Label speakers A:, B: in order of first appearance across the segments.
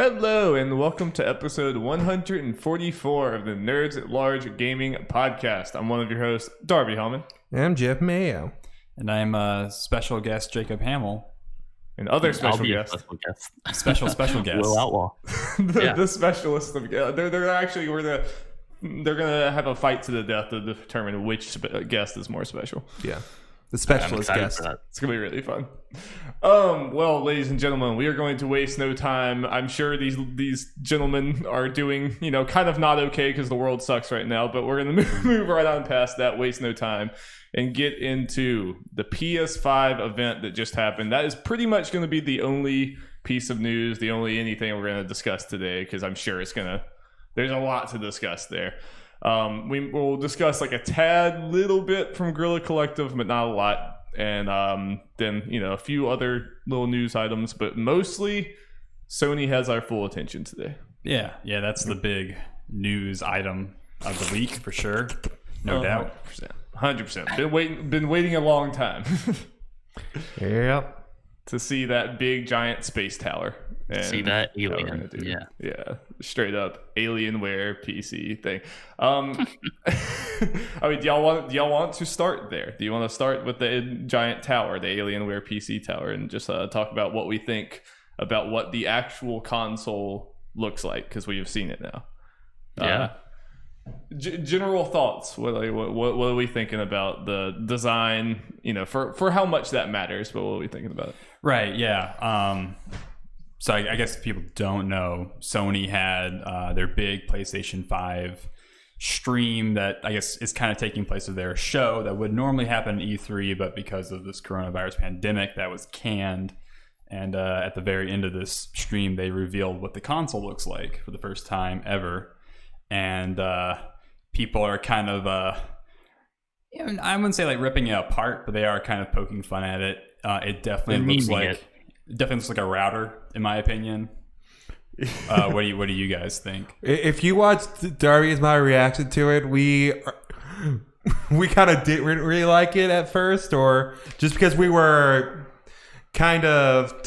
A: Hello and welcome to episode 144 of the Nerds at Large Gaming Podcast. I'm one of your hosts, Darby Hellman.
B: I'm Jeff Mayo.
C: And I'm special guest Jacob Hamill.
A: And other special guest.
C: Special guest.
D: Will Outlaw.
A: The specialist of they're actually they're gonna have a fight to the death to determine which guest is more special.
B: Yeah. The specialist guest.
A: It's gonna be really fun. Well, ladies and gentlemen, we are going to waste no time. I'm sure these gentlemen are doing, kind of not okay because the world sucks right now, but we're gonna move right on past that, waste no time, and get into the PS5 event that just happened. That is pretty much going to be the only piece of news, the only anything we're going to discuss today, because I'm sure there's a lot to discuss there. We will discuss like a tad little bit from Guerrilla Collective, but not a lot. And then, a few other little news items, but mostly Sony has our full attention today.
C: Yeah, that's the big news item of the week for sure. No doubt.
A: 100%. Been waiting a long time.
B: Yep.
A: To see that big giant space tower. And
D: see that alien.
A: Yeah. Straight up Alienware PC thing. I mean, do y'all want to start there? Do you want to start with the giant tower, the Alienware PC tower, and just talk about what we think about what the actual console looks like, because we have seen it now.
D: Yeah.
A: General thoughts. What are we thinking about the design? For how much that matters, but what are we thinking about it?
C: Right. Yeah. So I guess if people don't know, Sony had their big PlayStation 5 stream that I guess is kind of taking place of their show that would normally happen at E3, but because of this coronavirus pandemic, that was canned. And at the very end of this stream, they revealed what the console looks like for the first time ever. And people are kind of, I wouldn't say like ripping it apart, but they are kind of poking fun at it. It definitely looks like a router, in my opinion. What do you guys think?
B: If you watched Darby and my reaction to it, we kind of didn't really like it at first, or just because we were kind of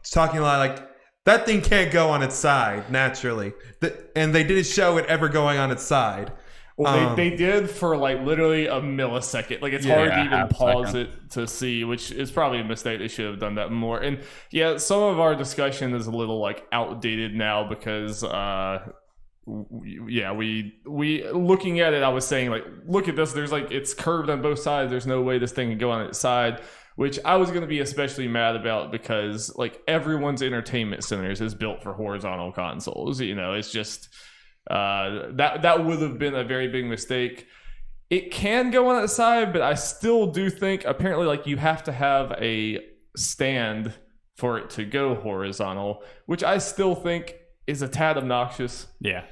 B: talking a lot like, that thing can't go on its side naturally. And they didn't show it ever going on its side.
A: Well, they did for like literally a millisecond. Like it's hard to even pause it to see, which is probably a mistake. They should have done that more. And yeah, some of our discussion is a little like outdated now because we looking at it, I was saying like, look at this. There's like, it's curved on both sides. There's no way this thing can go on its side, which I was going to be especially mad about because like everyone's entertainment centers is built for horizontal consoles. It's just that would have been a very big mistake. It can go on its side, but I still do think apparently like you have to have a stand for it to go horizontal, which I still think is a tad obnoxious.
C: Yeah.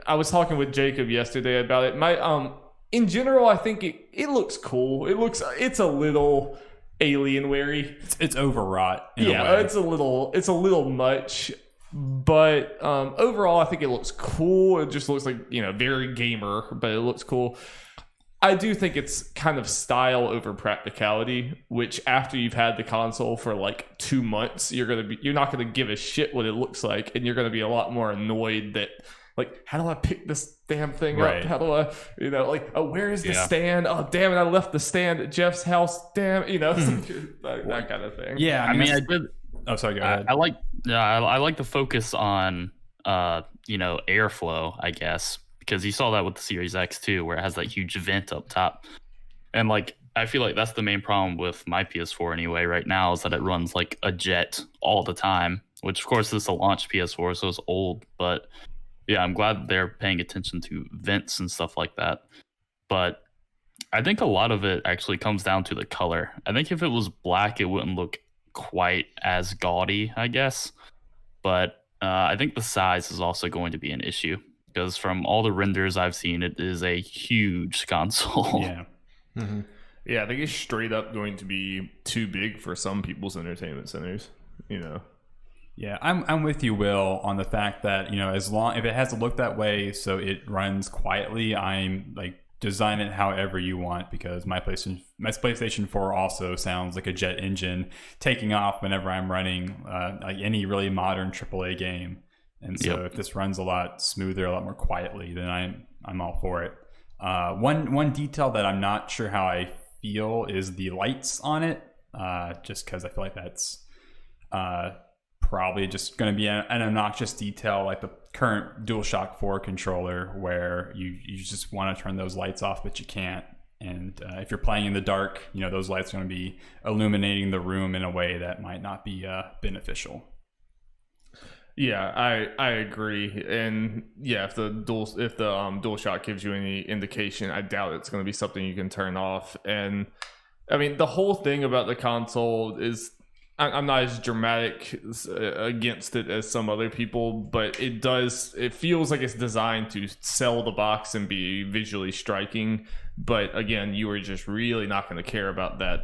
A: I was talking with Jacob yesterday about it. In general, I think it looks cool. It's a little Alienware-y.
C: It's overwrought. It's
A: a little much, but overall, I think it looks cool. It just looks like very gamer, but it looks cool. I do think it's kind of style over practicality, which after you've had the console for like 2 months, you're not gonna give a shit what it looks like, and you're gonna be a lot more annoyed that. Like, how do I pick this damn thing up? How do I, where is the stand? Oh, damn it, I left the stand at Jeff's house. Damn, that kind of thing.
C: Yeah,
D: I mean, I did.
C: Oh, sorry, go ahead.
D: I like the focus on, airflow, I guess, because you saw that with the Series X too, where it has that huge vent up top. And like, I feel like that's the main problem with my PS4 anyway right now is that it runs like a jet all the time, which of course is a launch PS4, so it's old, but yeah, I'm glad they're paying attention to vents and stuff like that. But I think a lot of it actually comes down to the color. I think if it was black, it wouldn't look quite as gaudy, I guess. But I think the size is also going to be an issue because from all the renders I've seen, it is a huge console.
C: Yeah.
A: Mm-hmm. Yeah, I think it's straight up going to be too big for some people's entertainment centers,
C: Yeah, I'm with you, Will, on the fact that if it has to look that way, so it runs quietly, I'm like design it however you want because my PlayStation 4 also sounds like a jet engine taking off whenever I'm running like any really modern AAA game. And so if this runs a lot smoother, a lot more quietly, then I'm all for it. One detail that I'm not sure how I feel is the lights on it, just because I feel like that's probably just going to be an obnoxious detail, like the current DualShock 4 controller, where you just want to turn those lights off, but you can't. And if you're playing in the dark, those lights are going to be illuminating the room in a way that might not be beneficial.
A: Yeah, I agree, and yeah, if the DualShock gives you any indication, I doubt it's going to be something you can turn off. And I mean, the whole thing about the console is, I'm not as dramatic against it as some other people, but it feels like it's designed to sell the box and be visually striking. But again, you are just really not going to care about that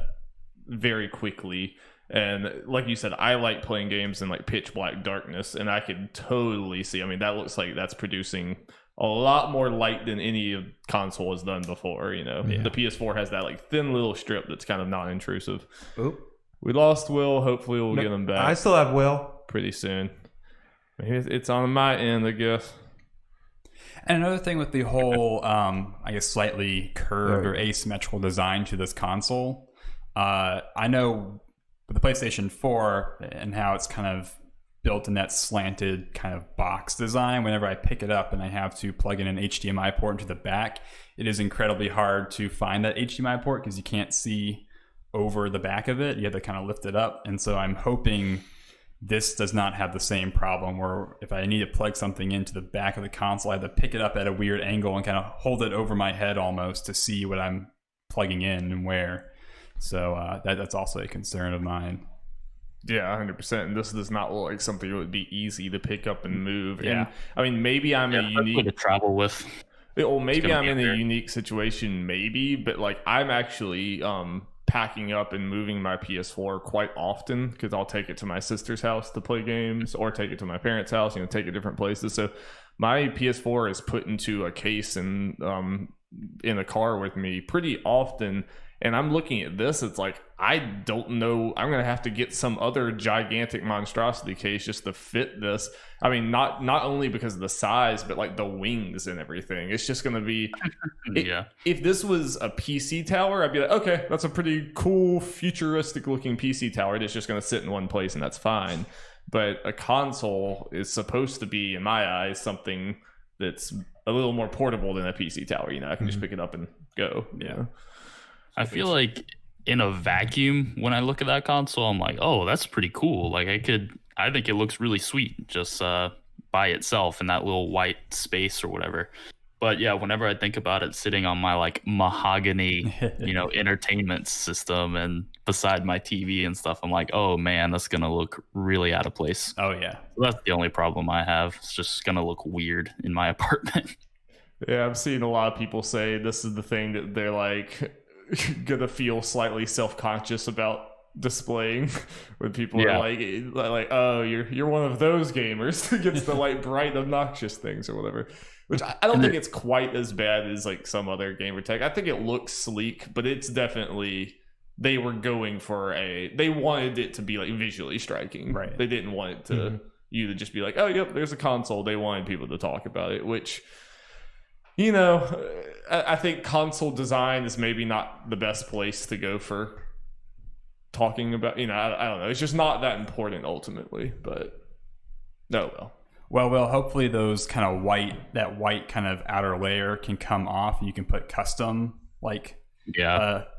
A: very quickly. And like you said, I like playing games in like pitch black darkness, and I could totally see, I mean, that looks like that's producing a lot more light than any console has done before. The PS4 has that like thin little strip that's kind of non-intrusive.
B: Oop.
A: We lost Will. Hopefully we'll get him back.
B: I still have Will.
A: Pretty soon. It's on my end, I guess.
C: And another thing with the whole, I guess, slightly curved or asymmetrical design to this console, I know with the PlayStation 4 and how it's kind of built in that slanted kind of box design, whenever I pick it up and I have to plug in an HDMI port into the back, it is incredibly hard to find that HDMI port because you can't see over the back of it. You have to kind of lift it up. And so I'm hoping this does not have the same problem where if I need to plug something into the back of the console, I have to pick it up at a weird angle and kind of hold it over my head almost to see what I'm plugging in and where. So that's also a concern of mine.
A: Yeah, 100%. And this does not look like something that would be easy to pick up and move.
C: Yeah.
A: And I mean, maybe I'm a unique
D: to travel with.
A: Well, maybe I'm in a unique situation, maybe, but like I'm actually packing up and moving my PS4 quite often because I'll take it to my sister's house to play games or take it to my parents' house, take it different places. So my PS4 is put into a case and in a car with me pretty often. And I'm looking at this, it's like, I don't know, I'm going to have to get some other gigantic monstrosity case just to fit this. I mean, not only because of the size, but like the wings and everything. It's just going to be, if this was a PC tower, I'd be like, okay, that's a pretty cool, futuristic looking PC tower. It's just going to sit in one place and that's fine. But a console is supposed to be, in my eyes, something that's a little more portable than a PC tower. I can just pick it up and go. Yeah.
D: I feel like in a vacuum, when I look at that console, I'm like, oh, that's pretty cool. Like I think it looks really sweet just by itself in that little white space or whatever. But yeah, whenever I think about it sitting on my like mahogany, entertainment system and beside my TV and stuff, I'm like, oh man, that's going to look really out of place.
C: Oh yeah.
D: So that's the only problem I have. It's just going to look weird in my apartment.
A: Yeah, I've seen a lot of people say this is the thing that they're like gonna feel slightly self-conscious about displaying when people are like, oh, you're one of those gamers that gets the like bright obnoxious things or whatever, which I don't think it's quite as bad as like some other gamer tech. I think it looks sleek, but it's definitely, they were going for they wanted it to be like visually striking, right? They didn't want it to you to just be like, oh yep, there's a console. They wanted people to talk about it, which I think console design is maybe not the best place to go for talking about, I don't know. It's just not that important ultimately, but
C: Well, hopefully those kind of that white kind of outer layer can come off and you can put custom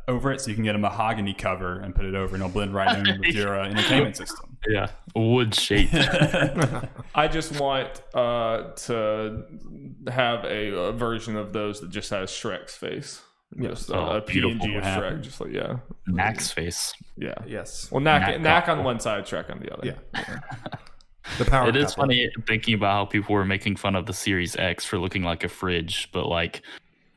C: over it, so you can get a mahogany cover and put it over and it'll blend right in with your entertainment system.
D: Yeah, wood shape.
A: I just want to have a version of those that just has Shrek's face. Just a PNG of Shrek, just like
D: Knack's face.
A: Yeah.
B: Yes.
A: Well, Knack on one side, Shrek on the other.
B: Yeah. The power.
D: It is funny thinking about how people were making fun of the Series X for looking like a fridge, but like,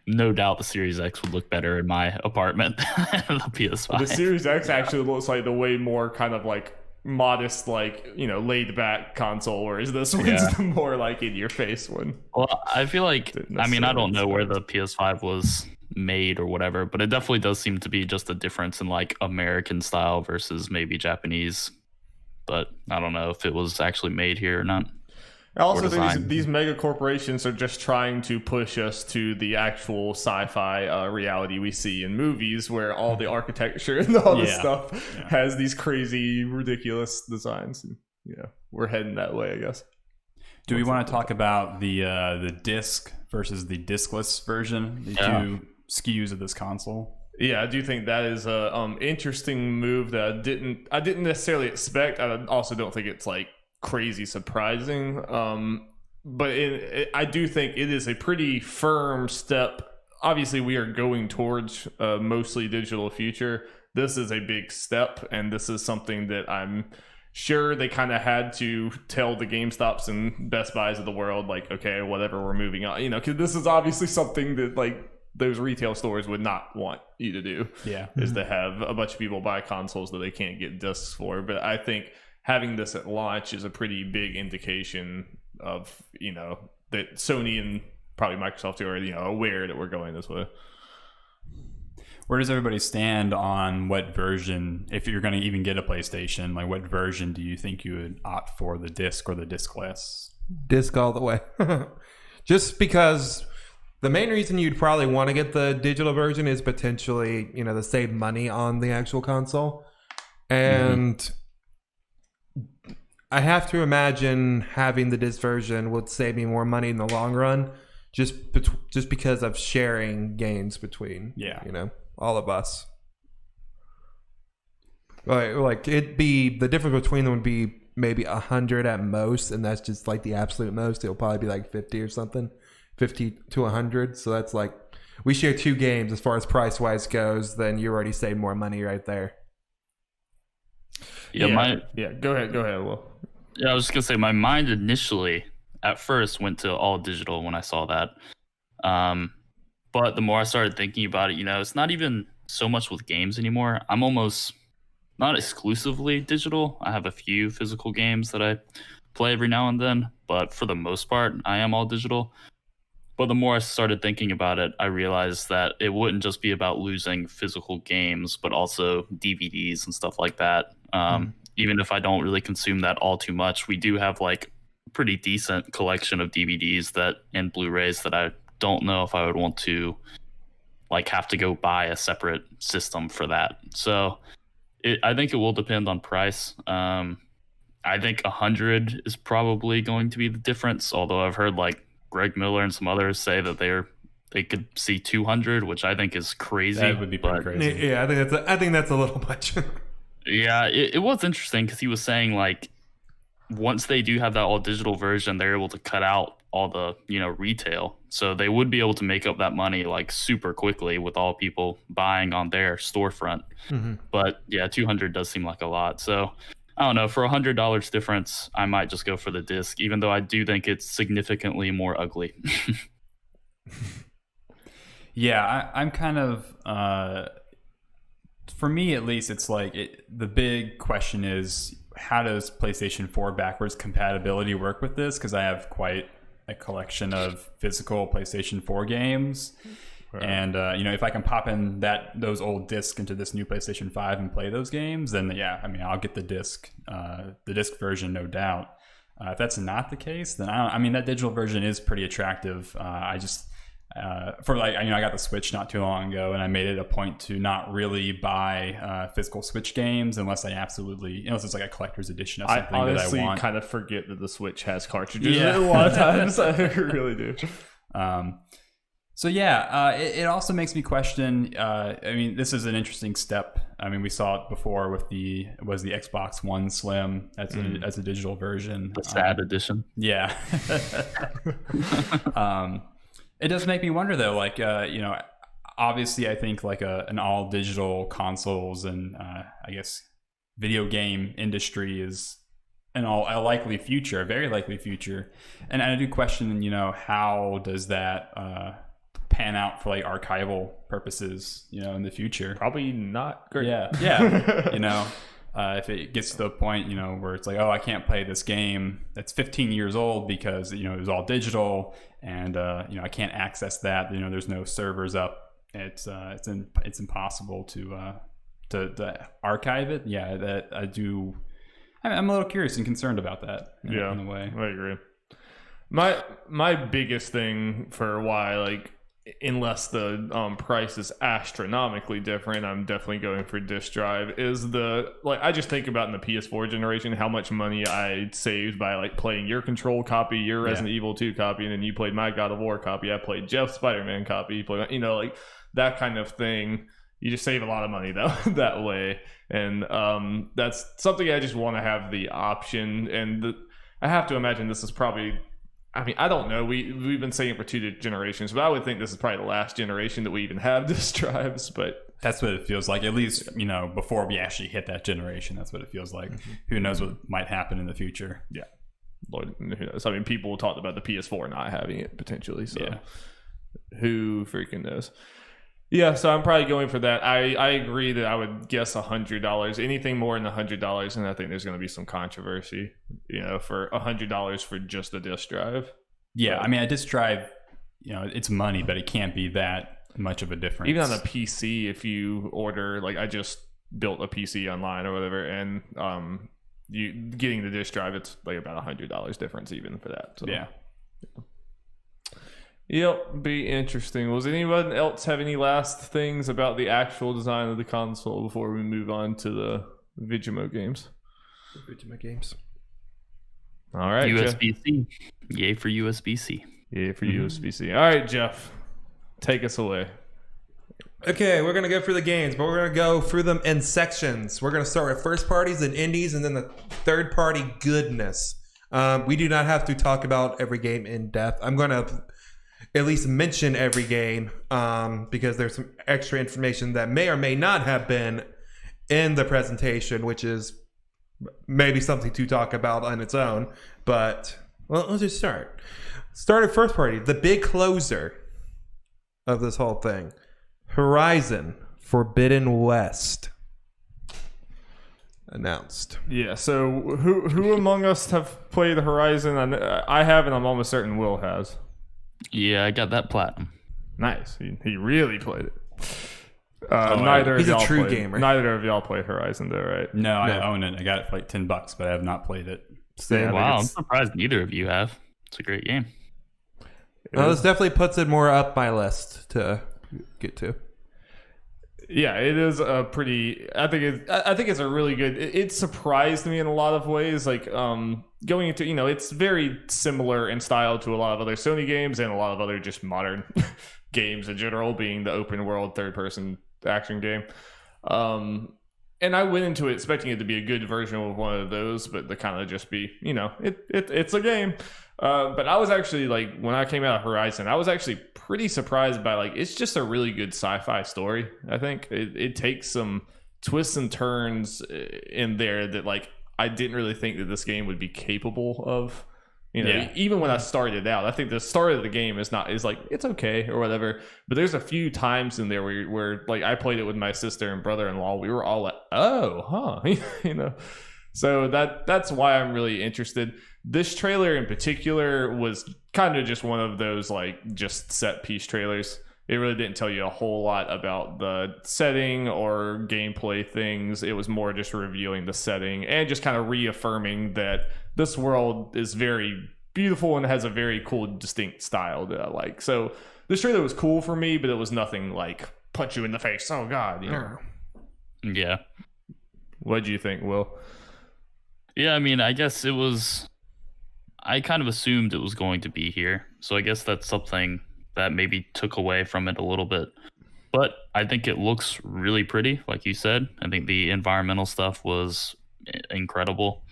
D: no doubt the Series X would look better in my apartment than the PS5.
A: The Series X actually looks like the way more kind of like modest, like, laid back console, whereas this one's the more like in your face one.
D: Well, I feel like, I don't know where the PS5 was made or whatever, but it definitely does seem to be just a difference in like American style versus maybe Japanese. But I don't know if it was actually made here or not.
A: Also,
D: design.
A: these mega corporations are just trying to push us to the actual sci-fi reality we see in movies, where all the architecture and all this stuff has these crazy, ridiculous designs. And, we're heading that way, I guess.
C: Do we want to talk about the disc versus the discless version, the two SKUs of this console?
A: Yeah, I do think that is a interesting move that I didn't necessarily expect. I also don't think it's like crazy surprising. But I do think it is a pretty firm step. Obviously, we are going towards a mostly digital future. This is a big step, and this is something that I'm sure they kind of had to tell the GameStops and Best Buys of the world, like, okay, whatever, we're moving on. Because this is obviously something that like those retail stores would not want you to do.
C: Yeah,
A: is to have a bunch of people buy consoles that they can't get discs for. But I think having this at launch is a pretty big indication of that Sony and probably Microsoft are aware that we're going this way.
C: Where does everybody stand on what version, if you're going to even get a PlayStation, like what version do you think you would opt for, the disc or the discless?
B: Disc all the way. Just because the main reason you'd probably want to get the digital version is potentially, to save money on the actual console. And I have to imagine having the disc version would save me more money in the long run, just because of sharing gains between, all of us. Like it'd be, the difference between them would be maybe 100 at most, and that's just like the absolute most. It'll probably be like 50 or something, 50 to 100. So that's like, we share two games as far as price wise goes, then you already save more money right there.
A: Go ahead, Will.
D: Yeah, I was just gonna say, my mind initially at first went to all digital when I saw that. But the more I started thinking about it, it's not even so much with games anymore. I'm almost not exclusively digital. I have a few physical games that I play every now and then, but for the most part, I am all digital. But the more I started thinking about it, I realized that it wouldn't just be about losing physical games, but also DVDs and stuff like that. Even if I don't really consume that all too much, we do have like a pretty decent collection of DVDs and Blu-rays that I don't know if I would want to like have to go buy a separate system for that. So I think it will depend on price. I think 100 is probably going to be the difference, although I've heard like Greg Miller and some others say that they could see 200, which I think is crazy.
C: That would be pretty crazy.
B: Yeah, I think that's a little much.
D: Yeah, it was interesting because he was saying like once they do have that all digital version, they're able to cut out all the retail, so they would be able to make up that money like super quickly with all people buying on their storefront. But yeah, 200 does seem like a lot. So I don't know, for $100 difference, I might just go for the disc, even though I do think it's significantly more ugly.
C: Yeah, I'm kind of for me at least, it's like the big question is, how does PlayStation 4 backwards compatibility work with this? Because I have quite a collection of physical PlayStation 4 games. Right. And, if I can pop in those old discs into this new PlayStation 5 and play those games, then I'll get the disc version, no doubt. If that's not the case, then that digital version is pretty attractive. I got the Switch not too long ago, and I made it a point to not really buy physical Switch games unless it's like a collector's edition of something that I want. I honestly
A: kind of forget that the Switch has cartridges a lot of times. I really do.
C: It also makes me question. This is an interesting step. We saw it before with the Xbox One Slim as a digital version.
D: The sad edition.
C: Yeah. It does make me wonder though, obviously I think like an all digital consoles and I guess video game industry is a likely future, a very likely future. And I do question, how does that pan out for like archival purposes, in the future?
A: Probably not great.
C: Yeah. If it gets to the point, where it's like, oh, I can't play this game that's 15 years old because, it was all digital and, I can't access that. There's no servers up. It's impossible to archive it. Yeah, that I do. I'm a little curious and concerned about that in a way.
A: I agree. My biggest thing for why, like, unless the price is astronomically different, I'm definitely going for disc drive, is I just think about in the PS4 generation how much money I saved by like playing your Control copy, your Resident Evil 2 copy, and then you played my God of War copy, I played Jeff's Spider-Man copy, you played, like that kind of thing. You just save a lot of money that way, and that's something I just want to have the option. And I have to imagine this is probably, I mean, I don't know. We've been saying it for 2 generations, but I would think this is probably the last generation that we even have disc drives. But
C: that's what it feels like. At least, before we actually hit that generation, that's what it feels like. Mm-hmm. Who knows what might happen in the future?
A: Yeah, Lord, who knows? I mean, people talked about the PS4 not having it potentially. So who freaking knows? Yeah, so I'm probably going for that. I agree that I would guess $100. Anything more than $100, and I think there's going to be some controversy, for $100 for just a disc drive.
C: Yeah, I mean, a disc drive, it's money, but it can't be that much of a difference.
A: Even on a PC, if you order, like I just built a PC online or whatever, and you getting the disc drive, it's like about $100 difference even for that. So.
C: Yeah.
A: Yep, be interesting. Was anyone else have any last things about the actual design of the console before we move on to the Vigimo games? All right,
D: USB-C. Yay for USB-C.
A: Yay for USB-C. All right, Jeff, take us away.
B: Okay, we're going to go through the games, but we're going to go through them in sections. We're going to start with first parties and indies, and then the third party goodness. We do not have to talk about every game in depth. I'm going to at least mention every game because there's some extra information that may or may not have been in the presentation, which is maybe something to talk about on its own. But let's just start. Start at first party, the big closer of this whole thing, Horizon Forbidden West, announced.
A: Yeah. So who among us have played Horizon? I have, and I'm almost certain Will has.
D: Yeah, I got that platinum.
A: Nice. He really played it. Neither
B: he's
A: of y'all
B: a true
A: played,
B: gamer.
A: Neither of y'all played Horizon, though, right?
C: No, I own it. I got it for like $10, but I have not played it.
A: Yeah,
D: wow, I'm surprised neither of you have. It's a great game.
B: Well, this definitely puts it more up my list to get to.
A: Yeah, it is a pretty. I think it's a really good. It surprised me in a lot of ways. Like going into, it's very similar in style to a lot of other Sony games and a lot of other just modern games in general, being the open world third person action game. And I went into it expecting it to be a good version of one of those, but to kind of just be, it's a game. But I was actually when I came out of Horizon, I was actually pretty surprised by it's just a really good sci-fi story. I think it takes some twists and turns in there that I didn't really think that this game would be capable of. Even when I started out, I think the start of the game is it's okay or whatever. But there's a few times in there where I played it with my sister and brother-in-law. We were all like, oh, huh, So that's why I'm really interested. This trailer in particular was kind of just one of those just set piece trailers. It really didn't tell you a whole lot about the setting or gameplay things. It was more just reviewing the setting and just kind of reaffirming that this world is very beautiful and has a very cool, distinct style that I like. So this trailer was cool for me, but it was nothing punch you in the face. Oh God,
D: Yeah.
A: What do you think, Will?
D: Yeah, I mean, I guess it was. I kind of assumed it was going to be here, so I guess that's something that maybe took away from it a little bit. But I think it looks really pretty, like you said. I think the environmental stuff was incredible.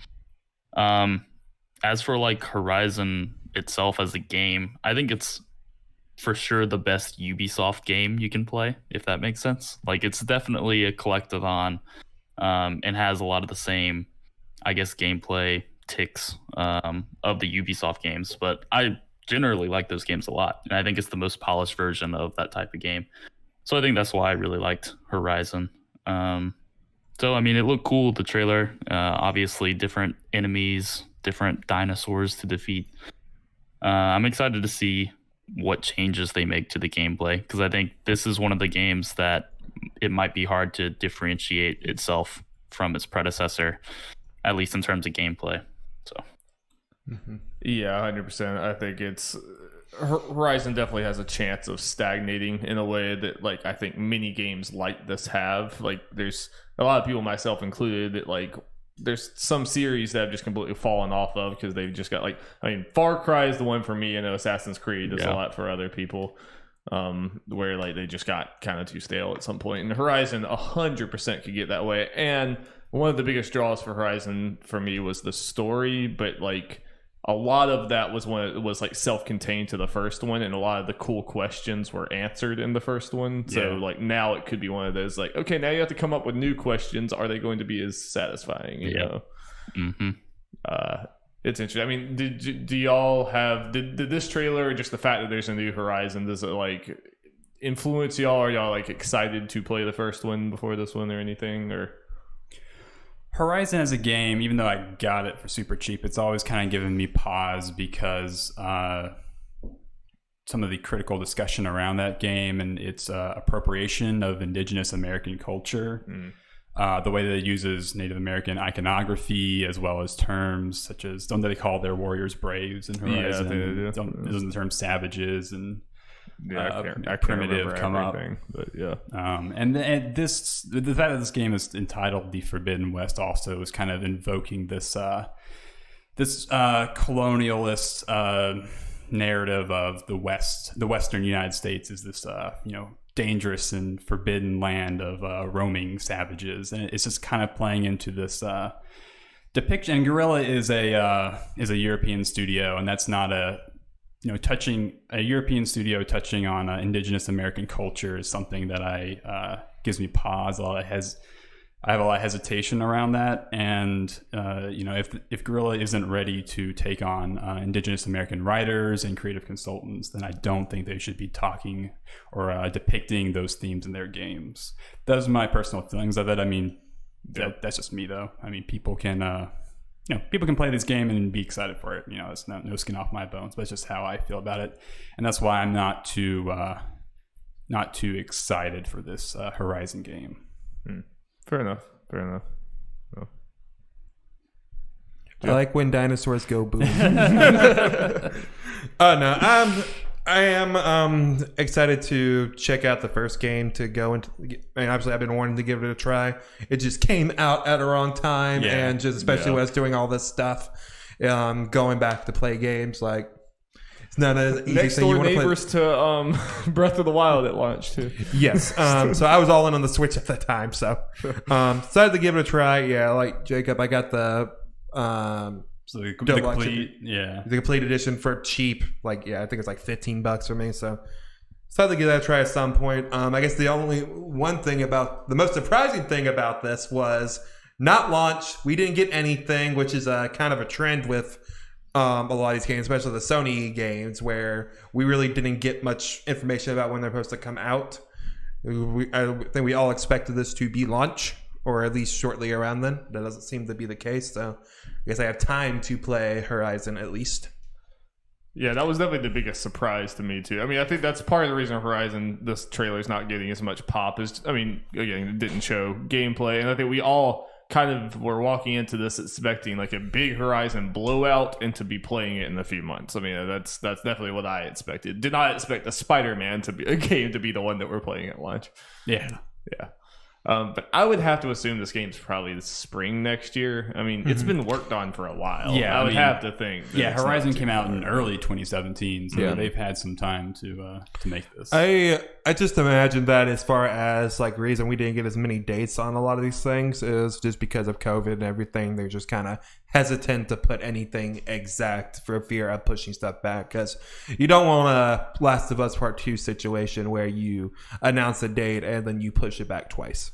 D: As for Horizon itself as a game, I think it's for sure the best Ubisoft game you can play, if that makes sense. It's definitely a collectathon, and has a lot of the same, I guess, gameplay ticks of the Ubisoft games, but I generally like those games a lot, and I think it's the most polished version of that type of game. So I think that's why I really liked Horizon. So I mean, it looked cool, the trailer. Obviously, different enemies, different dinosaurs to defeat. I'm excited to see what changes they make to the gameplay, because I think this is one of the games that it might be hard to differentiate itself from its predecessor, at least in terms of gameplay. So
A: Yeah, 100%. I think it's Horizon definitely has a chance of stagnating in a way that, like, I think many games like this have. Like, there's a lot of people, myself included, that like there's some series that have just completely fallen off of because they've just got, like, I mean, Far Cry is the one for me. I know Assassin's Creed is a lot for other people, where like they just got kind of too stale at some point. And Horizon 100% could get that way. And one of the biggest draws for Horizon for me was the story, but like a lot of that was when it was like self-contained to the first one, and a lot of the cool questions were answered in the first one. So like now it could be one of those like, okay, now you have to come up with new questions. Are they going to be as satisfying? You know? It's interesting. I mean, do y'all have did this trailer, or just the fact that there's a new Horizon, does it like influence y'all? Are y'all like excited to play the first one before this one or anything? Or
C: Horizon as a game, even though I got it for super cheap, it's always kind of given me pause because some of the critical discussion around that game and its appropriation of indigenous American culture, the way that it uses Native American iconography, as well as terms such as, don't they call their warriors braves in Horizon? Doesn't the term savages and primitive come up?
A: But yeah,
C: and the fact that this game is entitled The Forbidden West also is kind of invoking this colonialist narrative of the Western United States is this dangerous and forbidden land of roaming savages, and it's just kind of playing into this depiction. And Guerrilla is a European studio, and that's not touching a European studio touching on indigenous American culture is something that gives me pause. I have a lot of hesitation around that, and if Guerrilla isn't ready to take on indigenous American writers and creative consultants, then I don't think they should be talking or depicting those themes in their games. Those are my personal feelings of it. I mean, that's just me though. I mean, people can play this game and be excited for it. It's no skin off my bones, but it's just how I feel about it, and that's why I'm not too excited for this Horizon game.
A: Fair enough. Oh.
B: I like when dinosaurs go boom. Oh no, I am excited to check out the first game to go into. I mean, obviously, I've been wanting to give it a try. It just came out at the wrong time, and just especially when I was doing all this stuff, going back to play games, like it's not an easy
A: next
B: thing.
A: door
B: You want
A: neighbors to Breath of the Wild at launch too.
B: Yes. So I was all in on the Switch at the time. So decided to give it a try. Yeah, like Jacob, I got the
C: So the complete,
B: the complete edition for cheap. Like, I think it's like $15 for me. So decided to give that a try at some point. I guess the most surprising thing about this was not launch. We didn't get anything, which is kind of a trend with a lot of these games, especially the Sony games, where we really didn't get much information about when they're supposed to come out. I think we all expected this to be launch, or at least shortly around then. That doesn't seem to be the case, so I guess I have time to play Horizon at least.
A: Yeah, that was definitely the biggest surprise to me too. I mean, I think that's part of the reason Horizon, this trailer's not getting as much pop is, I mean, again, it didn't show gameplay, and I think we all kind of were walking into this expecting like a big Horizon blowout and to be playing it in a few months. I mean, that's definitely what I expected. Did not expect the Spider-Man game to be the one that we're playing at launch.
C: Yeah.
A: But I would have to assume this game's probably the spring next year. I mean, it's been worked on for a while.
C: Yeah,
A: I would have to think.
C: Yeah, Horizon came out in early 2017, so they've had some time to make this.
B: I just imagine that as far as like reason we didn't get as many dates on a lot of these things is just because of COVID and everything. They're just kind of hesitant to put anything exact for fear of pushing stuff back, because you don't want a Last of Us Part 2 situation where you announce a date and then you push it back twice.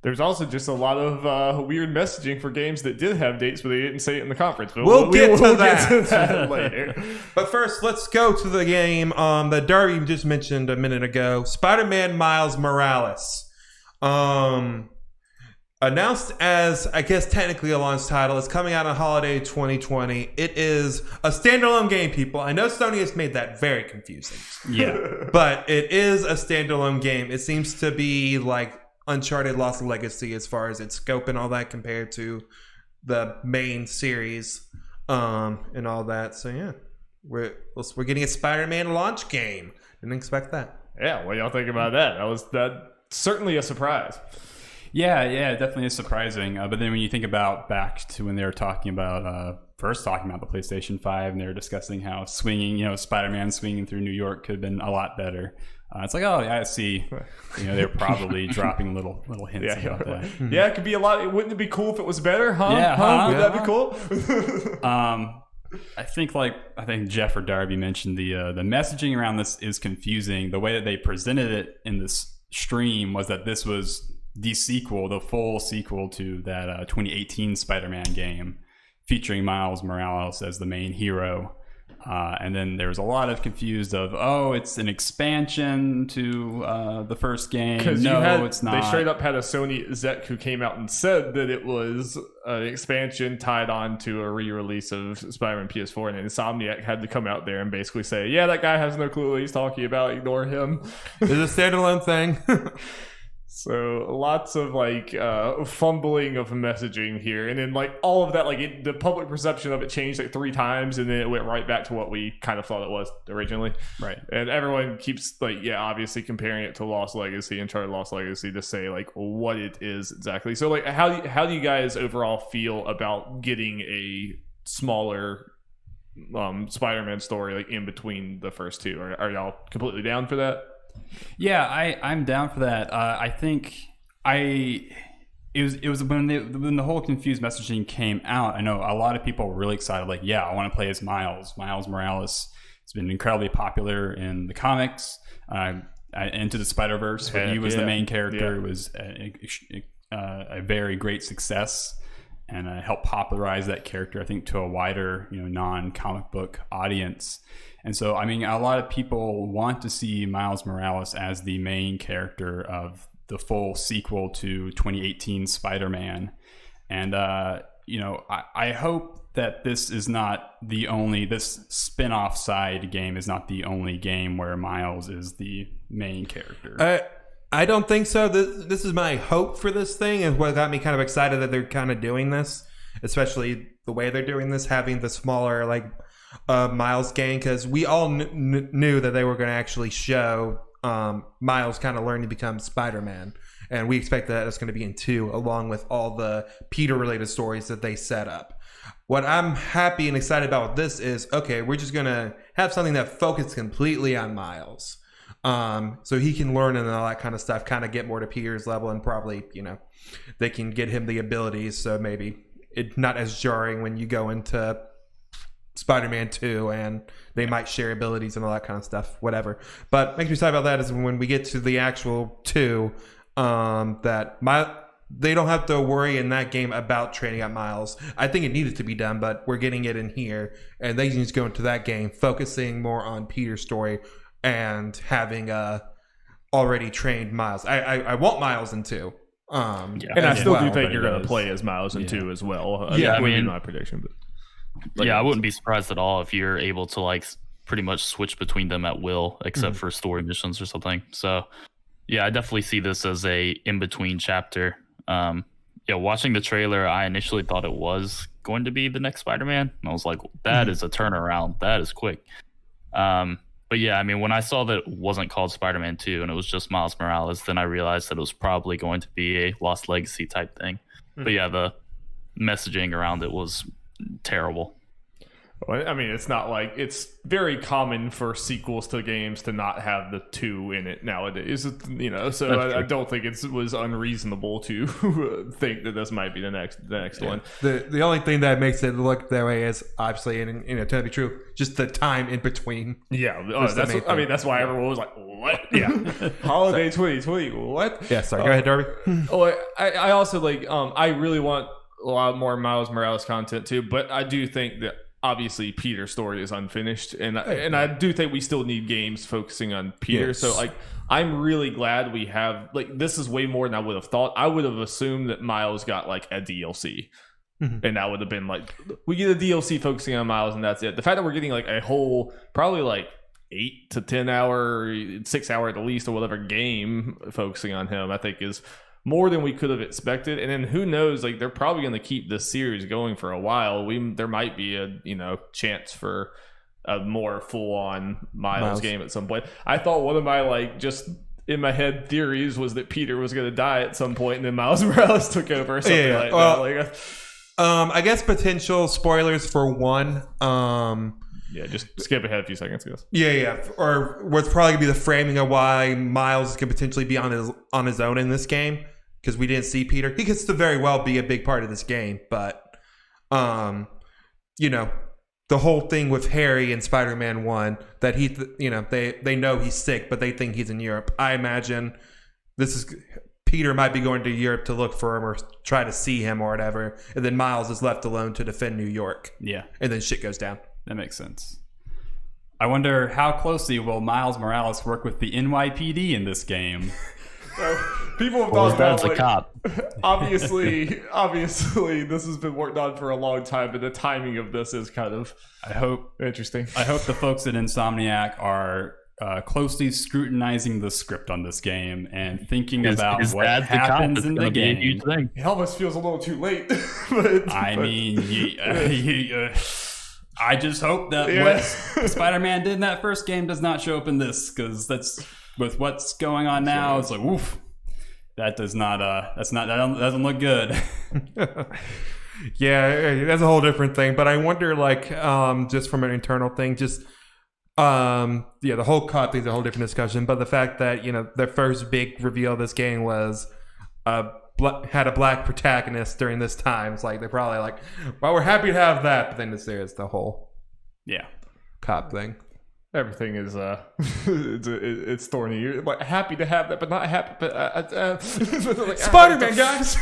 A: There's also just a lot of weird messaging for games that did have dates, but they didn't say it in the conference. But
B: we'll get to that
A: later.
B: But first, let's go to the game that Darby just mentioned a minute ago. Spider-Man Miles Morales. Announced as, I guess, technically a launch title. It's coming out on holiday 2020. It is a standalone game, people. I know Sony has made that very confusing.
C: Yeah.
B: But it is a standalone game. It seems to be like Uncharted Lost Legacy as far as its scope and all that compared to the main series. and all that. So yeah, we're getting a Spider-Man launch game. Didn't expect that.
A: Yeah, what y'all think about that? That certainly a surprise.
C: Yeah, definitely is surprising. But then when you think about back to when they were talking about first talking about the PlayStation 5, and they were discussing how swinging, Spider-Man swinging through New York could have been a lot better. It's like, oh yeah, I see. They're probably dropping little hints about that.
A: Yeah, it could be a lot. Wouldn't it be cool if it was better? Huh?
C: Yeah,
A: Would that be cool?
C: I think Jeff or Darby mentioned the messaging around this is confusing. The way that they presented it in this stream was that this was the full sequel to that 2018 Spider-Man game featuring Miles Morales as the main hero. And then there was a lot of confused of, it's an expansion to the first game. No, it's not.
A: They straight up had a Sony exec who came out and said that it was an expansion tied on to a re-release of Spider-Man PS4, and Insomniac had to come out there and basically say, yeah, that guy has no clue what he's talking about. Ignore him.
B: It's a standalone thing.
A: So lots of fumbling of messaging here, and then all of that, the public perception of it changed 3 times, and then it went right back to what we kind of thought it was originally.
C: Right.
A: And everyone keeps obviously comparing it to Lost Legacy, Uncharted Lost Legacy, to say what it is exactly. So how do you guys overall feel about getting a smaller Spider-Man story in between the first two? Are y'all completely down for that?
C: Yeah, I'm down for that. I think it was when the whole confused messaging came out. I know a lot of people were really excited. I want to play as Miles Morales. It's been incredibly popular in the comics. Into the Spider-Verse, where he was the main character. It was a very great success, and helped popularize that character, I think, to a wider non-comic book audience. And so, a lot of people want to see Miles Morales as the main character of the full sequel to 2018 Spider-Man. And, I hope that this spin-off side game is not the only game where Miles is the main character.
B: I don't think so. This is my hope for this thing, and what got me kind of excited that they're kind of doing this, especially the way they're doing this, having the smaller, Miles gang, because we all knew that they were going to actually show Miles kind of learning to become Spider-Man, and we expect that it's going to be in 2, along with all the Peter related stories that they set up. What I'm happy and excited about with this is, we're just going to have something that focuses completely on Miles, so he can learn and all that kind of stuff, kind of get more to Peter's level, and probably they can get him the abilities, so maybe it's not as jarring when you go into Spider-Man 2 and they might share abilities and all that kind of stuff, whatever. But makes me excited about that is when we get to the actual 2, they don't have to worry in that game about training up Miles. I think it needed to be done, but we're getting it in here, and they can just go into that game focusing more on Peter's story and having already trained Miles. I want Miles in 2.
A: And I still do think you're going to play as Miles in 2 as well. That would be my prediction. But
D: I wouldn't be surprised at all if you're able to pretty much switch between them at will, except for story missions or something. So I definitely see this as a in-between chapter. Watching the trailer, I initially thought it was going to be the next Spider-Man, and I was like, that is a turnaround. That is quick. But when I saw that it wasn't called Spider-Man 2 and it was just Miles Morales, then I realized that it was probably going to be a Lost Legacy type thing. But the messaging around it was terrible.
A: Well, it's not it's very common for sequels to games to not have the 2 in it nowadays, so I don't think it was unreasonable to think that this might be the next one.
B: The only thing that makes it look that way is obviously, and to be true, just the time in between.
A: That's why everyone was like, what? Holiday 2020, what?
B: Go ahead, Darby.
A: I also I really want a lot more Miles Morales content too, but I do think that obviously Peter's story is unfinished, and I do think we still need games focusing on Peter. Yes. So I'm really glad we have this is way more than I would have thought. I would have assumed that Miles got a DLC, and that would have been we get a DLC focusing on Miles and that's it. The fact that we're getting a whole probably 8 to 10 hour, 6 hour at the least or whatever game focusing on him, I think is more than we could have expected. And then who knows, like they're probably going to keep this series going for a while. There might be a chance for a more full-on Miles game at some point. I thought one of my like just in my head theories was that Peter was going to die at some point and then Miles Morales took over or something like that. Like,
B: I guess potential spoilers for one.
A: Yeah, just skip ahead a few seconds, guys.
B: Yeah. Or what's probably gonna be the framing of why Miles could potentially be on his own in this game, because we didn't see Peter. He could still very well be a big part of this game, but the whole thing with Harry in Spider-Man 1 that they know he's sick, but they think he's in Europe. I imagine Peter might be going to Europe to look for him or try to see him or whatever, and then Miles is left alone to defend New York.
C: Yeah,
B: and then shit goes down.
C: That makes sense. I wonder how closely will Miles Morales work with the NYPD in this game?
A: People have thought about
D: a cop.
A: Obviously, this has been worked on for a long time, but the timing of this is kind of interesting.
C: I hope the folks at Insomniac are closely scrutinizing the script on this game and thinking about what happens in the game.
A: It almost feels a little too late.
C: I just hope that what Spider-Man did in that first game does not show up in this, because that's with what's going on now. It's like, woof, that doesn't look good.
B: Yeah, that's a whole different thing. But I wonder, like, just from an internal thing, the whole cop thing's a whole different discussion. But the fact that their first big reveal of this game was had a black protagonist during this time. It's like they're probably like, well, we're happy to have that, but then there's the whole cop thing.
A: Everything is it's thorny. You're like happy to have that, but not happy. But like,
B: Spider-Man, guys.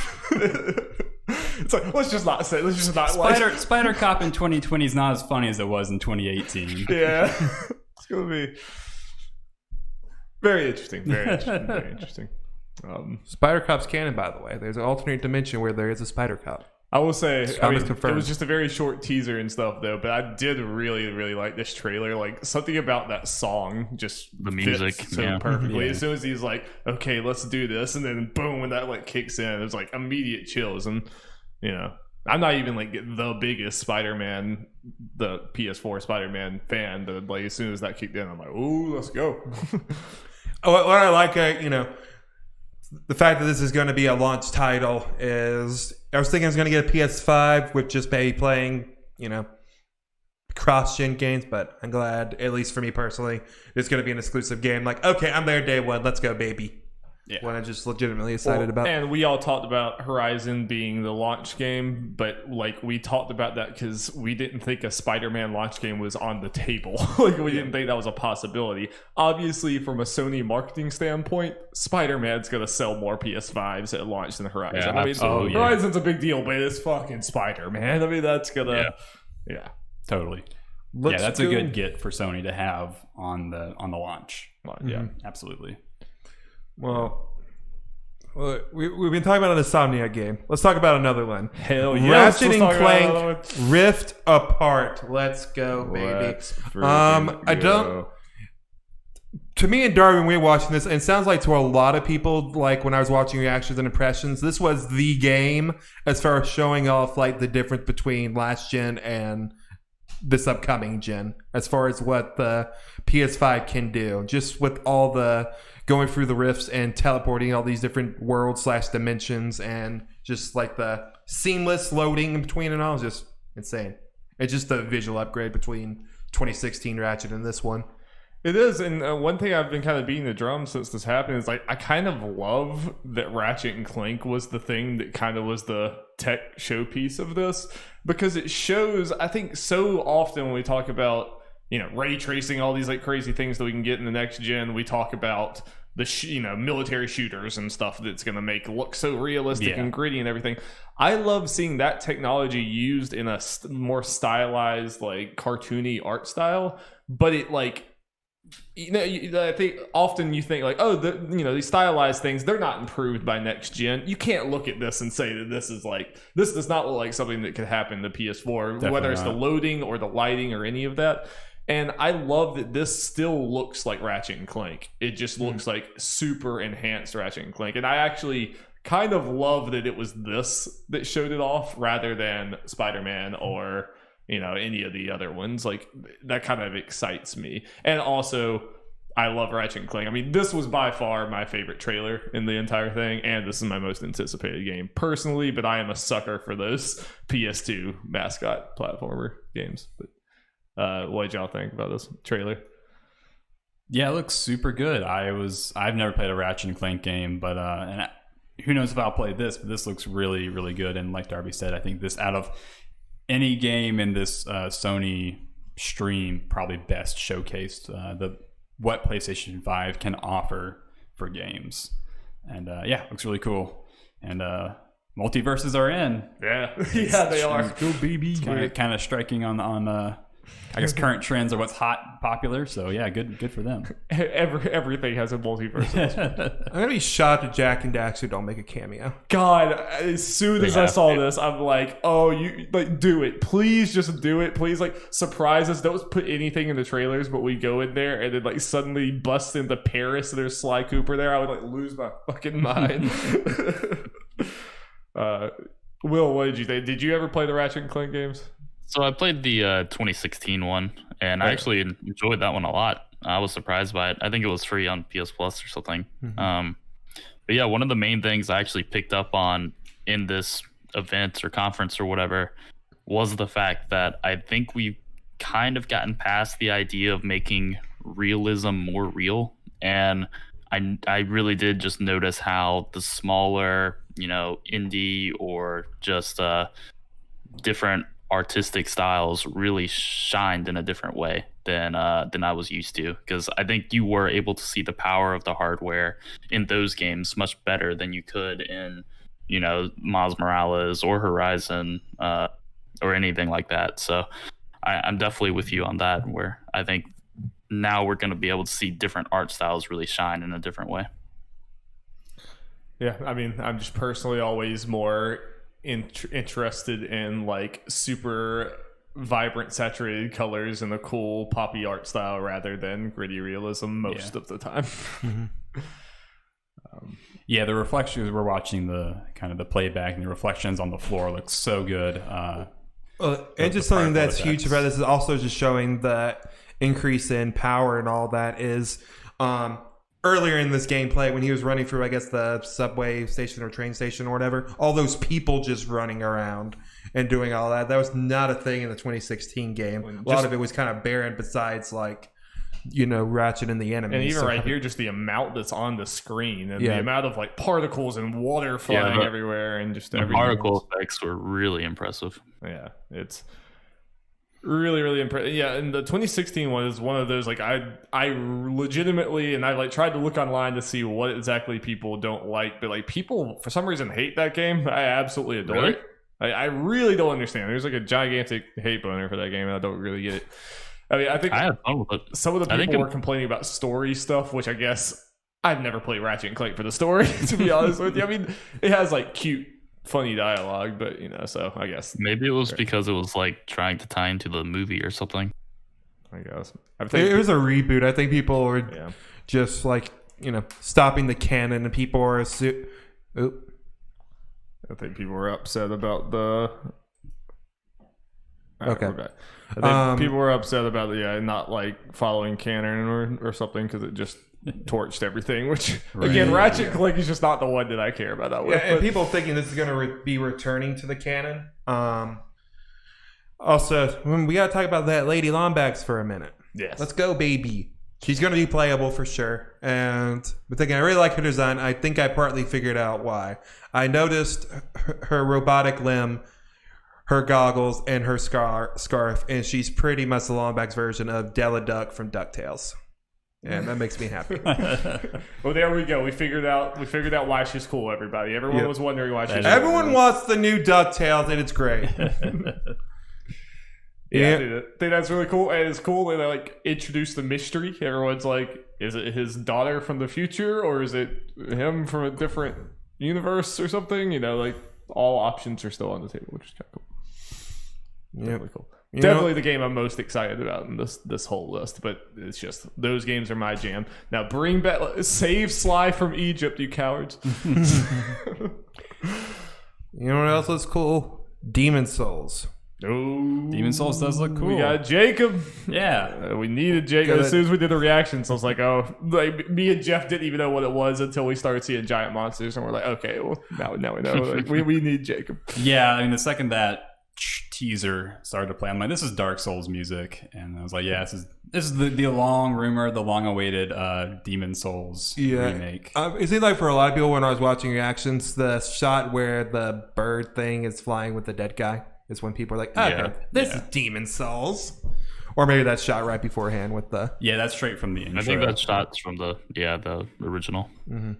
A: It's like let's just not
C: Spider Cop in 2020 is not as funny as it was in 2018.
A: Yeah, it's gonna be very interesting. Very interesting.
B: Spider Cop's canon, by the way. There's an alternate dimension where there is a Spider Cop.
A: I will say, it was just a very short teaser and stuff, though. But I did really, really like this trailer. Like something about that song just
D: the music
A: fits so perfectly. As soon as he's like, "Okay, let's do this," and then boom, when that like kicks in, there's like immediate chills. And I'm not even like the biggest Spider-Man, the PS4 Spider-Man fan, but like as soon as that kicked in, I'm like, "Ooh, let's go."
B: What I like, the fact that this is going to be a launch title is, I was thinking I was going to get a PS5 with just maybe playing, cross-gen games, but I'm glad, at least for me personally, it's going to be an exclusive game. Like, okay, I'm there day one. Let's go, baby. Yeah. What I'm just legitimately excited about.
A: And we all talked about Horizon being the launch game, but like we talked about that because we didn't think a Spider-Man launch game was on the table. Like we didn't think that was a possibility. Obviously, from a Sony marketing standpoint, Spider-Man's gonna sell more PS5s at launch than Horizon. Horizon's a big deal, but it's fucking Spider-Man. I mean, that's gonna,
C: totally. That's a good get for Sony to have on the launch. Yeah, absolutely.
B: Well, we've been talking about an Insomniac game. Let's talk about another one.
A: Hell yeah.
B: Ratchet and Clank Rift Apart. Let's go, baby. To me and Darby, when we were watching this, and it sounds like to a lot of people, like when I was watching reactions and impressions, this was the game as far as showing off like the difference between last gen and this upcoming gen, as far as what the PS5 can do, just with all the going through the rifts and teleporting all these different worlds / dimensions, and just like the seamless loading in between and all is just insane. It's just a visual upgrade between 2016 Ratchet and this one.
A: It is, and one thing I've been kind of beating the drum since this happened is like I kind of love that Ratchet and Clank was the thing that kind of was the tech showpiece of this, because it shows, I think so often when we talk about ray tracing, all these like crazy things that we can get in the next gen, we talk about the military shooters and stuff that's going to make it look so realistic and gritty and everything. I love seeing that technology used in a more stylized, like cartoony art style, but it like I think often you think like, oh, these stylized things, they're not improved by next gen. You can't look at this and say that this does not look like something that could happen to PS4, Definitely whether it's not. The loading or the lighting or any of that. And I love that this still looks like Ratchet and Clank. It just looks like super enhanced Ratchet and Clank. And I actually kind of love that it was this that showed it off rather than Spider-Man or, you know, any of the other ones. Like, that kind of excites me. And also, I love Ratchet and Clank. I mean, this was by far my favorite trailer in the entire thing, and this is my most anticipated game personally, but I am a sucker for those PS2 mascot platformer games. But what did y'all think about this trailer?
C: Yeah, it looks super good. I've never played a Ratchet and Clank game, but who knows if I'll play this, but this looks really, really good. And like Darby said, I think this, out of any game in this Sony stream, probably best showcased what PlayStation 5 can offer for games. And yeah, looks really cool. And multiverses are in.
A: Yeah, yeah, they are.
B: Go baby.
C: Kind of striking on I guess current trends are what's hot, popular. So yeah, good for them.
A: Everything has a multiverse.
B: I'm gonna be shocked if Jack and Daxter don't make a cameo.
A: God, as soon as I saw this, I'm like, oh, you like do it. Please just do it. Please, like, surprise us. Don't put anything in the trailers, but we go in there and then like suddenly bust into Paris and there's Sly Cooper there. I would like lose my fucking mind. Will, what did you think? Did you ever play the Ratchet and Clank games?
D: So I played the 2016 one, and I actually enjoyed that one a lot. I was surprised by it. I think it was free on PS Plus or something. Mm-hmm. But yeah, one of the main things I actually picked up on in this event or conference or whatever was the fact that I think we've kind of gotten past the idea of making realism more real. And I really did just notice how the smaller, you know, indie or just different artistic styles really shined in a different way than I was used to, because I think you were able to see the power of the hardware in those games much better than you could in, you know, Miles Morales or Horizon or anything like that. So I'm definitely with you on that, where I think now we're going to be able to see different art styles really shine in a different way.
A: Yeah, I mean, I'm just personally always more interested in like super vibrant saturated colors and a cool poppy art style rather than gritty realism most of the time.
C: Yeah, the reflections, we're watching the kind of the playback, and the reflections on the floor look so good.
B: And just something that's huge about this is also just showing the increase in power and all that is earlier in this gameplay when he was running through, I guess, the subway station or train station or whatever, all those people just running around and doing all that. That was not a thing in the 2016 game. A lot of it was kind of barren besides, like, you know, Ratchet and the enemies.
A: And even right here, just the amount that's on the screen and the amount of, like, particles and water flying everywhere and just everything.
D: The particle effects were really impressive.
A: Yeah, it's really, really impressive. Yeah, and the 2016 one is one of those, like, I legitimately, and I like tried to look online to see what exactly people don't like, but like people for some reason hate that game. I absolutely adore it. I really don't understand. There's like a gigantic hate boner for that game, and I don't really get it. I mean, I think
D: I had fun with it.
A: Some of the people were complaining about story stuff, which I guess I've never played Ratchet and Clank for the story, to be honest with you. I mean, it has like cute, funny dialogue, but you know, so I guess
D: maybe it was because it was like trying to tie into the movie or something.
A: I guess
B: it was a reboot. I think people were just like, you know, stopping the canon, and people were
A: I think people were upset about the.
B: Okay.
A: I think people were upset about not like following canon or something, because it just torched everything. Which again, Ratchet and Clank is just not the one that I care about that with.
B: And people thinking this is going to be returning to the canon. Also, we got to talk about that Lady Lombax for a minute.
A: Yes,
B: let's go, baby. She's going to be playable for sure. And but thinking, I really like her design. I think I partly figured out why. I noticed her robotic limb, her goggles, and her scarf, and she's pretty much the Lombax version of Della Duck from DuckTales. And that makes me happy.
A: Well, there we go. We figured out why she's cool, everybody. Everyone was wondering why she's
B: Everyone wants the new DuckTales, and it's great.
A: Yeah, I think that's really cool. And it's cool that they like introduce the mystery. Everyone's like, is it his daughter from the future, or is it him from a different universe or something? You know, like all options are still on the table, which is kind of cool. Yeah, really cool. Definitely the game I'm most excited about in this whole list, but it's just those games are my jam. Now bring back, save Sly from Egypt, you cowards.
B: You know what else looks cool? Demon Souls.
A: Oh,
C: Demon Souls does look cool.
A: We got Jacob.
C: Yeah.
A: We needed Jacob as soon as we did the reactions. I was like, oh, like me and Jeff didn't even know what it was until we started seeing giant monsters, and we're like, okay, well now we know. Like, we need Jacob.
C: Yeah, I mean, the second that teaser started to play, I'm like, this is Dark Souls music, and I was like, yeah, this is the long rumored, the long awaited Demon Souls remake.
B: It seemed like for a lot of people when I was watching reactions, the shot where the bird thing is flying with the dead guy is when people are like, okay, this is Demon Souls. Or maybe that's shot right beforehand with the...
C: Yeah, that's straight from the intro.
D: I think that shot's from the original.
B: Mm-hmm.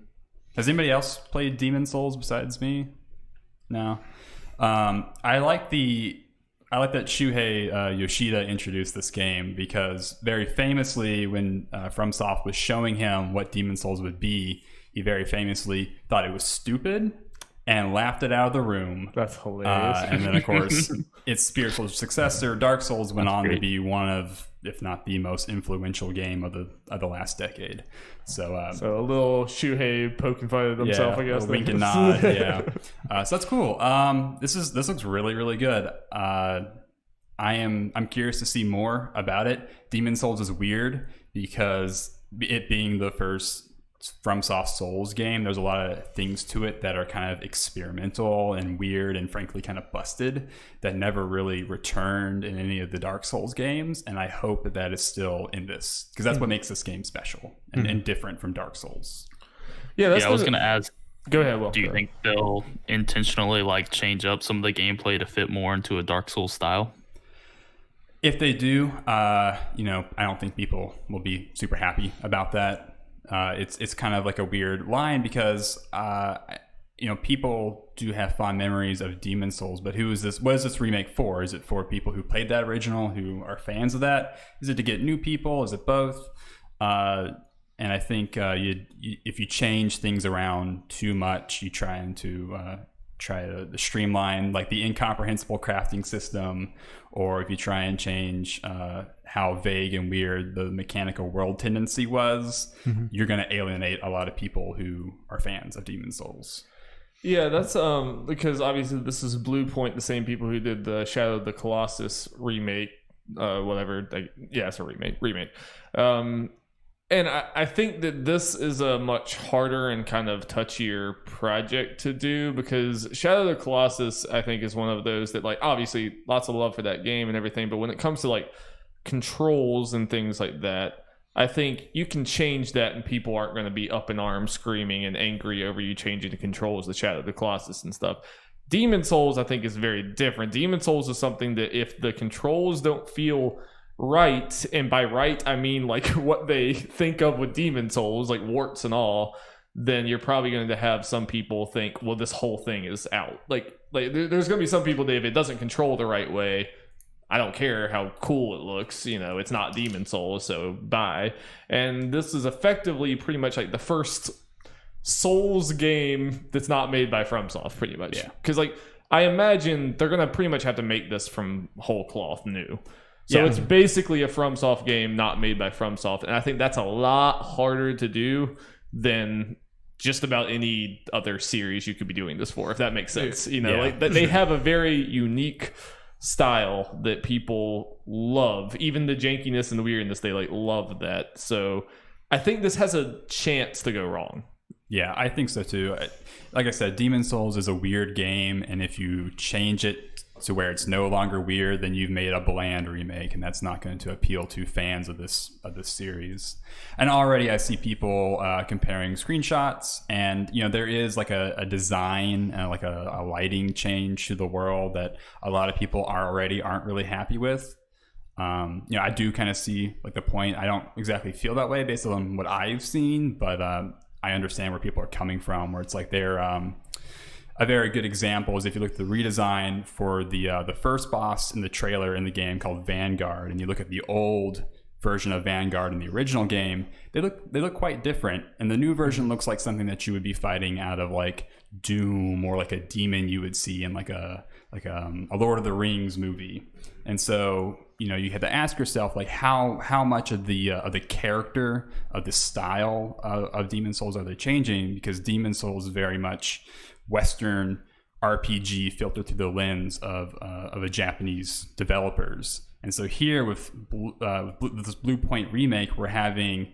C: Has anybody else played Demon Souls besides me? No. I like that Shuhei Yoshida introduced this game because very famously when FromSoft was showing him what Demon Souls would be, he very famously thought it was stupid and laughed it out of the room.
A: That's hilarious.
C: And then, of course, its spiritual successor, Dark Souls, went on to be one of, if not the most influential game of the last decade. So
A: a little Shuhei poking fun at himself, I guess.
C: A wink and nod, yeah. So that's cool. This looks really, really good. I'm curious to see more about it. Demon Souls is weird because it being the first FromSoft Souls game, there's a lot of things to it that are kind of experimental and weird and frankly kind of busted that never really returned in any of the Dark Souls games, and I hope that is still in this because that's what makes this game special and different from Dark Souls.
A: Yeah,
D: I was gonna ask,
A: go ahead, Will.
D: do you think they'll intentionally change up some of the gameplay to fit more into a Dark Souls style?
C: If they do, I don't think people will be super happy about that. It's kind of like a weird line because people do have fond memories of Demon Souls, but who is this? What is this remake for? Is it for people who played that original, who are fans of that? Is it to get new people? Is it both? And I think if you change things around too much, you try to streamline like the incomprehensible crafting system, or if you try and change how vague and weird the mechanical world tendency was, you're going to alienate a lot of people who are fans of Demon Souls.
A: Yeah, that's because obviously this is Blue Point, the same people who did the Shadow of the Colossus remake, it's a remake. And I think that this is a much harder and kind of touchier project to do because Shadow of the Colossus, I think, is one of those that, obviously lots of love for that game and everything, but when it comes to, controls and things like that, I think you can change that and people aren't going to be up in arms screaming and angry over you changing the controls to Shadow of the Colossus and stuff. Demon Souls, I think, is very different. Demon Souls is something that if the controls don't feel right, and by right I mean what they think of with Demon Souls, warts and all, then you're probably going to have some people think, well, this whole thing is out. There's going to be some people that if it doesn't control the right way, I don't care how cool it looks, it's not Demon Souls, so bye. And this is effectively pretty much the first Souls game that's not made by FromSoft, pretty much. Yeah. Because I imagine they're going to pretty much have to make this from whole cloth new. So it's basically a FromSoft game not made by FromSoft, and I think that's a lot harder to do than just about any other series you could be doing this for, if that makes sense. They have a very unique style that people love. Even the jankiness and the weirdness, they love that. So I think this has a chance to go wrong.
C: Yeah, I think so too. Like I said, Demon Souls is a weird game, and if you change it to where it's no longer weird, then you've made a bland remake, and that's not going to appeal to fans of this series. And already I see people comparing screenshots, and there is a design, a lighting change to the world that a lot of people aren't really happy with. I do kind of see the point. I don't exactly feel that way based on what I've seen, but I understand where people are coming from, where it's they're a very good example is if you look at the redesign for the first boss in the trailer in the game called Vanguard, and you look at the old version of Vanguard in the original game, they look quite different. And the new version looks like something that you would be fighting out of Doom, or a demon you would see in a a Lord of the Rings movie. And so, you know, you had to ask yourself, like, how much of the character, of the style of Demon Souls are they changing? Because Demon Souls is very much Western RPG filtered through the lens of a Japanese developers. And so here with this Blue Point remake, we're having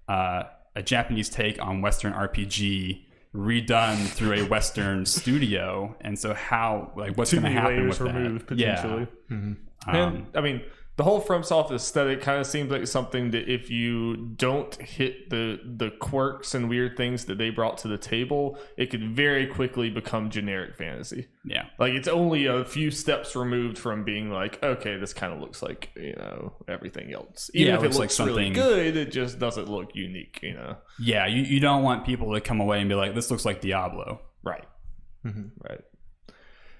C: a Japanese take on Western RPG redone through a Western studio. And so what's going to happen with
A: removed,
C: that?
A: Potentially.
C: Yeah.
A: And I mean, the whole FromSoft aesthetic kind of seems like something that if you don't hit the quirks and weird things that they brought to the table, it could very quickly become generic fantasy.
C: Yeah.
A: Like, it's only a few steps removed from being like, okay, this kind of looks like, you know, everything else. Even if it looks like really good, it just doesn't look unique, you know?
C: Yeah, you don't want people to come away and be like, this looks like Diablo.
A: Right. Right.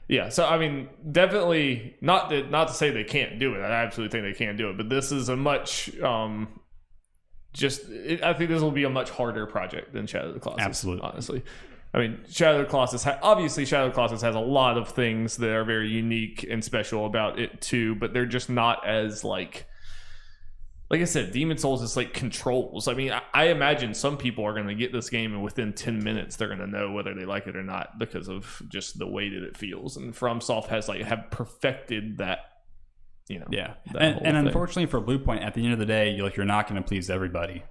A: Yeah, so I mean, definitely not to say they can't do it. I absolutely think they can do it, but this is a much I think this will be a much harder project than Shadow of the Colossus.
C: Absolutely,
A: honestly. I mean, Shadow of the Colossus obviously Shadow of the Colossus has a lot of things that are very unique and special about it too, but they're just not as like I said, Demon Souls is like controls. I mean, I imagine some people are going to get this game and within 10 minutes they're going to know whether they like it or not because of just the way that it feels. And FromSoft has have perfected that, you know.
C: Yeah, and unfortunately for Blue Point, at the end of the day, you're not going to please everybody.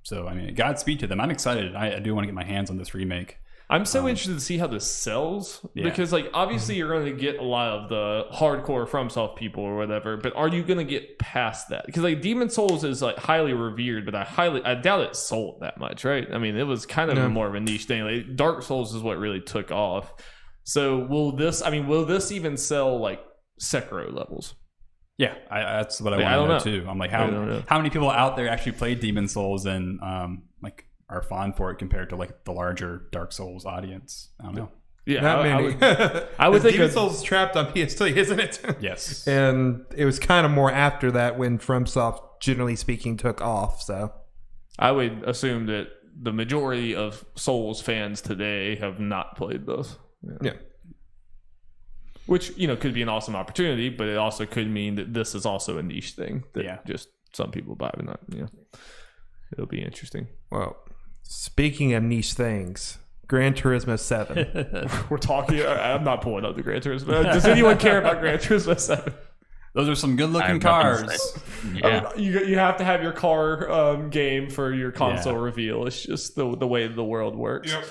C: So I mean, Godspeed to them. I'm excited. I do want to get my hands on this remake.
A: I'm so interested to see how this sells because, like, obviously you're going to get a lot of the hardcore FromSoft people or whatever, but are you going to get past that? Because like Demon Souls is like highly revered, but I doubt it sold that much, right? I mean, it was kind of more of a niche thing. Like, Dark Souls is what really took off. So will this even sell like Sekiro levels?
C: Yeah, that's what I want to know too. I'm like, how many people out there actually played Demon Souls and are fond for it compared to like the larger Dark Souls audience? I don't know.
A: Yeah,
B: not many.
A: I would think
B: Demon Souls is trapped on PS3, isn't it?
C: Yes.
B: And it was kind of more after that when FromSoft, generally speaking, took off. So
A: I would assume that the majority of Souls fans today have not played those.
B: Yeah.
A: Which, you know, could be an awesome opportunity, but it also could mean that this is also a niche thing that just some people buy, but not, you know. It'll be interesting.
B: Well, speaking of niche things, Gran Turismo 7.
A: We're talking. I'm not pulling up the Gran Turismo. Does anyone care about Gran Turismo 7?
C: Those are some good-looking cars.
D: Yeah.
A: You have to have your car game for your console reveal. It's just the way the world works.
B: Yep.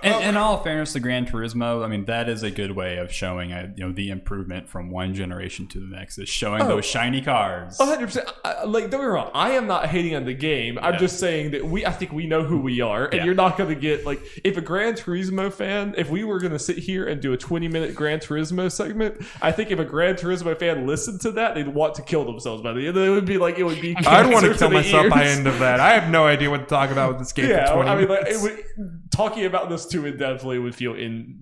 C: And in all fairness to Gran Turismo, I mean, that is a good way of showing the improvement from one generation to the next. Is showing those shiny cars.
A: 100%. Like, don't get me wrong. I am not hating on the game. I'm just saying that I think we know who we are, and you're not going to get like if a Gran Turismo fan. If we were going to sit here and do a 20-minute Gran Turismo segment, I think if a Gran Turismo fan listened to that, they'd want to kill themselves by the end. It would be like
B: I'd want to kill myself by the end of that. I have no idea what to talk about with this game for 20 minutes.
A: Like, talking about this too indefinitely would feel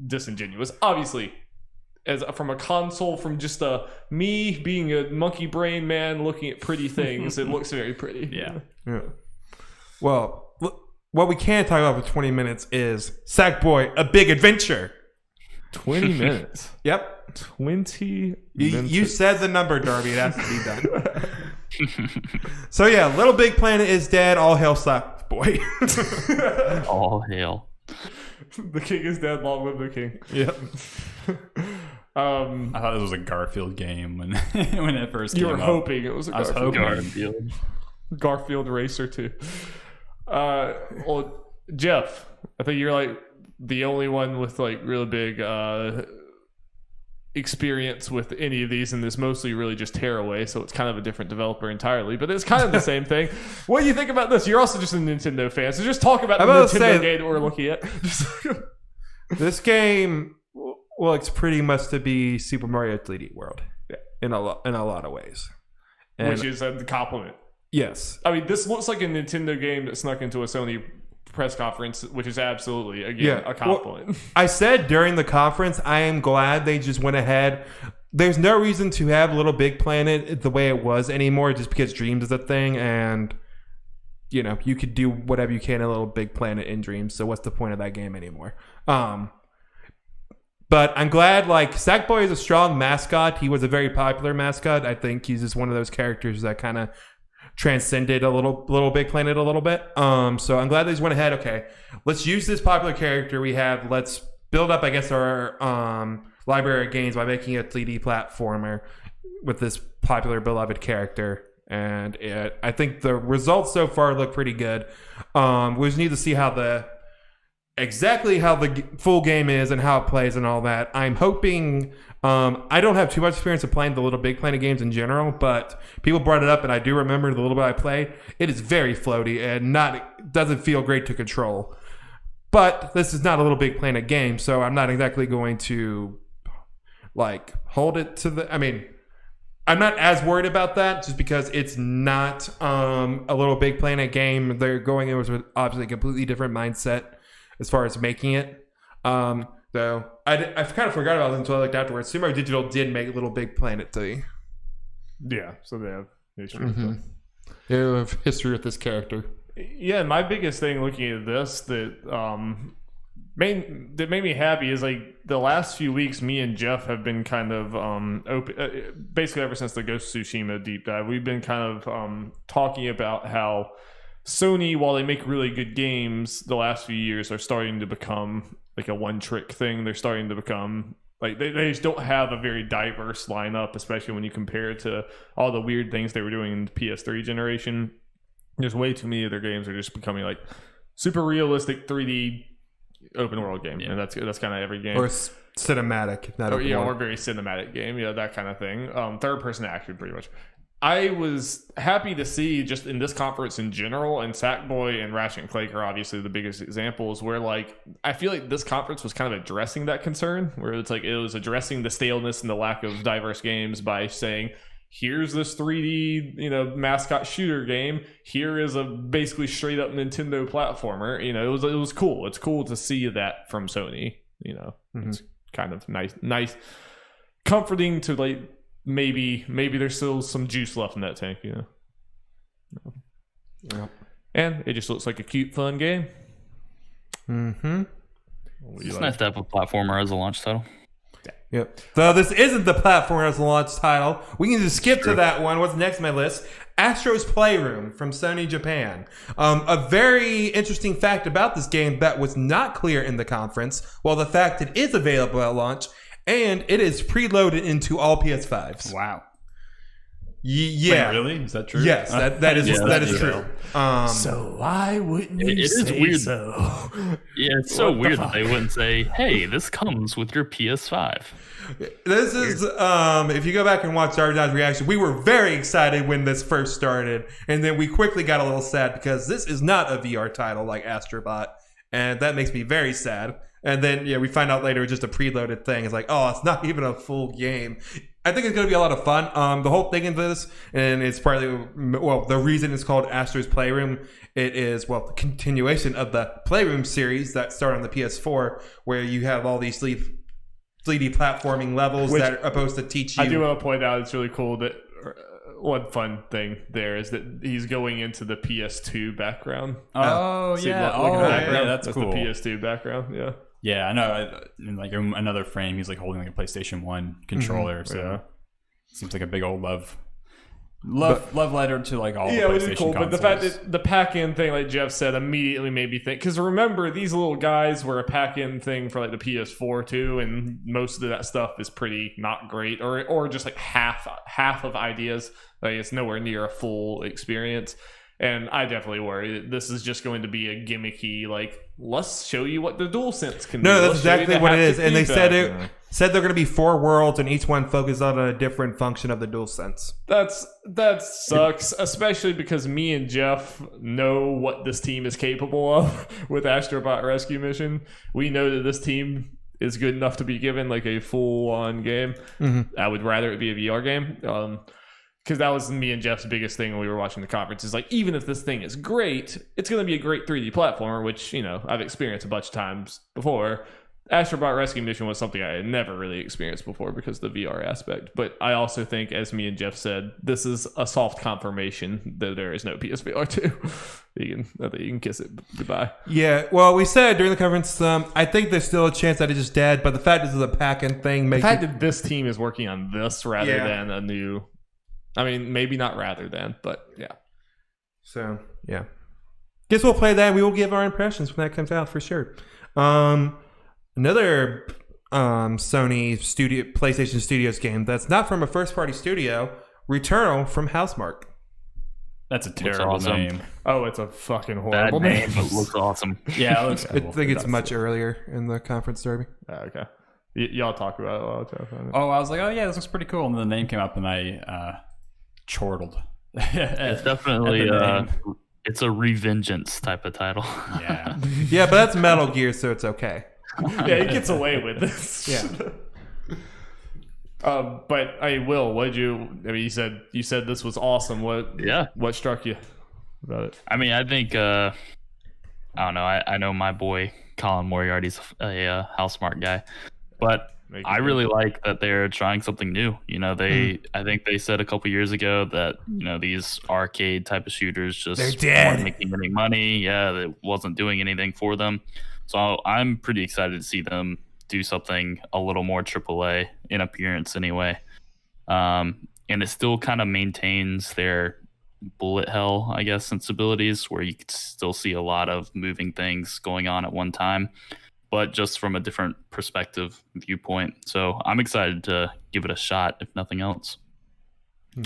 A: disingenuous. Obviously, from a console, from just me being a monkey brain man looking at pretty things, it looks very pretty.
B: Yeah. Well, what we can talk about for 20 minutes is Sackboy: A Big Adventure.
A: 20 minutes.
B: Yep.
A: 20 minutes.
B: You said the number, Darby. It has to be done. So yeah, Little Big Planet is dead. All hail Sackboy.
D: All hail.
A: The king is dead. Long live the king.
B: Yep.
C: I thought this was a Garfield game when it first came out.
A: You were hoping it was a
D: Garfield.
A: Garfield Racer 2. Well, Jeff, I think you're like the only one with like really big experience with any of these, and this mostly really just Tearaway, so it's kind of a different developer entirely, but it's kind of the same thing. What do you think about this? You're also just a Nintendo fan, so just talk about the Nintendo game that we're looking at.
B: This game looks pretty much to be Super Mario 3D World in a lot of ways,
A: which is a compliment.
B: Yes,
A: I mean, this looks like a Nintendo game that snuck into a Sony press conference, which is absolutely a compliment.
B: Well, I said during the conference, I am glad they just went ahead. There's no reason to have Little Big Planet the way it was anymore, just because Dreams is a thing, and you could do whatever you can in Little Big Planet in Dreams. So what's the point of that game anymore? But I'm glad, like, Sackboy is a strong mascot. He was a very popular mascot. I think he's just one of those characters that kind of transcended a little Big Planet a little bit. So I'm glad they just went ahead. Okay, let's use this popular character we have. Let's build up, I guess, our library of games by making a 3D platformer with this popular, beloved character. And I think the results so far look pretty good. We just need to see exactly how the full game is and how it plays and all that. I'm hoping. I don't have too much experience of playing the Little Big Planet games in general, but people brought it up, and I do remember the little bit I played. It is very floaty and doesn't feel great to control. But this is not a Little Big Planet game, so I'm not exactly going to like hold it to the. I mean, I'm not as worried about that just because it's not a Little Big Planet game. They're going in with obviously a completely different mindset as far as making it. Though I kind of forgot about it until I looked afterwards. Sumo Digital did make Little Big Planet 3.
A: Yeah, so they have history.
B: They have history with this character.
A: Yeah, my biggest thing looking at this that made me happy is like the last few weeks, me and Jeff have been kind of open, basically ever since the Ghost of Tsushima deep dive, we've been kind of talking about how Sony, while they make really good games, the last few years are starting to become like a one-trick thing. They're starting to become like they just don't have a very diverse lineup, especially when you compare it to all the weird things they were doing in the PS3 generation. There's way too many of their games are just becoming like super realistic 3D open world game, and that's kind of every game.
B: Or cinematic, not open world.
A: Or very cinematic game, that kind of thing. Third person action, pretty much. I was happy to see just in this conference in general, and Sackboy and Ratchet and Clank are obviously the biggest examples where like I feel like this conference was kind of addressing that concern, where it's like it was addressing the staleness and the lack of diverse games by saying, here's this 3D, mascot shooter game. Here is a basically straight up Nintendo platformer. It was cool. It's cool to see that from Sony. It's kind of nice, comforting to like. Maybe there's still some juice left in that tank, Yep. And it just looks like a cute, fun game.
D: It's nice to have a platformer as a launch title.
B: Yep. Though this isn't the platformer as a launch title, we can just skip to that one. What's next on my list? Astro's Playroom from Sony Japan. A very interesting fact about this game that was not clear in the conference, well, the fact it is available at launch, and it is preloaded into all PS5s.
C: Wow.
B: Yeah.
C: Wait, really? Is that true?
B: Yes, that is true.
A: So why wouldn't you
D: It is
A: say
D: weird.
A: so?
D: Yeah, it's so weird that they wouldn't say, hey, this comes with your PS5.
B: This is, if you go back and watch Darby and Jeff's reaction, we were very excited when this first started, and then we quickly got a little sad because this is not a VR title like Astrobot, and that makes me very sad. And then, we find out later it's just a preloaded thing. It's like, oh, it's not even a full game. I think it's going to be a lot of fun. The whole thing in this, and it's partly, the reason it's called Astro's Playroom, it is, the continuation of the Playroom series that started on the PS4, where you have all these 3D platforming levels that are supposed to teach you.
A: I do want to point out it's really cool that one fun thing there is that he's going into the PS2 background.
C: Oh,
A: See,
C: yeah.
A: look at the
C: Yeah,
A: background.
C: that's cool.
A: The PS2 background, yeah.
C: Yeah, I know. In like another frame, he's like holding like a PlayStation 1 controller. So seems like a big old love letter to like all the PlayStation
A: which is cool.
C: consoles.
A: But the fact that the pack-in thing, like Jeff said, immediately made me think. Because remember, these little guys were a pack-in thing for like the PS4 too, and most of that stuff is pretty not great, or just like half of ideas. Like it's nowhere near a full experience. And I definitely worry that this is just going to be a gimmicky, like, let's show you what the DualSense can do.
B: No, that's
A: Let's show you
B: exactly
A: the
B: what it is.
A: haptic
B: And they said
A: feedback.
B: said they're going to be 4 worlds, and each one focused on a different function of the DualSense.
A: That sucks, especially because me and Jeff know what this team is capable of with Astrobot Rescue Mission. We know that this team is good enough to be given like a full-on game. I would rather it be a VR game. Because that was me and Jeff's biggest thing when we were watching the conference. Is like, even if this thing is great, it's going to be a great 3D platformer, which, I've experienced a bunch of times before. Astrobot Rescue Mission was something I had never really experienced before because of the VR aspect. But I also think, as me and Jeff said, this is a soft confirmation that there is no PSVR 2. That you can kiss it goodbye.
B: Yeah, well, we said during the conference, I think there's still a chance that it just dead, but the fact this is a pack-in thing
A: The
B: makes
A: fact that this team is working on this rather
B: Yeah.
A: than a new... I mean, maybe not rather than, but yeah.
B: So, yeah. Guess we'll play that and we will give our impressions when that comes out for sure. Another Sony PlayStation Studios game that's not from a first-party studio, Returnal from Housemarque.
C: That's a terrible
D: awesome.
C: name.
A: Oh, it's a fucking
D: Bad
A: horrible
D: name,
A: name.
D: but looks awesome.
C: Yeah, it looks
B: I
C: cool.
B: think it's
C: It does.
B: much earlier in the conference, Derby.
A: Okay. Y'all talk about it a lot.
C: Oh, I was like, oh yeah, this looks pretty cool, and then the name came up, and I chortled.
D: It's definitely it's a revengeance type of title.
C: Yeah.
B: Yeah, but that's Metal Gear, so it's okay.
A: Yeah, he gets away with this.
B: Yeah.
A: But Will, what did you? I mean, you said this was awesome. What struck you about it?
D: I mean, I think I don't know. I know my boy Colin Moriarty's a Housemarque guy, but I really like that they're trying something new. You know, I think they said a couple years ago that these arcade type of shooters just
B: They're dead.
D: weren't making any money. Yeah, it wasn't doing anything for them. So I'm pretty excited to see them do something a little more AAA in appearance, anyway. And it still kind of maintains their bullet hell, I guess, sensibilities, where you could still see a lot of moving things going on at one time, but just from a different perspective viewpoint. So I'm excited to give it a shot, if nothing else.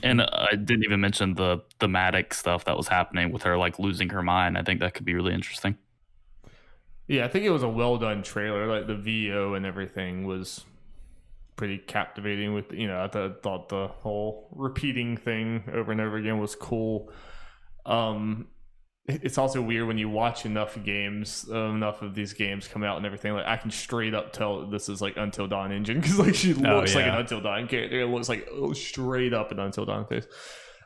D: And I didn't even mention the thematic stuff that was happening with her, like losing her mind. I think that could be really interesting.
A: Yeah, I think it was a well done trailer. Like the VO and everything was pretty captivating. With I thought the whole repeating thing over and over again was cool. It's also weird when you watch enough of these games come out and everything. Like I can straight up tell this is like Until Dawn engine because like she looks like an Until Dawn character. It looks like straight up an Until Dawn face.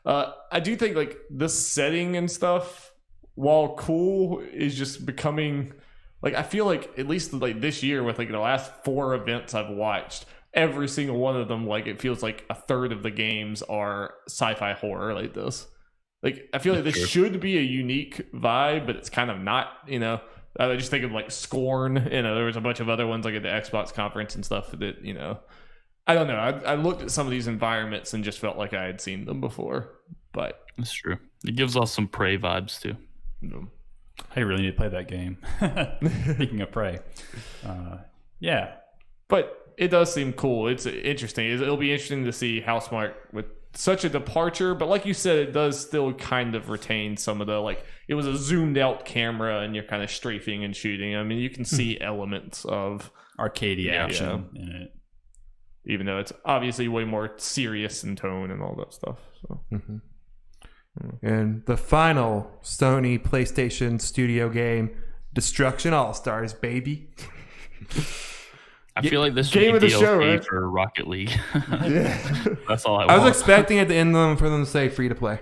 A: I do think like this setting and stuff, while cool, is just becoming like I feel like at least like this year with like the last 4 events I've watched, every single one of them, like it feels like a third of the games are sci-fi horror like this. Like I feel like this should be a unique vibe, but it's kind of not. I just think of like Scorn. There was a bunch of other ones like at the Xbox conference and stuff that I don't know. I looked at some of these environments and just felt like I had seen them before. But
D: That's true. It gives off some Prey vibes too.
C: I really need to play that game. Speaking of Prey. Yeah.
A: But it does seem cool. It's interesting. It'll be interesting to see Housemarque with such a departure, but like you said, it does still kind of retain some of the like it was a zoomed out camera and you're kind of strafing and shooting. I mean, you can see elements of
C: Arcadey action in it.
A: Even though it's obviously way more serious in tone and all that stuff. So
B: And the final Sony PlayStation Studio game, Destruction All-Stars, baby.
D: I feel like this should
A: Game
D: be
A: of the
D: DLC
A: show, right?
D: for Rocket League.
A: yeah.
D: That's all I
B: I was
D: want.
B: expecting at the end for them to say free to play.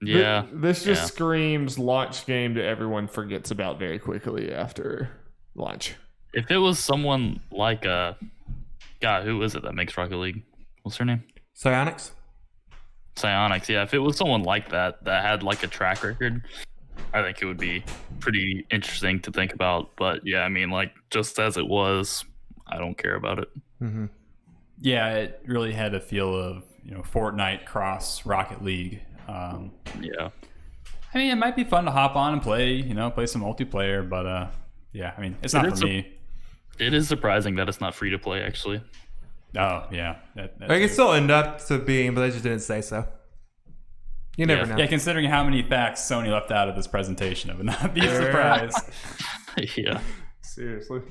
D: Yeah.
A: This just
D: Yeah.
A: screams launch game that everyone forgets about very quickly after launch.
D: If it was someone like God, who is it that makes Rocket League? What's her name?
B: Psyonix?
D: Psyonix. Yeah, if it was someone like that had like a track record, I think it would be pretty interesting to think about. But yeah, I mean, like just as it was, I don't care about it.
B: Mm-hmm.
C: Yeah, it really had a feel of Fortnite cross Rocket League.
D: Yeah.
C: I mean, it might be fun to hop on and play some multiplayer, but yeah, I mean, it's not for me.
D: It is surprising that it's not free to play, actually.
C: Oh yeah,
B: I can still end up to being, but they just didn't say so. You never know.
C: Yeah, considering how many facts Sony left out of this presentation, it would not be a surprise.
D: Yeah.
A: Seriously.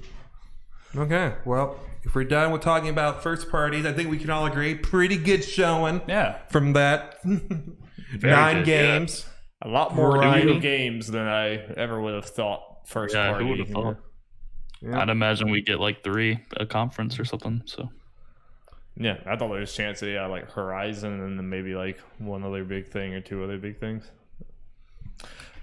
B: Okay, well, if we're done with talking about first parties, I think we can all agree pretty good showing
C: Yeah.
B: from that. 9
D: good,
B: games.
A: A lot more
B: Variety.
A: new games than I ever would have thought first
D: Yeah,
A: party.
D: who would have thought?
B: Yeah.
D: I'd imagine we get like 3 a conference or something. So
A: Yeah, I thought there was a chance that like Horizon and then maybe like one other big thing or 2 other big things.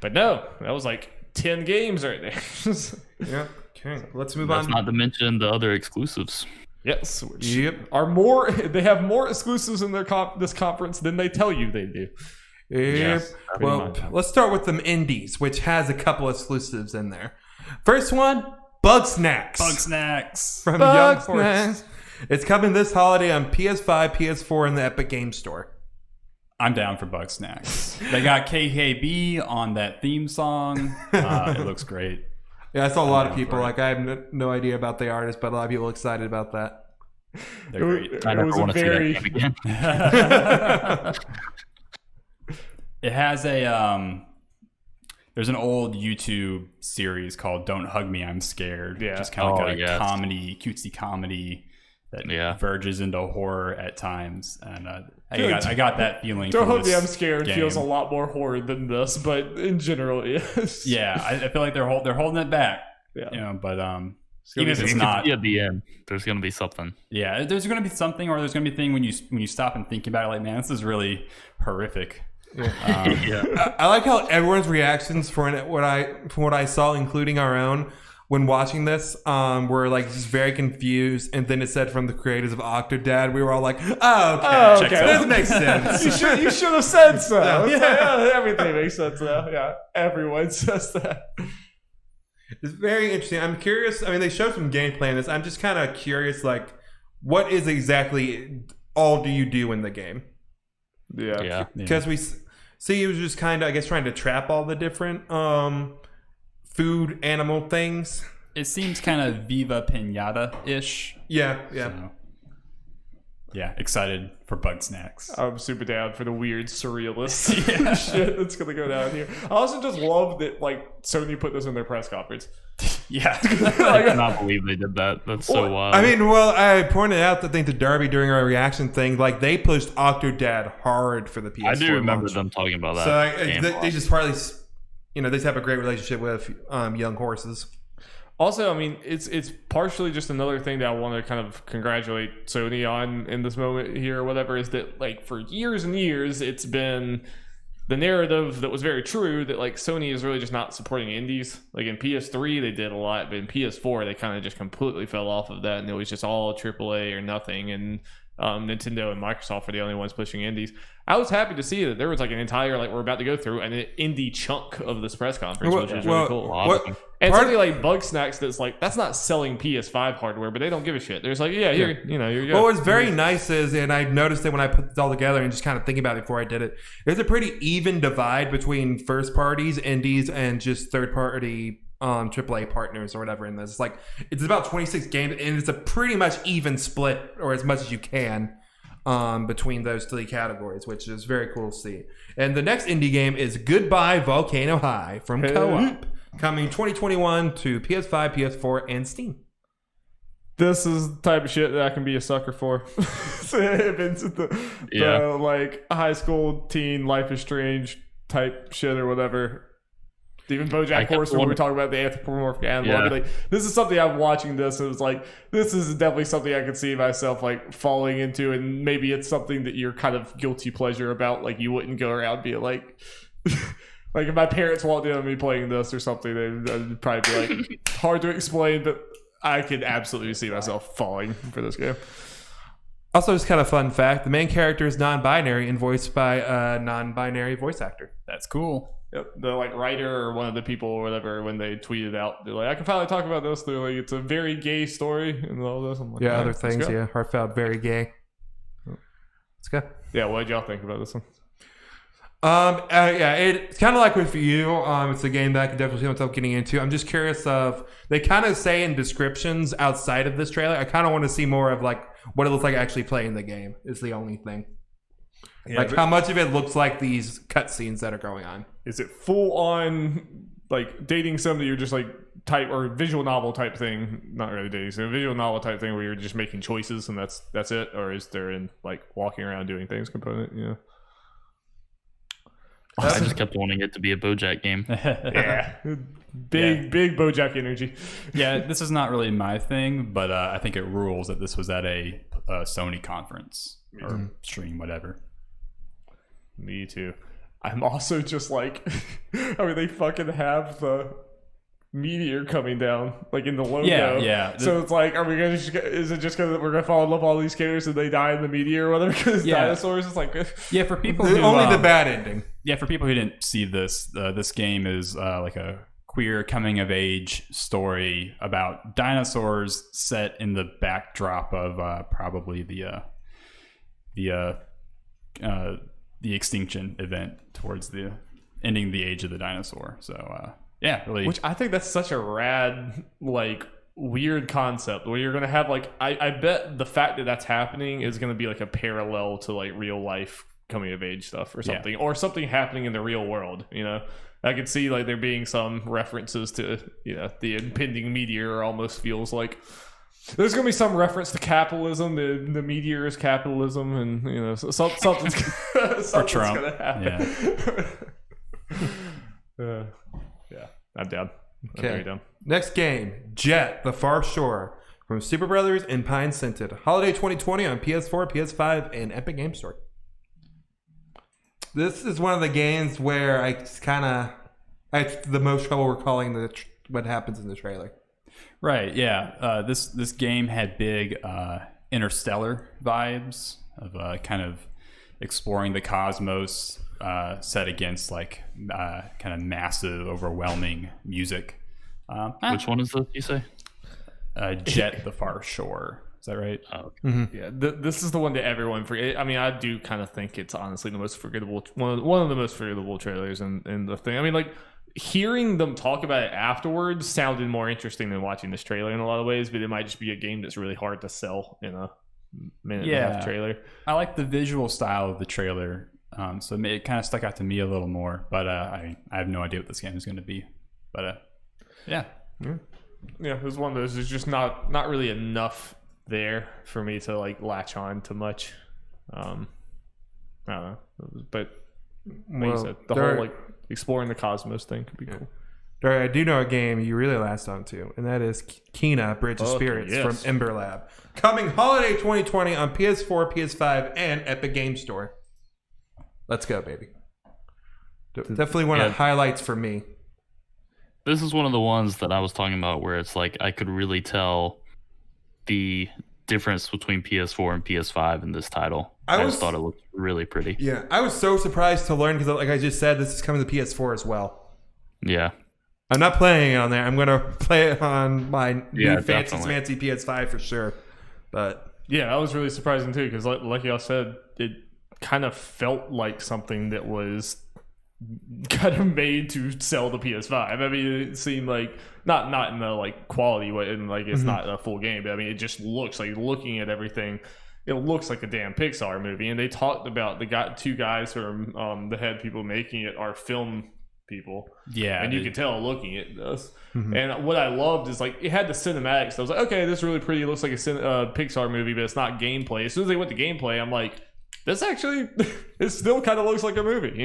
A: But no, that was like 10 games right there.
B: Yeah. Okay, let's move
D: That's
B: on.
D: not to mention the other exclusives.
A: Yes, which
B: Yep.
A: are more. They have more exclusives in their this conference than they tell you they do.
B: Yep.
D: Yes,
B: Well, let's start with them indies, which has a couple exclusives in there. First one, Bug Snacks.
C: Bug Snacks.
B: From
A: Bug
B: Young Force. It's coming this holiday on PS5, PS4, and the Epic Game Store.
C: I'm down for Bug Snacks. They got KKB on that theme song. It looks great.
B: Yeah, I saw a lot of
C: down
B: people
C: for it.
B: like I have no idea about the artist, but a lot of people excited about that.
C: They're great.
D: I
A: It
D: never
A: was a
D: want to see
A: very.
D: that game again.
C: It has a there's an old YouTube series called "Don't Hug Me, I'm Scared."
A: Yeah.
C: Just kind of like a
D: yes.
C: comedy, cutesy comedy that
D: Yeah.
C: verges into horror at times, and
A: Feel
C: I got that feeling.
A: Don't
C: from
A: Hug Me,
C: this
A: I'm Scared
C: game.
A: feels a lot more horror than this, but in general, yes.
C: Yeah, I feel like they're holding it back.
A: Yeah.
C: You know, but
A: gonna
C: even if
A: be
C: it's
D: You
C: not,
D: can see at the end, there's going to be something.
C: yeah, there's going to be something, or there's going to be a thing when you stop and think about it, like, man, this is really horrific.
D: Yeah.
B: I like how everyone's reactions from what I saw, including our own, when watching this, were like just very confused. And then it said from the creators of Octodad, we were all like, "Oh, okay,
A: Oh, okay.
B: this makes sense."
A: You should have said so.
B: Yeah.
A: It's like, yeah, everything makes sense now. Yeah, everyone says that.
B: It's very interesting. I'm curious. I mean, they showed some gameplay in this. I'm just kind of curious, like, what is exactly all do you do in the game?
A: Yeah.
B: Because we see he was just kind of, I guess, trying to trap all the different food animal things.
C: It seems kind of Viva Pinata ish.
B: Yeah.
C: So, yeah, excited for Bug Snacks.
A: I'm super down for the weird surrealist shit that's gonna go down here. I also just love that like Sony put this in their press conference.
C: Yeah.
D: I cannot believe they did that. That's so wild.
B: I mean, well, I pointed out the thing to Darby during our reaction thing. Like, they pushed Octodad hard for the PS4
D: I do remember
B: launch.
D: them talking about that.
B: So
D: game a lot.
B: they just partly, they just have a great relationship with Young Horses.
A: Also, I mean, it's partially just another thing that I want to kind of congratulate Sony on in this moment here or whatever, is that like for years and years it's been the narrative that was very true that like Sony is really just not supporting indies. Like in PS3 they did a lot, but in PS4 they kind of just completely fell off of that, and it was just all AAA or nothing, and Nintendo and Microsoft are the only ones pushing indies. I was happy to see that there was like an entire, like we're about to go through an indie chunk of this press conference, which is really cool. And something like Bug Snacks that's like, that's not selling PS5 hardware, but they don't give a shit. There's like, yeah, here, you go.
B: Well, what's very nice is, and I noticed it when I put this all together and just kind of thinking about it before I did it, there's a pretty even divide between first parties, indies, and just third party AAA partners or whatever in this. It's like, it's about 26 games, and it's a pretty much even split, or as much as you can, between those three categories, which is very cool to see. And the next indie game is Goodbye Volcano High from Co-op, coming 2021 to PS5, PS4, and Steam.
A: This is the type of shit that I can be a sucker for. If it's the like high school teen Life is Strange type shit or whatever. Even BoJack Horseman, when we talk about the anthropomorphic animal, I'd be like, this is something I'm watching this, and it was like, this is definitely something I could see myself like falling into, and maybe it's something that you're kind of guilty pleasure about, like you wouldn't go around being like like if my parents walked in on me playing this or something, they'd probably be like, hard to explain, but I could absolutely see myself falling for this game.
B: Also, just kind of fun fact, the main character is non-binary and voiced by a non-binary voice actor.
C: That's cool.
A: Yep, the like writer or one of the people or whatever, when they tweeted out, they're like, I can finally talk about this. They're like, it's a very gay story and all this. I'm like,
B: Yeah,
A: all
B: other
A: right, let's
B: things,
A: go.
B: yeah. Heartfelt, very gay. Let's go.
A: Yeah, what did y'all think about this one?
B: Yeah, it's kind of like with you. It's a game that I could definitely see myself getting into. I'm just curious of, they kind of say in descriptions outside of this trailer, I kind of want to see more of like what it looks like actually playing the game is the only thing. Yeah, like how much of it looks like these cutscenes that are going on.
A: Is it full on like dating sim that you're just like type, or visual novel type thing? Not really dating sim, visual novel type thing where you're just making choices and that's it, or is there in like walking around doing things component? Yeah.
D: I just kept wanting it to be a BoJack game.
A: Yeah, big BoJack energy.
C: Yeah, this is not really my thing, but I think it rules that this was at a Sony conference or stream, whatever.
A: Me too. I'm also just like, I mean, they fucking have the meteor coming down, like in the logo.
C: Yeah.
A: So it's like, are we gonna? Is it just because we're gonna fall in love with all these characters and they die in the meteor or whatever? Because dinosaurs. It's like
C: for people who
B: only the bad ending.
C: Yeah, for people who didn't see this, this game is like a queer coming of age story about dinosaurs set in the backdrop of probably the extinction event towards the ending the age of the dinosaur. So really,
A: which I think that's such a rad, like, weird concept where you're gonna have like I bet the fact that that's happening is gonna be like a parallel to like real life coming of age stuff or something, or something happening in the real world. I could see like there being some references to the impending meteor. Almost feels like there's gonna be some reference to capitalism. The meteor is capitalism, and something's gonna happen. I'm down. I'm very down.
B: Next game, Jet: The Far Shore from Super Brothers and Pine Scented. Holiday 2020 on PS4, PS5, and Epic Game Store. This is one of the games where I had the most trouble recalling what happens in the trailer.
C: Right, yeah. This game had big interstellar vibes of kind of exploring the cosmos set against like kind of massive, overwhelming music.
D: Which one is this, you say?
C: Jet: The Far Shore. Is that right?
D: Oh,
A: okay. Yeah, this is the one that everyone forget. I mean, I do kind of think it's honestly the most forgettable, one of the most forgettable trailers in the thing. I mean, like, hearing them talk about it afterwards sounded more interesting than watching this trailer in a lot of ways, but it might just be a game that's really hard to sell in a minute and a half trailer.
C: I like the visual style of the trailer, so it kind of stuck out to me a little more, but I have no idea what this game is going to be. But yeah,
A: it was one of those. There's just not really enough there for me to like latch on to much. I don't know, but like you said, the whole like exploring the cosmos thing could be cool.
B: Darry, I do know a game you really latched on to, and that is Kena Bridge of Spirits from Ember Lab. Coming holiday 2020 on PS4, PS5, and Epic Game Store. Let's go, baby. Definitely one of the highlights for me.
D: This is one of the ones that I was talking about where it's like I could really tell the difference between PS4 and PS5 in this title. I just thought it looked really pretty.
B: Yeah, I was so surprised to learn because, like I just said, this is coming to PS4 as well.
D: Yeah.
B: I'm not playing it on there. I'm going to play it on my new fancy PS5 for sure. But
A: yeah, that was really surprising too because, like y'all said, it kind of felt like something that was kind of made to sell the PS5. I mean, it seemed like not in the like quality way, and like it's not a full game, but I mean, it just looks like, looking at everything, it looks like a damn Pixar movie. And they talked about two guys who are the head people making it are film people. Yeah, and you can tell looking at this. And what I loved is like it had the cinematics. I was like, okay, this is really pretty. It looks like a Pixar movie, but it's not gameplay. As soon as they went to gameplay, I'm like, this actually it still kind of looks like a movie,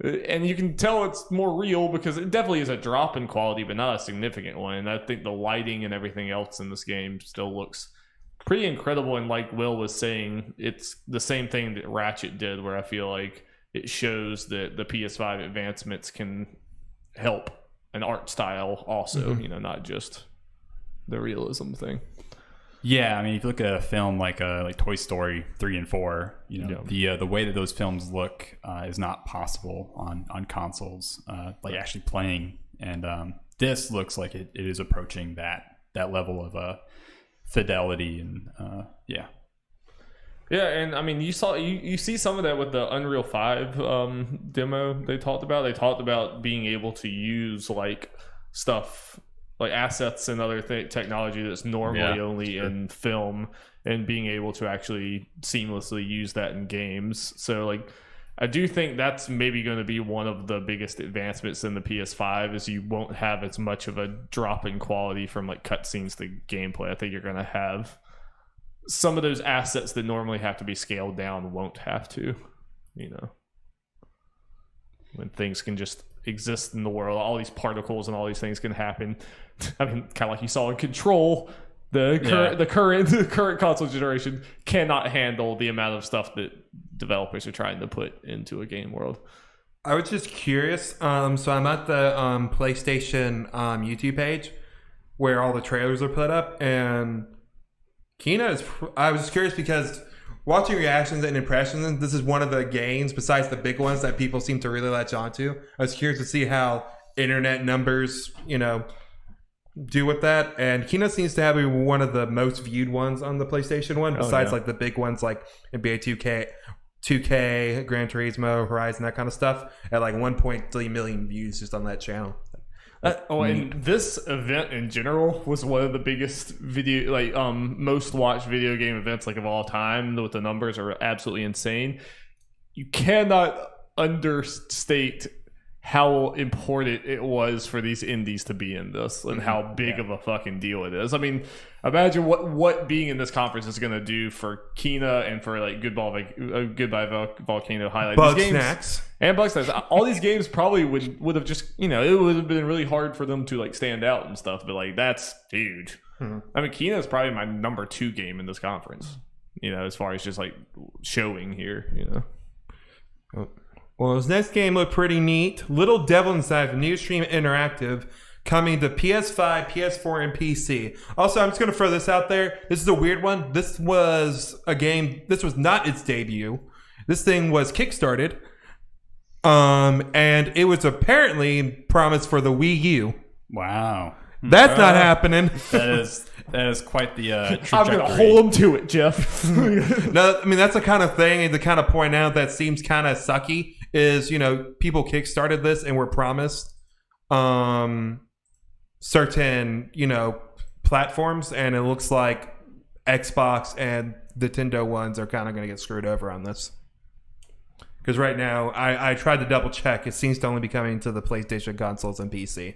A: And you can tell it's more real because it definitely is a drop in quality, but not a significant one. And I think the lighting and everything else in this game still looks pretty incredible. And like Will was saying, it's the same thing that Ratchet did, where I feel like it shows that the PS5 advancements can help an art style also, not just the realism thing.
C: Yeah, I mean, if you look at a film like Toy Story 3 and 4, the way that those films look is not possible on consoles, like actually playing. And this looks like it is approaching that level of fidelity and yeah.
A: Yeah, and I mean, you see some of that with the Unreal 5 demo they talked about. They talked about being able to use like stuff, like assets and other technology that's normally only in film, and being able to actually seamlessly use that in games. So like, I do think that's maybe going to be one of the biggest advancements in the PS5 is you won't have as much of a drop in quality from like cutscenes to gameplay. I think you're going to have some of those assets that normally have to be scaled down won't have to, when things can just exist in the world, all these particles and all these things can happen. I mean, kind of like you saw in Control, the current console generation cannot handle the amount of stuff that developers are trying to put into a game world.
B: I was just curious. So I'm at the PlayStation YouTube page where all the trailers are put up, and Kina is. I was just curious because watching reactions and impressions, this is one of the games besides the big ones that people seem to really latch onto. I was curious to see how internet numbers, do with that. And Kina seems to have one of the most viewed ones on the PlayStation one, besides like the big ones like NBA 2K, Gran Turismo, Horizon, that kind of stuff, at like 1.3 million views just on that channel.
A: And this event in general was one of the biggest most watched video game events of all time. With the numbers are absolutely insane. You cannot understate how important it was for these indies to be in this and how big of a fucking deal it is. I mean, imagine what being in this conference is going to do for Kina and for Goodbye Volcano Highlight.
B: Bug Snacks.
A: And Bug Snacks. All these games probably would have just, it would have been really hard for them to stand out and stuff, but that's huge. I mean, Kina is probably my number 2 game in this conference, as far as just showing here,
B: Well, this next game looked pretty neat. Little Devil Inside from Newstream Interactive, coming to PS5, PS4, and PC. Also, I'm just going to throw this out there. This is a weird one. This was a game. This was not its debut. This thing was kickstarted, and it was apparently promised for the Wii U.
C: Wow.
B: That's not happening.
C: That is quite the trajectory.
A: I'm going to hold them to it, Jeff.
B: No, I mean, that's the kind of thing to kind of point out that seems kind of sucky is, people kickstarted this and were promised certain, platforms, and it looks like Xbox and Nintendo ones are kind of going to get screwed over on this. Because right now, I tried to double check. It seems to only be coming to the PlayStation consoles and PC.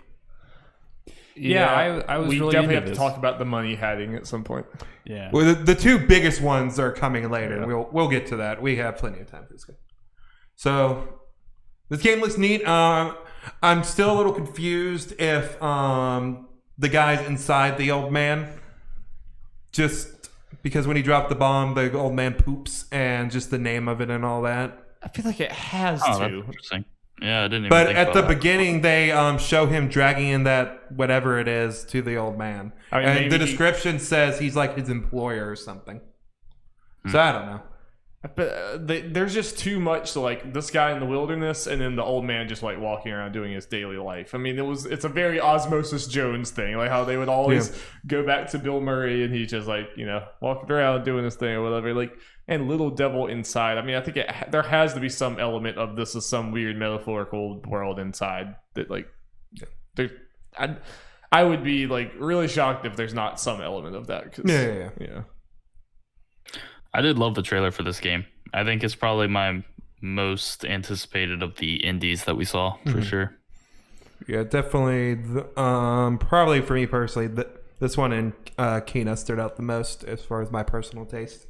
C: Yeah, I was
A: we
C: really
A: definitely
C: into
A: have to talk about the money hatting at some point.
C: Yeah.
B: Well, the 2 biggest ones are coming later. Yeah. We'll get to that. We have plenty of time for this game. So this game looks neat. I'm still a little confused if the guy's inside the old man, just because when he dropped the bomb, the old man poops, and just the name of it and all that.
A: I feel like it has
D: That's
A: to.
D: interesting. Yeah, I didn't even
B: But
D: think
B: at the
D: about that.
B: beginning, they show him dragging in that whatever it is to the old man.
A: I mean,
B: and the description says he's like his employer or something. So I don't know.
A: But there's just too much this guy in the wilderness and then the old man just walking around doing his daily life. I mean, it's a very Osmosis Jones thing, how they would always go back to Bill Murray and he's just walking around doing his thing or whatever. And Little Devil Inside. I mean, I think there has to be some element of this is some weird metaphorical world inside that I would be really shocked if there's not some element of that. Yeah.
D: I did love the trailer for this game. I think it's probably my most anticipated of the indies that we saw, for sure.
B: Yeah, definitely. Probably for me personally, this one in Kina stood out the most as far as my personal taste.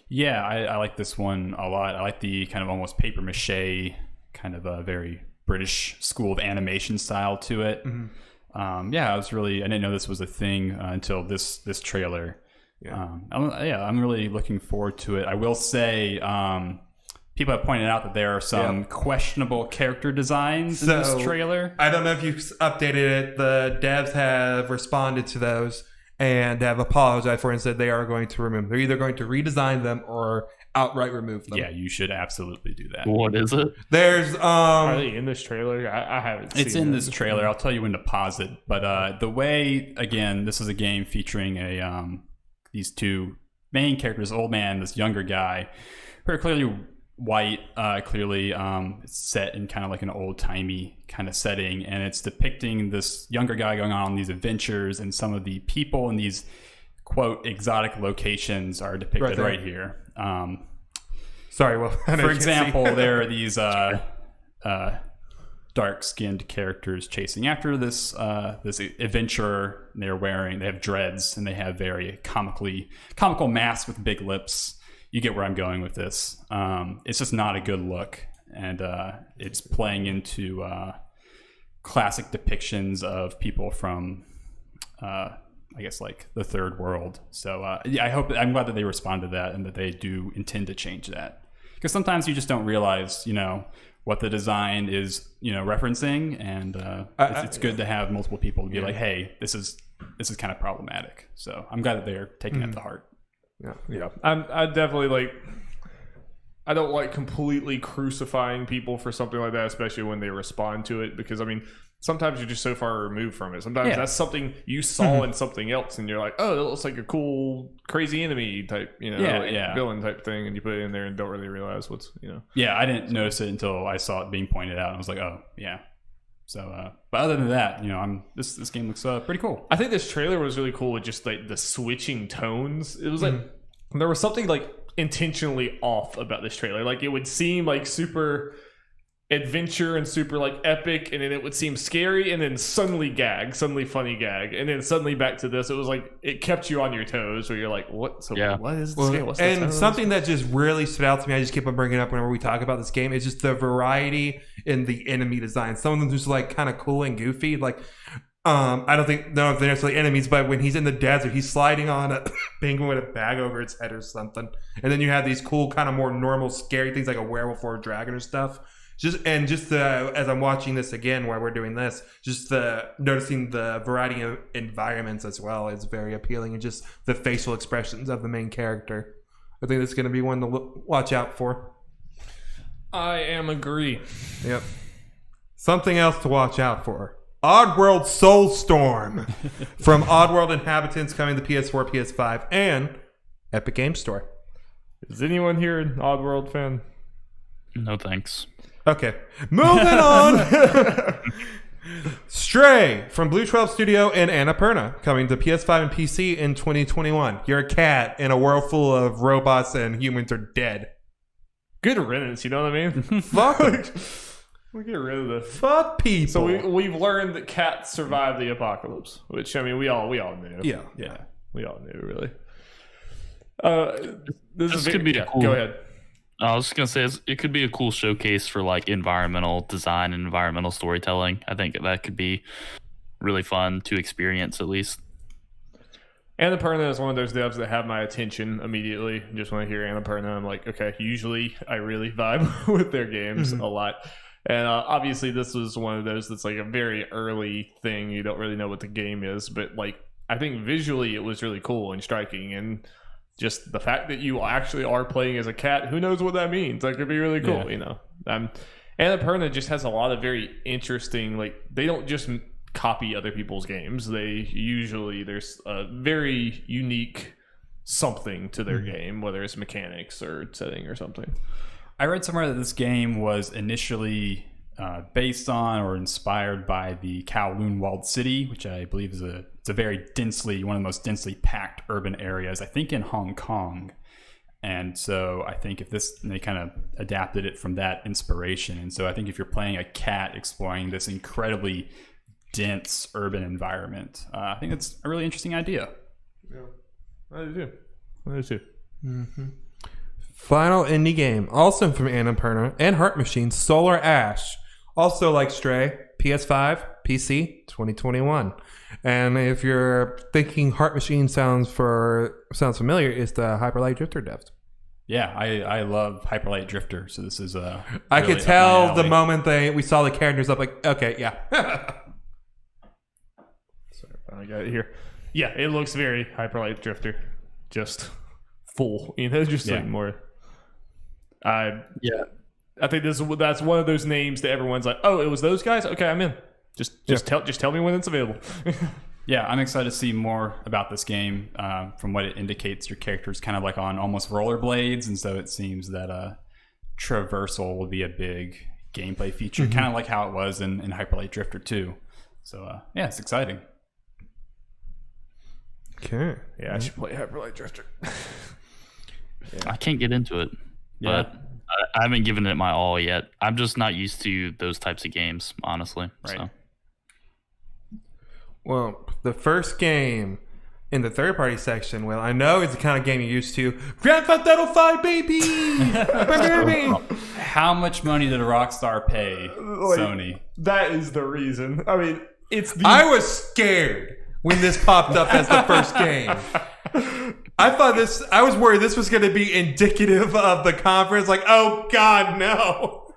C: Yeah, I like this one a lot. I like the kind of almost paper mache, kind of a very British school of animation style to it. I didn't know this was a thing until this trailer. I'm really looking forward to it. I will say, people have pointed out that there are some questionable character designs in this trailer.
B: I don't know if you've updated it. The devs have responded to those and have apologized for it and said they are going to remove them. They're either going to redesign them or outright remove them.
C: Yeah, you should absolutely do that.
D: What is it?
B: There's
A: Are they in this trailer? I haven't seen it.
C: It's in this trailer. I'll tell you when to pause it. But the way, again, this is a game featuring these 2 main characters, old man, this younger guy, who are clearly white, it's set in kind of like an old-timey kind of setting, and it's depicting this younger guy going on these adventures, and some of the people in these quote exotic locations are depicted right here.
B: Sorry, well,
C: for example, there are these dark-skinned characters chasing after this adventurer. They have dreads, and they have very comical masks with big lips. You get where I'm going with this. It's just not a good look, and it's playing into classic depictions of people from the third world. So I'm glad that they responded to that and that they do intend to change that, because sometimes you just don't realize what the design is, referencing, and it's good to have multiple people be like, hey, this is kind of problematic. So I'm glad that they're taking it to heart.
A: Yeah. I definitely I don't like completely crucifying people for something like that, especially when they respond to it, because I mean, sometimes you're just so far removed from it. Sometimes that's something you saw in something else, and you're like, oh, that looks like a cool, crazy enemy type, villain type thing, and you put it in there and don't really realize what's,
C: Yeah, I didn't notice it until I saw it being pointed out. I was like, oh, yeah. So, but other than that, this game looks pretty cool.
A: I think this trailer was really cool with just the switching tones. It was there was something intentionally off about this trailer. It would seem super adventure and super epic, and then it would seem scary, and then suddenly funny gag, and then suddenly back to this. It was it kept you on your toes, where you're like, what? So what is this game? What's the
B: and something that just really stood out to me, I just keep on bringing it up whenever we talk about this game, is just the variety in the enemy design. Some of them just kind of cool and goofy. I don't know if they're necessarily enemies, but when he's in the desert, he's sliding on a penguin with a bag over its head or something, and then you have these cool kind of more normal scary things like a werewolf or a dragon or stuff. As I'm watching this again while we're doing this, noticing the variety of environments as well is very appealing, and just the facial expressions of the main character. I think that's going to be one to watch out for.
A: I agree.
B: Yep. Something else to watch out for. Oddworld Soulstorm from Oddworld Inhabitants, coming to PS4, PS5, and Epic Games Store.
A: Is anyone here an Oddworld fan?
D: No thanks.
B: Okay, moving on. Stray from Blue 12 Studio and Annapurna, coming to PS5 and PC in 2021. You're a cat in a world full of robots and humans are dead.
A: Good riddance, you know what I mean?
B: Fuck.
A: We get rid of the
B: fuck people.
A: So we've learned that cats survive the apocalypse, which I mean we all knew.
B: Yeah,
A: we all knew really.
D: This could be cool.
A: Go ahead.
D: I was just gonna say it could be a cool showcase for environmental design and environmental storytelling. I think that could be really fun to experience, at least.
A: Annapurna is one of those devs that have my attention immediately. Just when I hear Annapurna, I'm like, okay. Usually, I really vibe with their games a lot, and obviously, this was one of those that's a very early thing. You don't really know what the game is, but I think visually it was really cool and striking, and just the fact that you actually are playing as a cat, who knows what that means? That could be really cool, Annapurna just has a lot of very interesting, they don't just copy other people's games. There's a very unique something to their game, whether it's mechanics or setting or something.
C: I read somewhere that this game was initially based on or inspired by the Kowloon Walled City, which I believe is one of the most densely packed urban areas, I think in Hong Kong. And so I think they kind of adapted it from that inspiration. And so I think if you're playing a cat exploring this incredibly dense urban environment, I think it's a really interesting idea.
A: Yeah, I do too.
B: Mm-hmm. Final indie game, also from Annapurna and Heart Machine, Solar Ash. Also like Stray, PS5, PC, 2021. And if you're thinking Heart Machine sounds familiar, it's the Hyper Light Drifter devs.
C: Yeah, I love Hyper Light Drifter, so this is
B: I could tell the moment we saw the characters up, okay, yeah.
A: Sorry, I got it here. Yeah, it looks very Hyper Light Drifter, just full, more. I think that's one of those names that everyone's like, oh, it was those guys? Okay, I'm in. Just tell me when it's available.
C: Yeah, I'm excited to see more about this game. From what it indicates, your character is kind of on almost rollerblades, and so it seems that traversal will be a big gameplay feature, kind of like how it was in Hyper Light Drifter 2. So it's exciting.
B: Okay.
A: Yeah, I should play Hyper Light Drifter.
D: I can't get into it, but I haven't given it my all yet. I'm just not used to those types of games, honestly.
C: Right.
D: So.
B: Well, the first game in the third-party section, well, I know it's the kind of game you're used to. Grand Theft Auto 5, baby!
C: How much money did Rockstar pay Sony?
A: That is the reason. I mean,
B: I was scared when this popped up as the first game. I was worried this was going to be indicative of the conference. Oh God, no.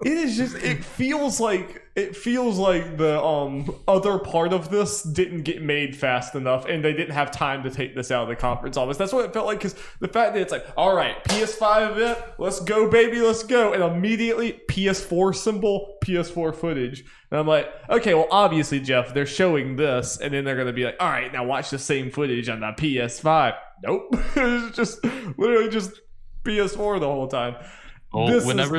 A: It is just, it feels like the other part of this didn't get made fast enough, and they didn't have time to take this out of the conference almost. That's what it felt like, because the fact that it's like, all right, PS5 event, let's go, baby, let's go, and immediately PS4 symbol, PS4 footage, and I'm like, okay, well, obviously, Jeff, they're showing this, and then they're gonna be like, all right, now watch the same footage on the PS5. Nope. It's just literally just PS4 the whole time.
D: Well, whenever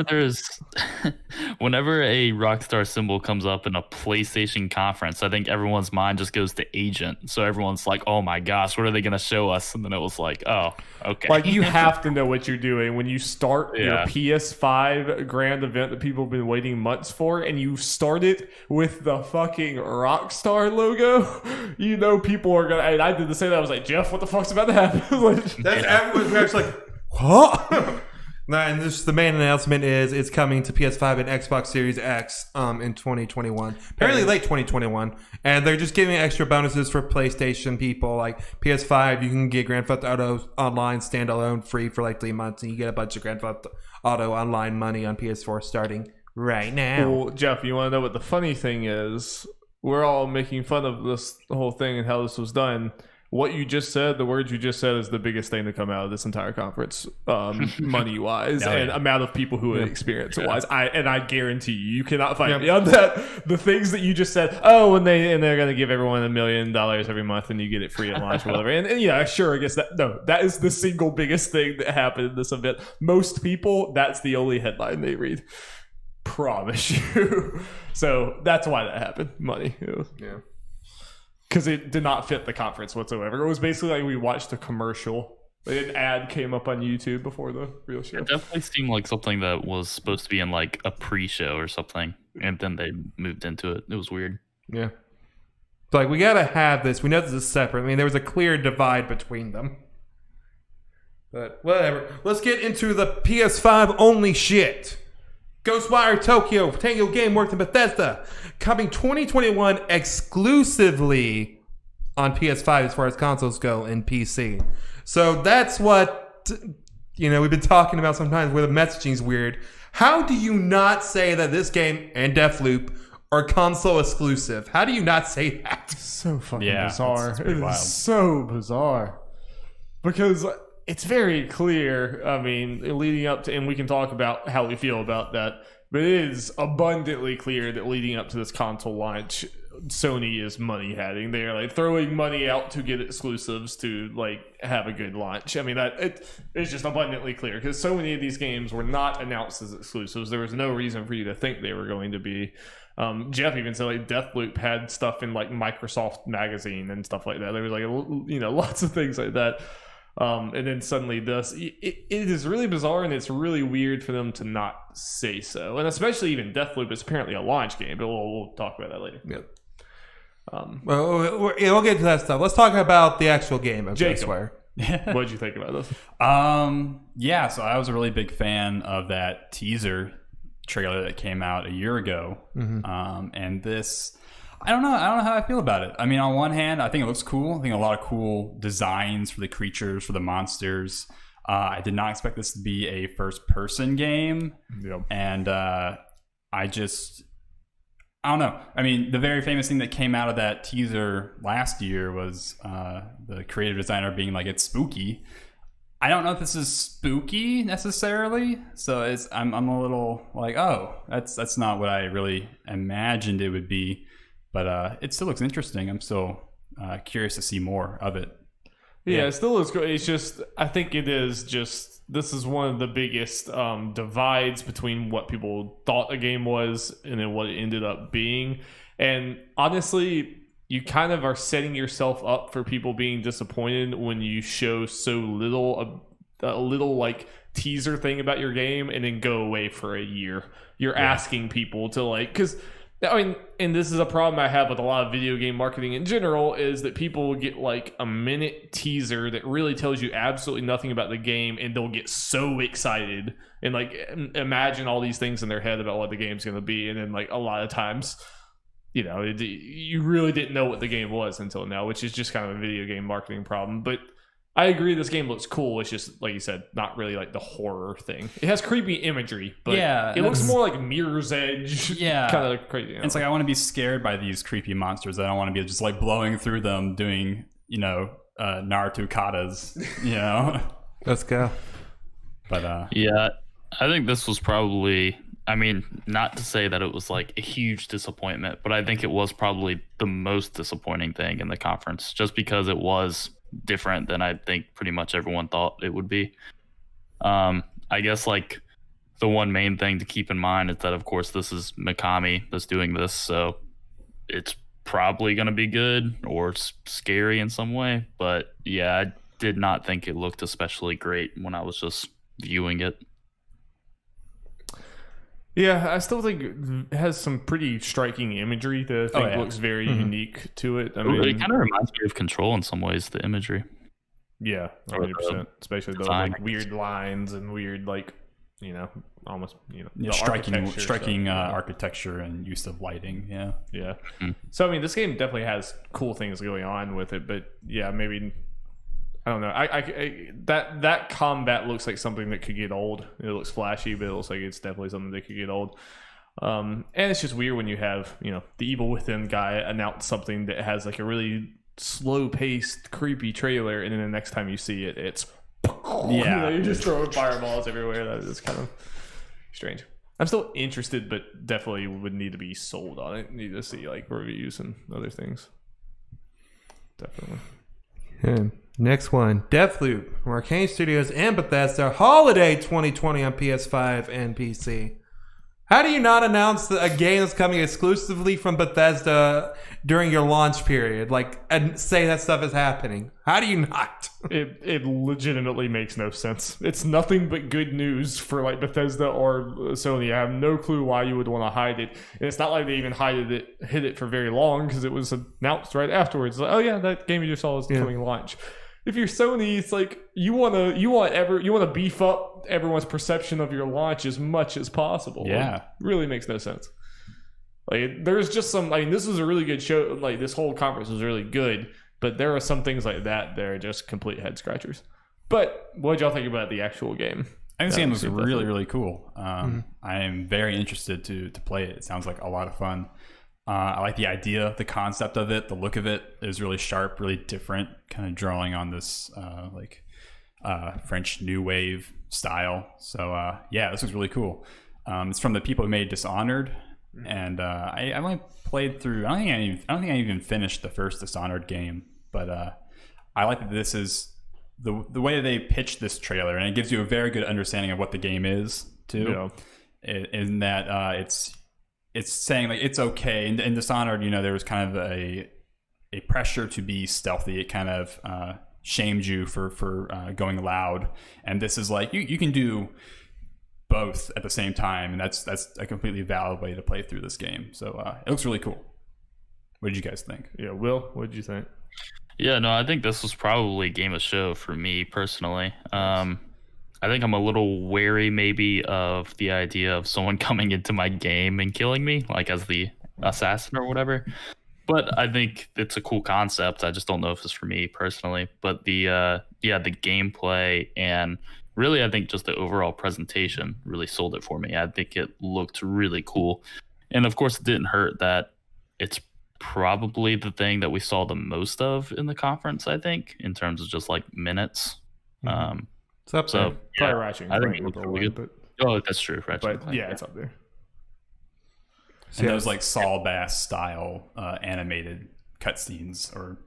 D: a Rockstar symbol comes up in a PlayStation conference, I think everyone's mind just goes to Agent. So everyone's like, "Oh my gosh, what are they going to show us?" And then it was like, "Oh, okay."
A: Like, you have to know what you're doing when you start your PS5 grand event that people have been waiting months for, and you start it with the fucking Rockstar logo. You know people are gonna. And I did the same. I was like, Jeff, what the fuck's about to happen? Like,
B: That's everyone's actually like, what? And the main announcement is it's coming to PS5 and Xbox Series X in 2021. Apparently late 2021. And they're just giving extra bonuses for PlayStation people. Like PS5, you can get Grand Theft Auto Online standalone free for like 3 months. And you get a bunch of Grand Theft Auto Online money on PS4 starting right now.
A: Well, Jeff, you want to know what the funny thing is? We're all making fun of this whole thing and how this was done. What you just said, the words you just said, is the biggest thing to come out of this entire conference, money-wise, and amount of people who would experience it wise. I guarantee you cannot find beyond that. The things that you just said, they're going to give everyone $1 million every month, and you get it free at launch or whatever. And yeah, sure, I guess that is the single biggest thing that happened in this event. Most people, that's the only headline they read. Promise you. So that's why that happened. Money.
B: Yeah.
A: Because it did not fit the conference whatsoever. It was basically like we watched a commercial. An ad came up on YouTube before the real show.
D: It definitely seemed like something that was supposed to be in like a pre-show or something, and then they moved into it. It was weird.
B: Yeah. It's like, we gotta have this. We know this is separate. I mean, there was a clear divide between them. But whatever. Let's get into the PS5 only shit. Ghostwire Tokyo, Tango Gameworks, and Bethesda, coming 2021 exclusively on PS5 as far as consoles go and PC. So that's what, we've been talking about sometimes where the messaging's weird. How do you not say that this game and Deathloop are console exclusive? How do you not say that?
A: So fucking bizarre.
C: It's
A: It
C: pretty
A: is
C: wild.
A: so bizarre. Because it's very clear, I mean, leading up to, and we can talk about how we feel about that, but it is abundantly clear that leading up to this console launch, Sony is money having. They are like throwing money out to get exclusives to like have a good launch. I mean, it's just abundantly clear because so many of these games were not announced as exclusives. There was no reason for you to think they were going to be. Jeff even said like Deathloop had stuff in like Microsoft Magazine and stuff like that. There was like lots of things like that. And then suddenly this, it is really bizarre, and it's really weird for them to not say so. And especially even Deathloop is apparently a launch game, but we'll talk about that later.
B: Yep. We'll get to that stuff. Let's talk about the actual game of Ghostwire.
A: What did you think about this?
C: So I was a really big fan of that teaser trailer that came out a year ago. And this, I don't know how I feel about it. I mean, on one hand, I think it looks cool. I think a lot of cool designs for the creatures, for the monsters. I did not expect this to be a first-person game.
A: Yep.
C: And I don't know. I mean, the very famous thing that came out of that teaser last year was the creative designer being like, it's spooky. I don't know if this is spooky necessarily. So I'm a little like, oh, that's not what I really imagined it would be. But it still looks interesting. I'm still curious to see more of it.
A: Yeah, it still looks good. It's just, I think it is just, this is one of the biggest divides between what people thought a game was and then what it ended up being. And honestly, you kind of are setting yourself up for people being disappointed when you show so little, a little like teaser thing about your game and then go away for a year. You're asking people to like, because I mean, and this is a problem I have with a lot of video game marketing in general, is that people will get like a minute teaser that really tells you absolutely nothing about the game, and they'll get so excited and like imagine all these things in their head about what the game's going to be, and then like a lot of times, you really didn't know what the game was until now, which is just kind of a video game marketing problem. But I agree this game looks cool. It's just, like you said, not really like the horror thing. It has creepy imagery, but it looks more like Mirror's Edge. Kind of crazy.
C: It's like I want to be scared by these creepy monsters. I don't want to be just like blowing through them doing, Naruto katas,
B: Let's go.
C: But
D: yeah, I think this was probably, I mean, not to say that it was like a huge disappointment, but I think it was probably the most disappointing thing in the conference, just because it was different than I think pretty much everyone thought it would be. I guess like the one main thing to keep in mind is that, of course, this is Mikami that's doing this, so it's probably going to be good or scary in some way. But yeah, I did not think it looked especially great when I was just viewing it.
A: Yeah, I still think it has some pretty striking imagery that I think looks very unique to it. I mean,
D: it kind of reminds me of Control in some ways, the imagery.
A: Yeah, 100%. Especially the like weird lines and weird almost
C: striking architecture and use of lighting.
A: Yeah. So I mean, this game definitely has cool things going on with it, but yeah, maybe I don't know. I that combat looks like something that could get old. It looks flashy, but it looks like it's definitely something that could get old. And it's just weird when you have the Evil Within guy announce something that has like a really slow-paced, creepy trailer, and then the next time you see it, it's you're just throwing fireballs everywhere. That is kind of strange. I'm still interested, but definitely would need to be sold on it. Need to see like reviews and other things. Definitely.
B: Yeah. Next one, Deathloop from Arcane Studios and Bethesda, Holiday 2020 on PS5 and PC. How do you not announce a game that's coming exclusively from Bethesda during your launch period? And say that stuff is happening. How do you not?
A: It legitimately makes no sense. It's nothing but good news for like Bethesda or Sony. I have no clue why you would want to hide it. And it's not like they even hid it for very long because it was announced right afterwards. Like, oh yeah, that game you just saw is coming launch. If you're Sony, it's like you want to beef up everyone's perception of your launch as much as possible.
C: Yeah,
A: it really makes no sense. Like there's just some. This is a really good show. Like this whole conference was really good, but there are some things like that are just complete head scratchers. But what did y'all think about the actual game?
C: I think this game was really, really cool. I am very interested to play it. It sounds like a lot of fun. I like the idea, the concept of it, the look of it is really sharp, really different, kind of drawing on this French New Wave style. So this was really cool. It's from the people who made Dishonored, and I only played through. I don't think I even finished the first Dishonored game, but I like that this is the way they pitched this trailer, and it gives you a very good understanding of what the game is too. Yeah. In that it's saying like it's okay. In Dishonored, there was kind of a pressure to be stealthy. It kind of shamed you for going loud, and this is like you can do both at the same time, and that's a completely valid way to play through this game. So it looks really cool. What did you guys think?
A: Yeah, Will, what did you think?
D: Yeah, no, I think this was probably game of show for me personally. I think I'm a little wary maybe of the idea of someone coming into my game and killing me, like as the assassin or whatever. But I think it's a cool concept. I just don't know if it's for me personally. But the gameplay and really I think just the overall presentation really sold it for me. I think it looked really cool. And of course it didn't hurt that it's probably the thing that we saw the most of in the conference, I think, in terms of just like minutes.
B: It's up there.
A: Probably Ratchet and Clank with
D: really good. Oh, that's true. Ratchet and Clank,
A: it's up there.
C: And those like Saul Bass style animated cutscenes or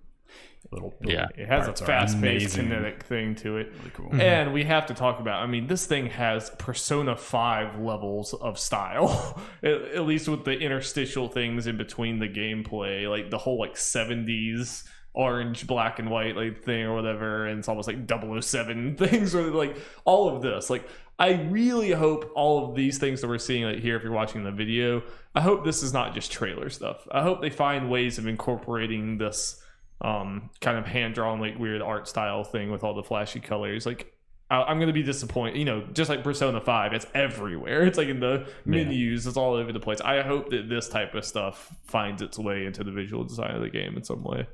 C: little
A: it has a fast-paced kinetic thing to it.
C: Really cool.
A: And we have to talk about, this thing has Persona 5 levels of style, at least with the interstitial things in between the gameplay, like the whole like 70s orange, black and white like thing or whatever, and it's almost like 007 things, or like all of this. Like I really hope all of these things that we're seeing like here, if you're watching the video, I hope this is not just trailer stuff. I hope they find ways of incorporating this kind of hand-drawn like weird art style thing with all the flashy colors. Like I'm gonna be disappointed, just like Persona 5, it's everywhere. It's like in the menus, it's all over the place. I hope that this type of stuff finds its way into the visual design of the game in some way.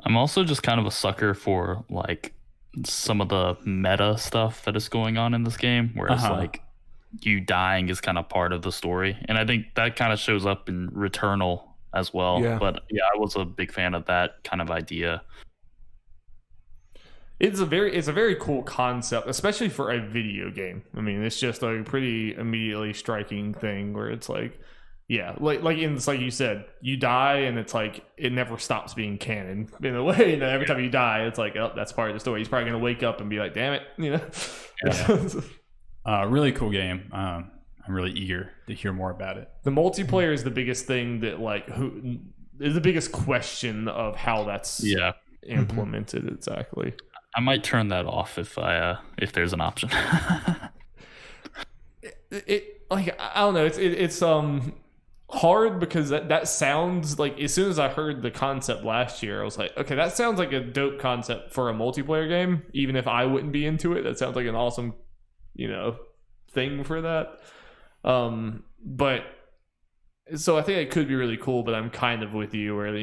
D: I'm also just kind of a sucker for like some of the meta stuff that is going on in this game, where it's like you dying is kind of part of the story, and I think that kind of shows up in Returnal as well.
B: Yeah.
D: But yeah, I was a big fan of that kind of idea.
A: It's a very cool concept, especially for a video game. I mean, it's just a pretty immediately striking thing where it's like, yeah, it's like you said, you die and it's like it never stops being canon in a way. Every time you die, it's like, oh, that's part of the story. He's probably gonna wake up and be like, damn it,
C: Really cool game. I'm really eager to hear more about it.
A: The multiplayer is the biggest thing that who is the biggest question of how that's implemented exactly.
D: I might turn that off if there's an option.
A: I don't know. It's hard because that sounds like, as soon as I heard the concept last year, I was like, okay, that sounds like a dope concept for a multiplayer game. Even if I wouldn't be into it, that sounds like an awesome, thing for that. But so I think it could be really cool. But I'm kind of with you where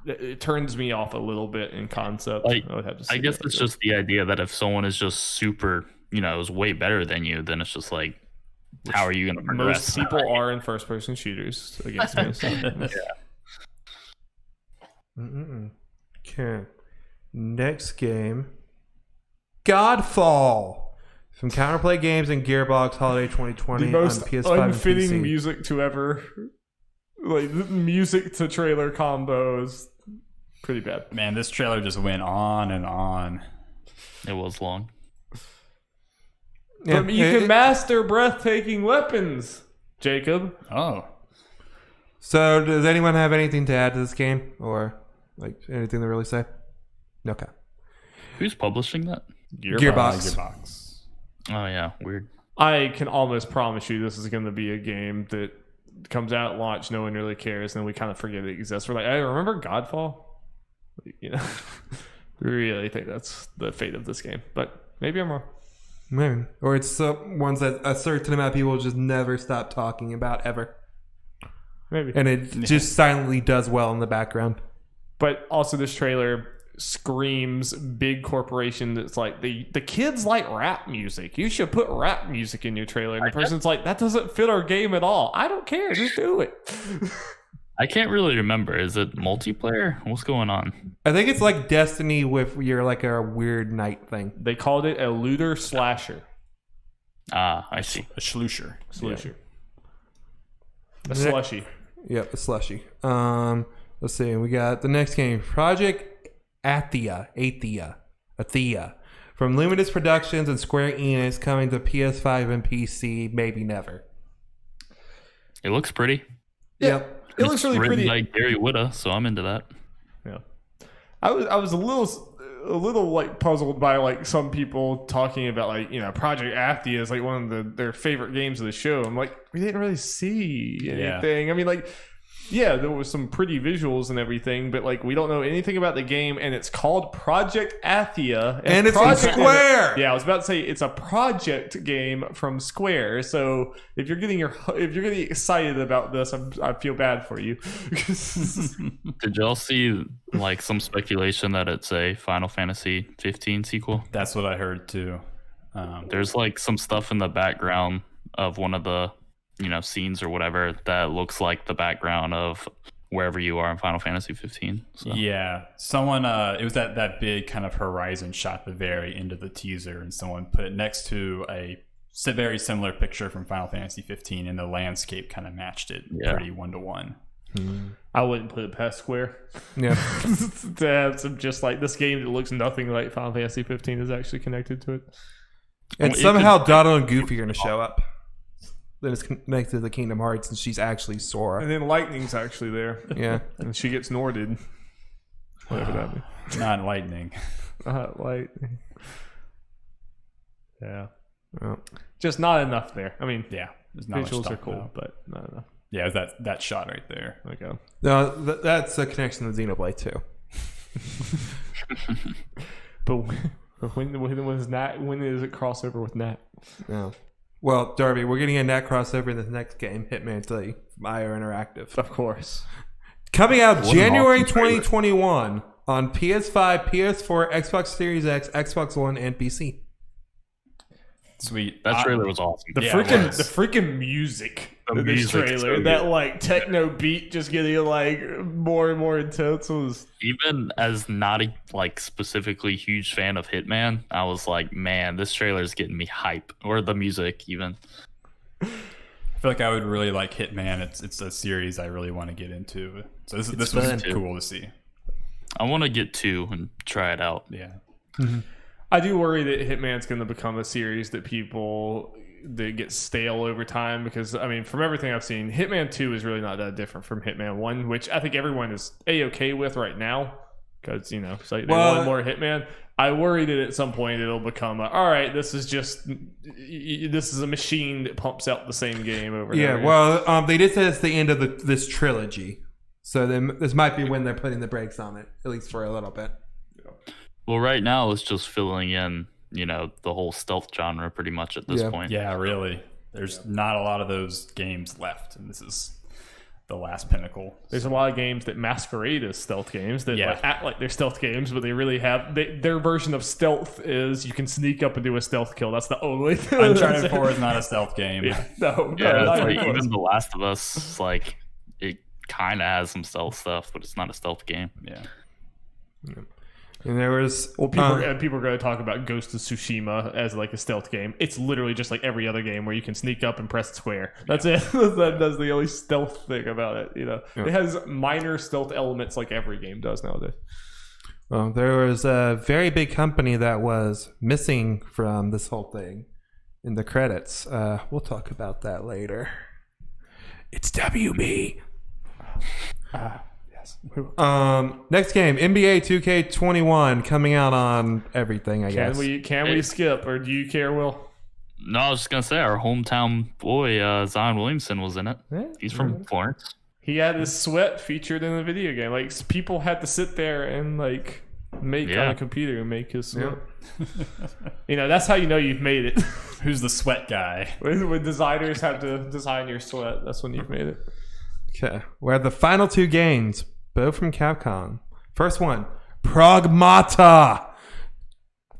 A: it turns me off a little bit in concept.
D: I guess it's just the idea that if someone is just super, is way better than you, then it's just like, how are you going to progress?
A: Most people are in first-person shooters against me. So.
B: Okay. Next game. Godfall. From Counterplay Games and Gearbox Holiday 2020
A: the most
B: on PS5
A: unfitting
B: and PC.
A: music to ever, music to trailer combos. Pretty bad.
C: Man, this trailer just went on and on.
D: It was long.
A: Yeah, you can master breathtaking weapons, Jacob.
C: Oh.
B: So, does anyone have anything to add to this game? Or, anything to really say? Okay.
D: Who's publishing that?
B: Gearbox.
D: Oh, yeah. Weird.
A: I can almost promise you this is going to be a game that comes out at launch, no one really cares, and then we kind of forget it exists. We're like, I remember Godfall. We really think that's the fate of this game. But maybe I'm wrong.
B: Maybe. Or it's ones that a certain amount of people just never stop talking about ever.
A: Maybe.
B: And it just silently does well in the background.
A: But also this trailer screams big corporation that's like, the kids like rap music. You should put rap music in your trailer. And the person's like, that doesn't fit our game at all. I don't care. Just do it.
D: I can't really remember. Is it multiplayer? What's going on?
B: I think it's like Destiny with your a weird night thing.
A: They called it a looter slasher.
D: Ah, I see.
C: A schlusher.
A: Slushy. A slushy.
B: Yep, a slushy. Let's see. We got the next game, Project Athia. From Luminous Productions and Square Enix, coming to PS5 and PC, maybe never.
D: It looks pretty.
B: Yep.
A: It looks really
D: written
A: pretty.
D: by Gary Whitta, so I'm into that.
A: Yeah. I was a little puzzled by some people talking about Project Athia is one of their favorite games of the show. I'm like, we didn't really see anything. I mean, yeah, there was some pretty visuals and everything, but we don't know anything about the game, and it's called Project Athia,
B: and it's from Square.
A: Yeah, I was about to say it's a project game from Square. So if you're getting excited about this, I feel bad for you.
D: Did y'all see some speculation that it's a Final Fantasy 15 sequel?
C: That's what I heard too.
D: There's some stuff in the background of one of the scenes or whatever that looks like the background of wherever you are in Final Fantasy 15. So.
C: Yeah, someone it was that big kind of horizon shot at the very end of the teaser, and someone put it next to a very similar picture from Final Fantasy 15, and the landscape kind of matched it pretty 1-to-1.
A: I wouldn't put it past Square.
B: Yeah.
A: To have some this game that looks nothing like Final Fantasy 15 is actually connected to it.
B: And somehow Dotto and Goofy are going to show up. Then it's connected to the Kingdom Hearts, and she's actually Sora.
A: And then Lightning's actually there.
B: Yeah.
A: And she gets Norded. Whatever that means.
C: Not lightning.
A: Lightning. Yeah.
B: Well,
A: just not enough there. I mean,
C: Yeah, there's not much
A: visuals
C: to
A: are
C: talk
A: cool,
C: about.
A: but not enough.
C: Yeah, it was that shot right there.
A: Okay.
B: no, that's a connection to Xenoblade too.
A: But when is it crossover with Nat?
B: No. Well, Darby, we're getting a Nat crossover in this next game, Hitman 3 from IO Interactive.
A: Of course.
B: Coming out
D: What an
B: January
D: awesome trailer.
B: 2021 on PS5, PS4, Xbox Series X, Xbox One, and PC.
C: Sweet.
D: That trailer was awesome.
A: The freaking music in this trailer,
D: so
A: that like techno beat just getting like more and more intense was.
D: Even as not a like specifically huge fan of Hitman, I was like, man, this trailer is getting me hype. Or the music even.
C: I feel like I would really like Hitman. It's a series I really want to get into. So this was cool to see.
D: I want to get 2 and try it out.
C: Yeah.
B: Mm-hmm.
A: I do worry that Hitman's going to become a series that get stale over time, because I mean, from everything I've seen, Hitman 2 is really not that different from Hitman 1, which I think everyone is a-okay with right now, because it's like they want more Hitman. I worry that at some point it'll become all right, this is a machine that pumps out the same game over and over.
B: Well, they did say it's the end of this trilogy, so then this might be when they're putting the brakes on it, at least for a little bit.
D: Well, right now it's just filling in, the whole stealth genre pretty much at this point.
C: Yeah, really. There's not a lot of those games left, and this is the last pinnacle.
A: There's a lot of games that masquerade as stealth games that act like they're stealth games, but they really have their version of stealth is you can sneak up and do a stealth kill. That's the only thing.
C: Uncharted 4 is not a stealth game.
A: No,
D: it's like even The Last of Us, like it kind of has some stealth stuff, but it's not a stealth game.
C: Yeah.
B: And there was
A: people are going to talk about Ghost of Tsushima as like a stealth game. It's literally just like every other game where you can sneak up and press square. That's it. That's the only stealth thing about it. It has minor stealth elements like every game does nowadays.
B: Well, there was a very big company that was missing from this whole thing in the credits. We'll talk about that later. It's WB. Next game, NBA 2K21, coming out on everything, I guess.
A: Can we skip, or do you care, Will?
D: No, I was just gonna say our hometown boy Zion Williamson was in it. Yeah. He's from Florence.
A: He had his sweat featured in the video game. Like people had to sit there and like make on a computer and make his sweat. Yeah. That's how you know you've made it.
C: Who's the sweat guy?
A: When designers have to design your sweat, that's when you've made it.
B: Okay, we have the final 2 games, both from Capcom. First one, Pragmata,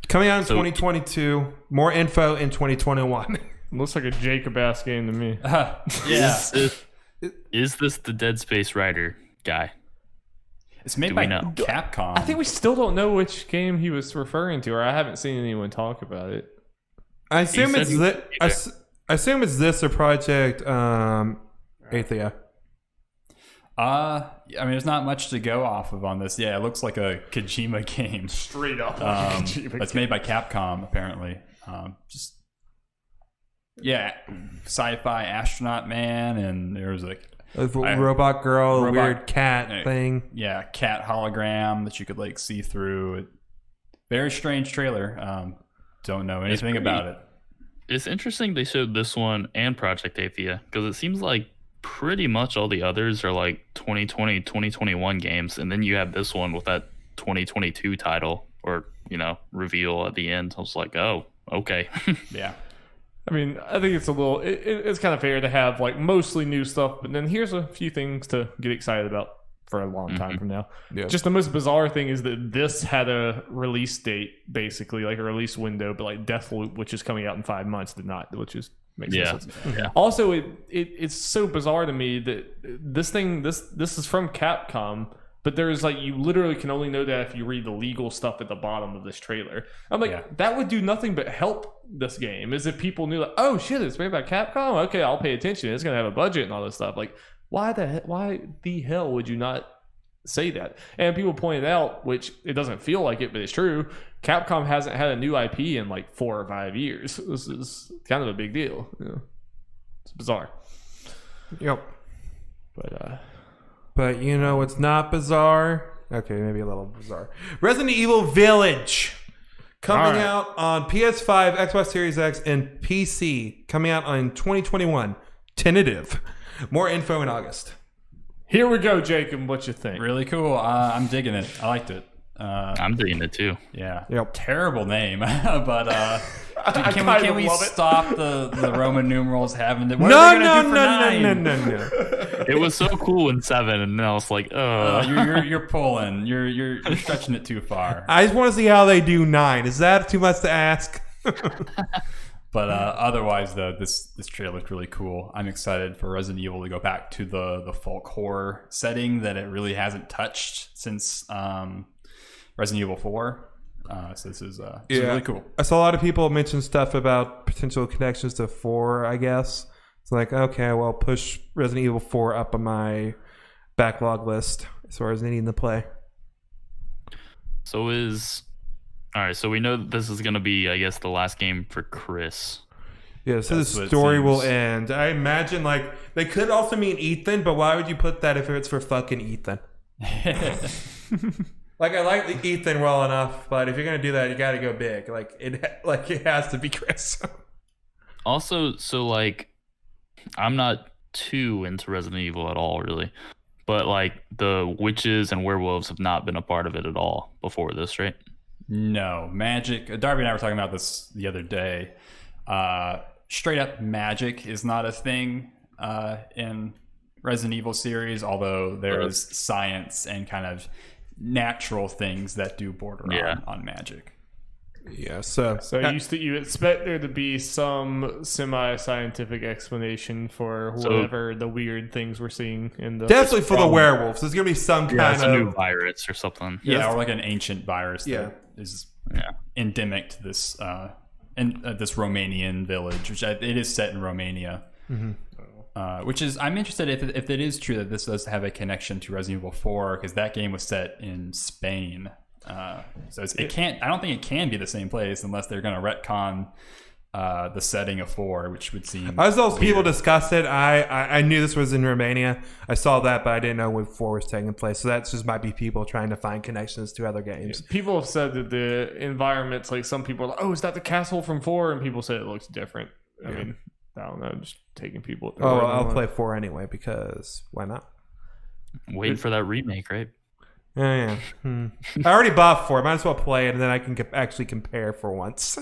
B: coming out in 2022. More info in 2021.
A: Looks like a Jacob-ass game to me.
C: Yeah.
D: Is this the Dead Space writer guy?
C: It's made by Capcom.
A: I think we still don't know which game he was referring to, or I haven't seen anyone talk about it.
B: I assume it's this or Project Athia.
C: I mean, there's not much to go off of on this. Yeah, it looks like a Kojima game.
A: Straight up.
C: It's made by Capcom, apparently. Sci-fi astronaut man, and there was like
B: a robot girl, weird cat thing.
C: Yeah, cat hologram that you could like see through. Very strange trailer. Don't know anything about it.
D: It's interesting they showed this one and Project Athia, because it seems like pretty much all the others are like 2020, 2021 games, and then you have this one with that 2022 title or reveal at the end. I was like, oh, okay.
C: Yeah.
A: I mean, I think it's it's kind of fair to have like mostly new stuff, but then here's a few things to get excited about for a long time from now. Yeah. Just the most bizarre thing is that this had a release date, basically like a release window, but like Deathloop, which is coming out in 5 months, did not, which is makes sense. Yeah. Also, it's so bizarre to me that this is from Capcom, but there's like you literally can only know that if you read the legal stuff at the bottom of this trailer. I'm like, that would do nothing but help this game, is if people knew like, oh shit, it's made by Capcom. Okay, I'll pay attention. It's gonna have a budget and all this stuff. Like, why the hell would you not say that? And people pointed out, which it doesn't feel like it, but it's true, Capcom hasn't had a new IP in like 4 or 5 years. This is kind of a big deal. It's bizarre.
B: Yep. But it's not bizarre. Okay, maybe a little bizarre. Resident Evil Village, coming out on PS5, Xbox Series X, and PC, coming out in 2021. Tentative. More info in August.
A: Here we go, Jacob. What you think?
C: Really cool. I'm digging it. I liked it.
D: I'm digging it too.
C: Yeah. Yep. Terrible name, but can we stop the Roman numerals having it?
B: No.
D: It was so cool in 7, and now it's like,
C: You're pulling. You're stretching it too far.
B: I just want to see how they do 9. Is that too much to ask?
C: But otherwise, though, this trailer looked really cool. I'm excited for Resident Evil to go back to the folk horror setting that it really hasn't touched since Resident Evil 4. So this is really cool.
B: I saw a lot of people mention stuff about potential connections to 4, I guess. It's like, okay, well, push Resident Evil 4 up on my backlog list as far as needing to play.
D: So we know that this is going to be, I guess, the last game for Chris.
B: Yeah, so the story will end. I imagine, like, they could also mean Ethan, but why would you put that if it's for fucking Ethan? Like, I like Ethan well enough, but if you're gonna do that, you got to go big. It has to be Chris.
D: Also, so like, I'm not too into Resident Evil at all, really, but like the witches and werewolves have not been a part of it at all before this, right?
C: No, magic. Darby and I were talking about this the other day. Straight up magic is not a thing in Resident Evil series, although there is science and kind of natural things that do border on magic.
B: Yeah, so
A: you expect there to be some semi-scientific explanation for whatever the weird things we're seeing in the
B: definitely for the werewolves. There's gonna be some kind of
D: new virus or something.
C: Yeah, or like an ancient virus that is endemic to this this Romanian village, which it is set in Romania. Mm-hmm. Which is, I'm interested if it is true that this does have a connection to Resident Evil 4, because that game was set in Spain. So it can't. I don't think it can be the same place unless they're going to retcon the setting of 4, which would seem.
B: I saw people discuss it. I knew this was in Romania. I saw that, but I didn't know when 4 was taking place. So that just might be people trying to find connections to other games.
A: Yeah, people have said that the environment's like, some people are like, oh, is that the castle from 4? And people say it looks different. I mean, I don't know, just taking people.
B: I'll play 4 anyway, because why not?
D: Waiting for that remake, right?
B: Yeah. I already bought 4. Might as well play it, and then I can actually compare for once.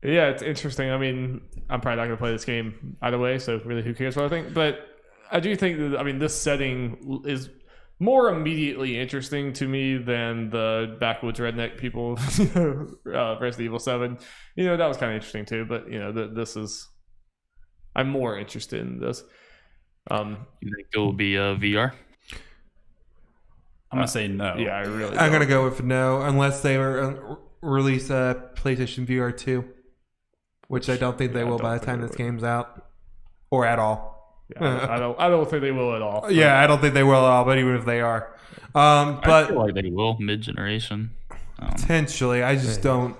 A: Yeah, it's interesting. I mean, I'm probably not going to play this game either way, so really, who cares what I think? But I do think that, I mean, this setting is more immediately interesting to me than the backwoods redneck people, Resident Evil 7. That was kind of interesting too, but this is, I'm more interested in this.
D: You think it will be VR?
C: I'm gonna say no.
A: Yeah,
B: I'm gonna go with no, unless they release a PlayStation VR 2, which I don't think they will by the time this game's out, or at all.
A: Yeah, I don't think they will at all. But.
B: Yeah, I don't think they will at all. But even if they are, but
D: I feel like they will mid-generation.
B: Potentially, I just don't.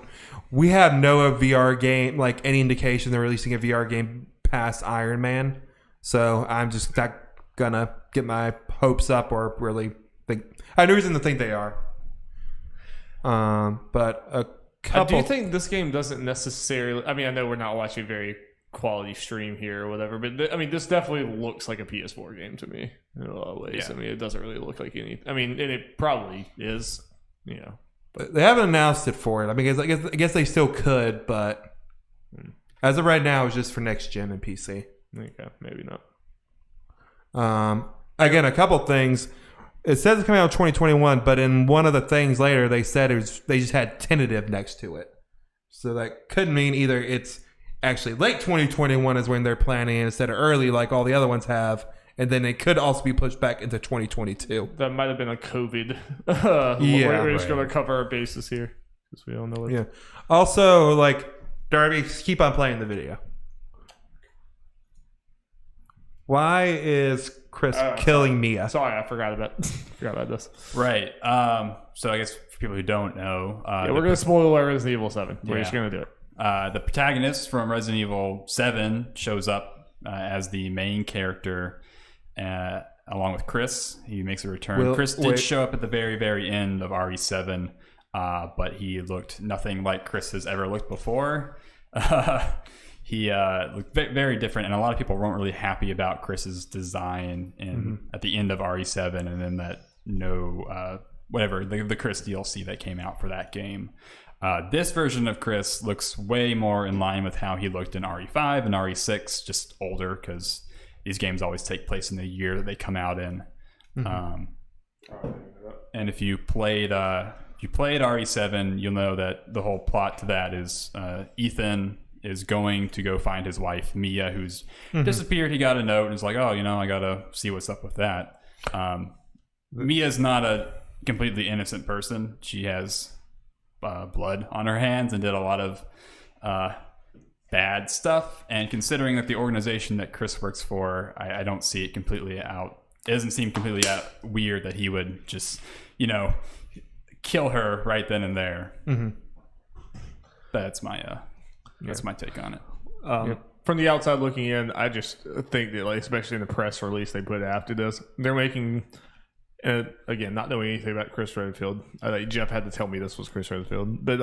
B: We have no VR game, like any indication they're releasing a VR game past Iron Man. So I'm just not gonna get my hopes up or really think. I have no reason to think they are. But a couple.
A: I do think this game doesn't necessarily. I mean, I know we're not watching very quality stream here or whatever, but I mean, this definitely looks like a PS4 game to me in a lot of ways. Yeah. I mean, it doesn't really look like any. I mean, and it probably is,
B: but they haven't announced it for it. I mean, I guess they still could, but as of right now, it's just for next gen and PC.
A: Okay, maybe not.
B: Again, a couple things. It says it's coming out in 2021, but in one of the things later, they said they just had tentative next to it, so that could mean either it's actually late 2021 is when they're planning instead of early like all the other ones have, and then it could also be pushed back into 2022.
A: That might have been a COVID. We're just going to cover our bases here because we don't know what.
B: Yeah. Also, like, Darby, keep on playing the video. Why is Chris killing Mia?
A: Sorry, I forgot about this.
C: Right. So I guess for people who don't know,
A: we're going to spoil Resident Evil 7. We're just going to do it.
C: The protagonist from Resident Evil 7 shows up as the main character, along with Chris. He makes a return. Chris did show up at the very, very end of RE7, but he looked nothing like Chris has ever looked before. He looked very different, and a lot of people weren't really happy about Chris's design at the end of RE7, and then that the Chris DLC that came out for that game. This version of Chris looks way more in line with how he looked in RE5 and RE6, just older because these games always take place in the year that they come out in. And if you played RE7, you'll know that the whole plot to that is Ethan is going to go find his wife Mia, who's disappeared. He got a note and is like, oh, I gotta see what's up with that. Mia's not a completely innocent person. She has blood on her hands and did a lot of bad stuff. And considering that the organization that Chris works for, I don't see it completely out. It doesn't seem completely weird that he would just, kill her right then and there. That's my take on it.
A: From the outside looking in, I just think that, especially in the press release they put after this, they're making, again, not knowing anything about Chris Redfield. Jeff had to tell me this was Chris Redfield, but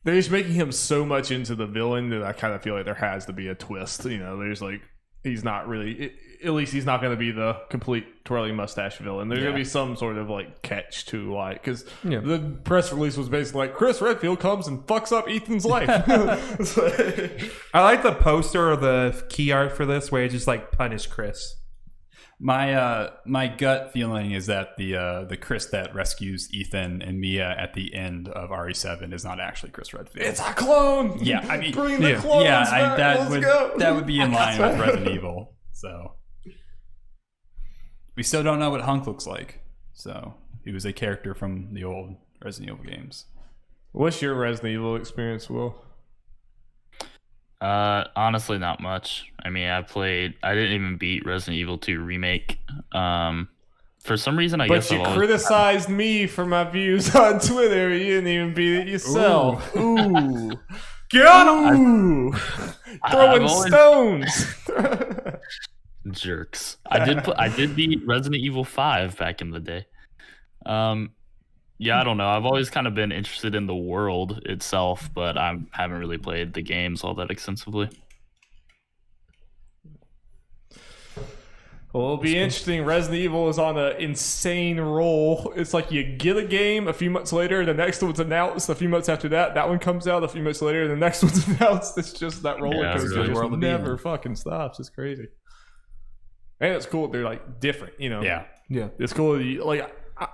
A: they're just making him so much into the villain that I kind of feel like there has to be a twist. There's he's not really, at least he's not going to be the complete twirling mustache villain. There's going to be some sort of catch to because the press release was basically Chris Redfield comes and fucks up Ethan's life.
B: I like the poster or the key art for this where it's just punish Chris.
C: My gut feeling is that the Chris that rescues Ethan and Mia at the end of RE7 is not actually Chris Redfield.
A: It's a clone.
C: Yeah, I mean,
A: bring the clones back.
C: That would be in line with Resident Evil. So we still don't know what Hunk looks like. So he was a character from the old Resident Evil games.
A: What's your Resident Evil experience, Will?
D: Honestly, not much. I mean, I didn't even beat Resident Evil 2 Remake. For some reason, I guess.
A: But you criticized me for my views on Twitter. You didn't even beat it yourself. Ooh. Got him! Throwing stones!
D: Jerks. I did beat Resident Evil 5 back in the day. Yeah, I don't know. I've always kind of been interested in the world itself, but I haven't really played the games all that extensively.
A: Well, it'll be interesting. Resident Evil is on an insane roll. It's you get a game a few months later, the next one's announced. A few months after that one comes out. A few months later, the next one's announced. It's just that roller coaster. It just never fucking stops. It's crazy. And it's cool. They're different,
C: Yeah.
A: It's cool.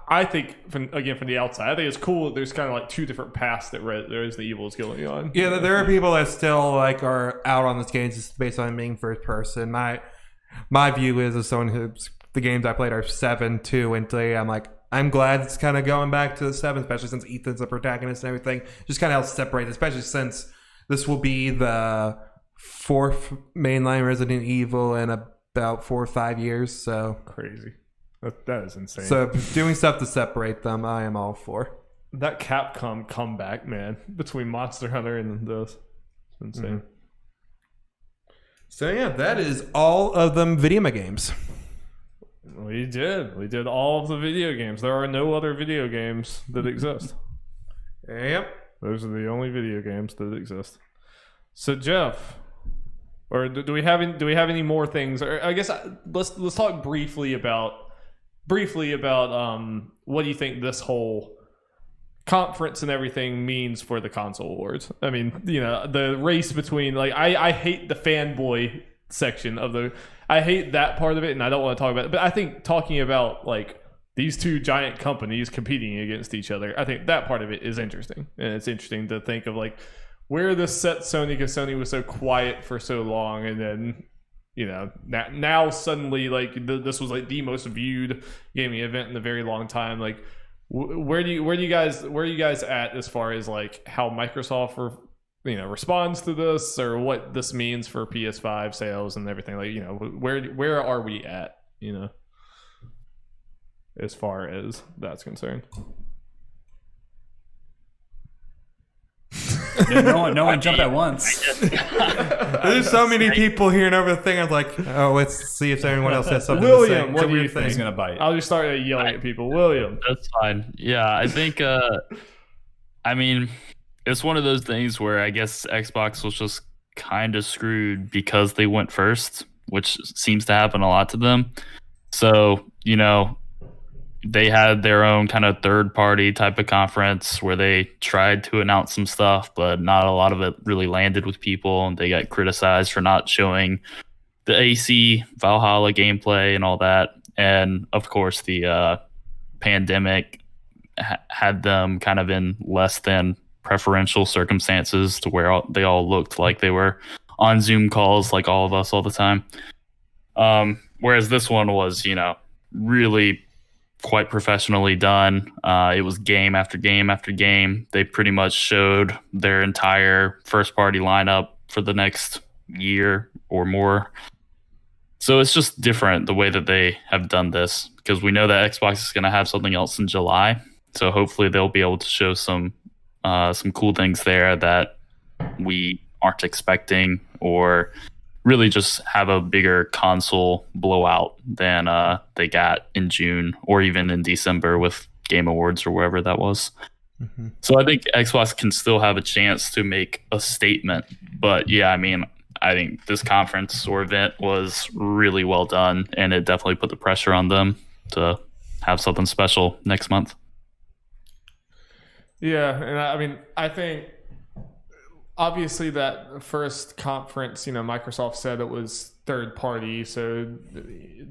A: I think, from the outside, I think it's cool that there's kind of two different paths that Resident Evil is going on.
B: Yeah, there are people that still are out on this game just based on being first person. My view is, as someone who's the games I played are 7, 2, and 3. I'm glad it's kind of going back to the 7, especially since Ethan's the protagonist and everything. Just kind of helps separate, especially since this will be the 4th mainline Resident Evil in about 4 or 5 years. So
A: crazy. That is insane.
B: So doing stuff to separate them, I am all for.
A: That Capcom comeback, man, between Monster Hunter and this. It's insane.
B: So yeah, that is all of them video games.
A: We did all of the video games. There are no other video games that exist.
B: Yep.
A: Those are the only video games that exist. So Jeff, or do we have any more things? Or I guess let's talk briefly about what do you think this whole conference and everything means for the console awards. I mean, the race between I hate the fanboy section of I hate that part of it, and I don't want to talk about it. But I think talking about these two giant companies competing against each other, I think that part of it is interesting. And it's interesting to think of where this set Sony, because Sony was so quiet for so long, and then now suddenly this was the most viewed gaming event in a very long time. Where are you guys at as far as how Microsoft responds to this, or what this means for PS5 sales and everything? Where are we at, as far as that's concerned?
C: No one jumped at once.
B: There's so many people hearing over the thing. I was let's see if anyone else has something
A: William,
B: to say.
A: what do you think?
C: He's gonna bite.
A: I'll just start yelling at people. William.
D: That's fine. Yeah, I think I mean, it's one of those things where I guess Xbox was just kind of screwed because they went first, which seems to happen a lot to them. So, they had their own kind of third-party type of conference where they tried to announce some stuff, but not a lot of it really landed with people, and they got criticized for not showing the AC Valhalla gameplay and all that, and of course the pandemic had them kind of in less than preferential circumstances to where they all looked like they were on Zoom calls like all of us all the time. Whereas this one was, really quite professionally done. It was game after game after game. They pretty much showed their entire first-party lineup for the next year or more. So it's just different the way that they have done this, because we know that Xbox is going to have something else in July. So hopefully they'll be able to show some cool things there that we aren't expecting, or really just have a bigger console blowout than they got in June or even in December with Game Awards or wherever that was. Mm-hmm. So I think Xbox can still have a chance to make a statement. But yeah, I think this conference or event was really well done, and it definitely put the pressure on them to have something special next month.
A: Yeah, and I think obviously that first conference, Microsoft said it was third party, so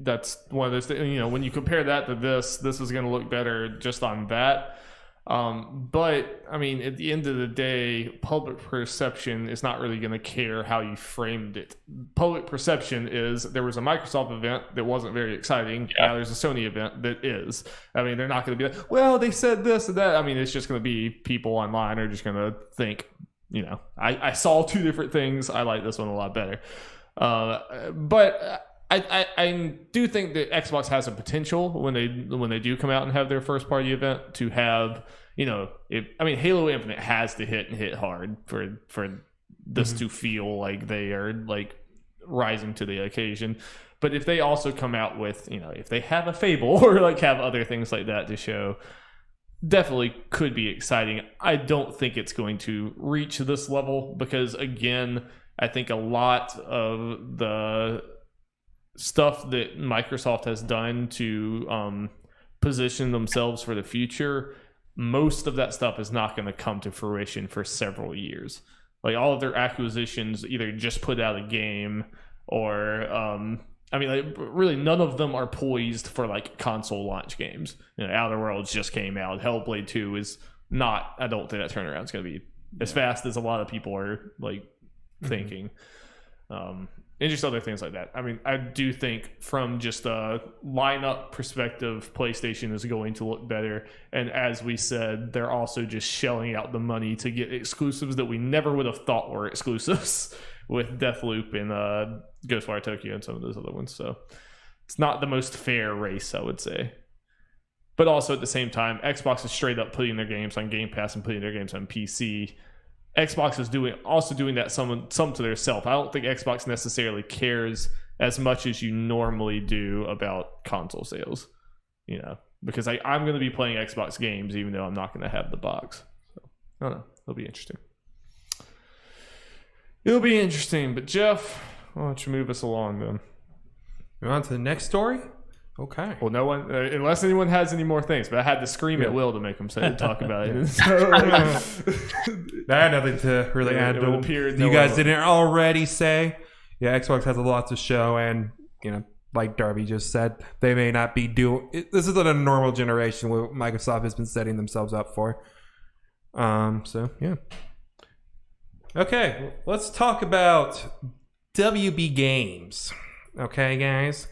A: that's one of those things, when you compare that to this is going to look better just on that. But at the end of the day, public perception is not really going to care how you framed it. Public perception is there was a Microsoft event that wasn't very exciting. Yeah. Now there's a Sony event that is. They're not going to be like, well, they said this and that. It's just going to be people online are just going to think, I saw two different things. I like this one a lot better. But I do think that Xbox has a potential when they do come out and have their first party event to have, Halo Infinite has to hit hard for this to feel like they are like rising to the occasion. But if they also come out with, if they have a Fable or like have other things like that to show, definitely could be exciting. I don't think it's going to reach this level because, again, I think a lot of the stuff that Microsoft has done to position themselves for the future, most of that stuff is not going to come to fruition for several years. Like all of their acquisitions either just put out a game or really none of them are poised for like console launch games. Outer Worlds just came out. Hellblade 2 is not, I don't think that turnaround is going to be as fast as a lot of people are like thinking. And just other things like that. I do think from just a lineup perspective, PlayStation is going to look better. And as we said, they're also just shelling out the money to get exclusives that we never would have thought were exclusives with Deathloop and Ghostwire Tokyo and some of those other ones. So it's not the most fair race, I would say. But also at the same time, Xbox is straight up putting their games on Game Pass and putting their games on PC. Xbox is doing that some to their self. I don't think Xbox necessarily cares as much as you normally do about console sales, because I'm going to be playing Xbox games even though I'm not going to have the box. So I don't know. It'll be interesting. But Jeff, why don't you move us along then?
B: We're on to the next story. Okay.
A: Well, no one, unless anyone has any more things, but I had to scream at Will to make him talk about it. So,
B: I had nothing to really add to what you guys didn't already say. Yeah, Xbox has a lot to show, and like Darby just said, they may not be doing. This isn't a normal generation what Microsoft has been setting themselves up for. So yeah. Okay, let's talk about WB Games. Okay, guys.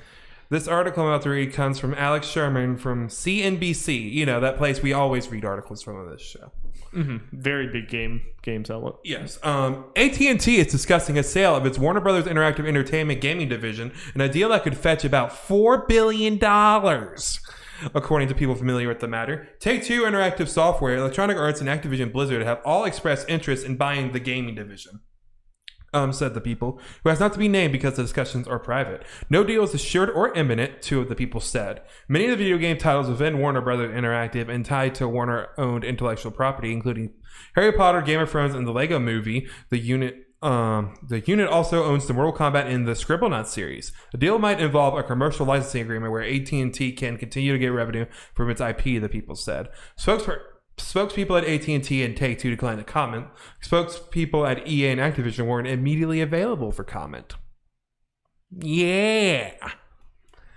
B: This article I'm about to read comes from Alex Sherman from CNBC. That place we always read articles from on this show.
A: Mm-hmm. Very big games outlet.
B: Yes. AT&T is discussing a sale of its Warner Brothers Interactive Entertainment gaming division, and a deal that could fetch about $4 billion. According to people familiar with the matter, Take-Two Interactive Software, Electronic Arts, and Activision Blizzard have all expressed interest in buying the gaming division. Said the people, who has not to be named because the discussions are private. No deal is assured or imminent, two of the people said. Many of the video game titles within Warner Brothers Interactive and tied to Warner-owned intellectual property, including Harry Potter, Game of Thrones, and the Lego Movie. The unit also owns the Mortal Kombat and the Scribblenauts series. The deal might involve a commercial licensing agreement where AT&T can continue to get revenue from its IP, the people said. Spokespeople at AT&T and Take-Two declined to comment. Spokespeople at EA and Activision weren't immediately available for comment. Yeah.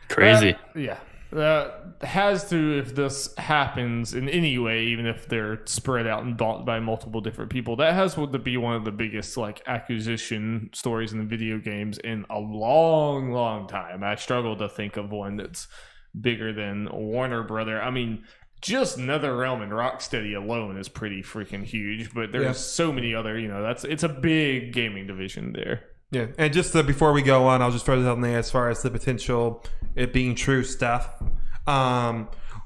D: Crazy.
A: Yeah. That has to, if this happens in any way, even if they're spread out and bought by multiple different people, that has to be one of the biggest like acquisition stories in the video games in a long, long time. I struggle to think of one that's bigger than Warner Brother. I mean, just NetherRealm and Rocksteady alone is pretty freaking huge, but there's so many other, it's a big gaming division there.
B: Yeah, and just before we go on, I'll just throw this out there as far as the potential it being true stuff.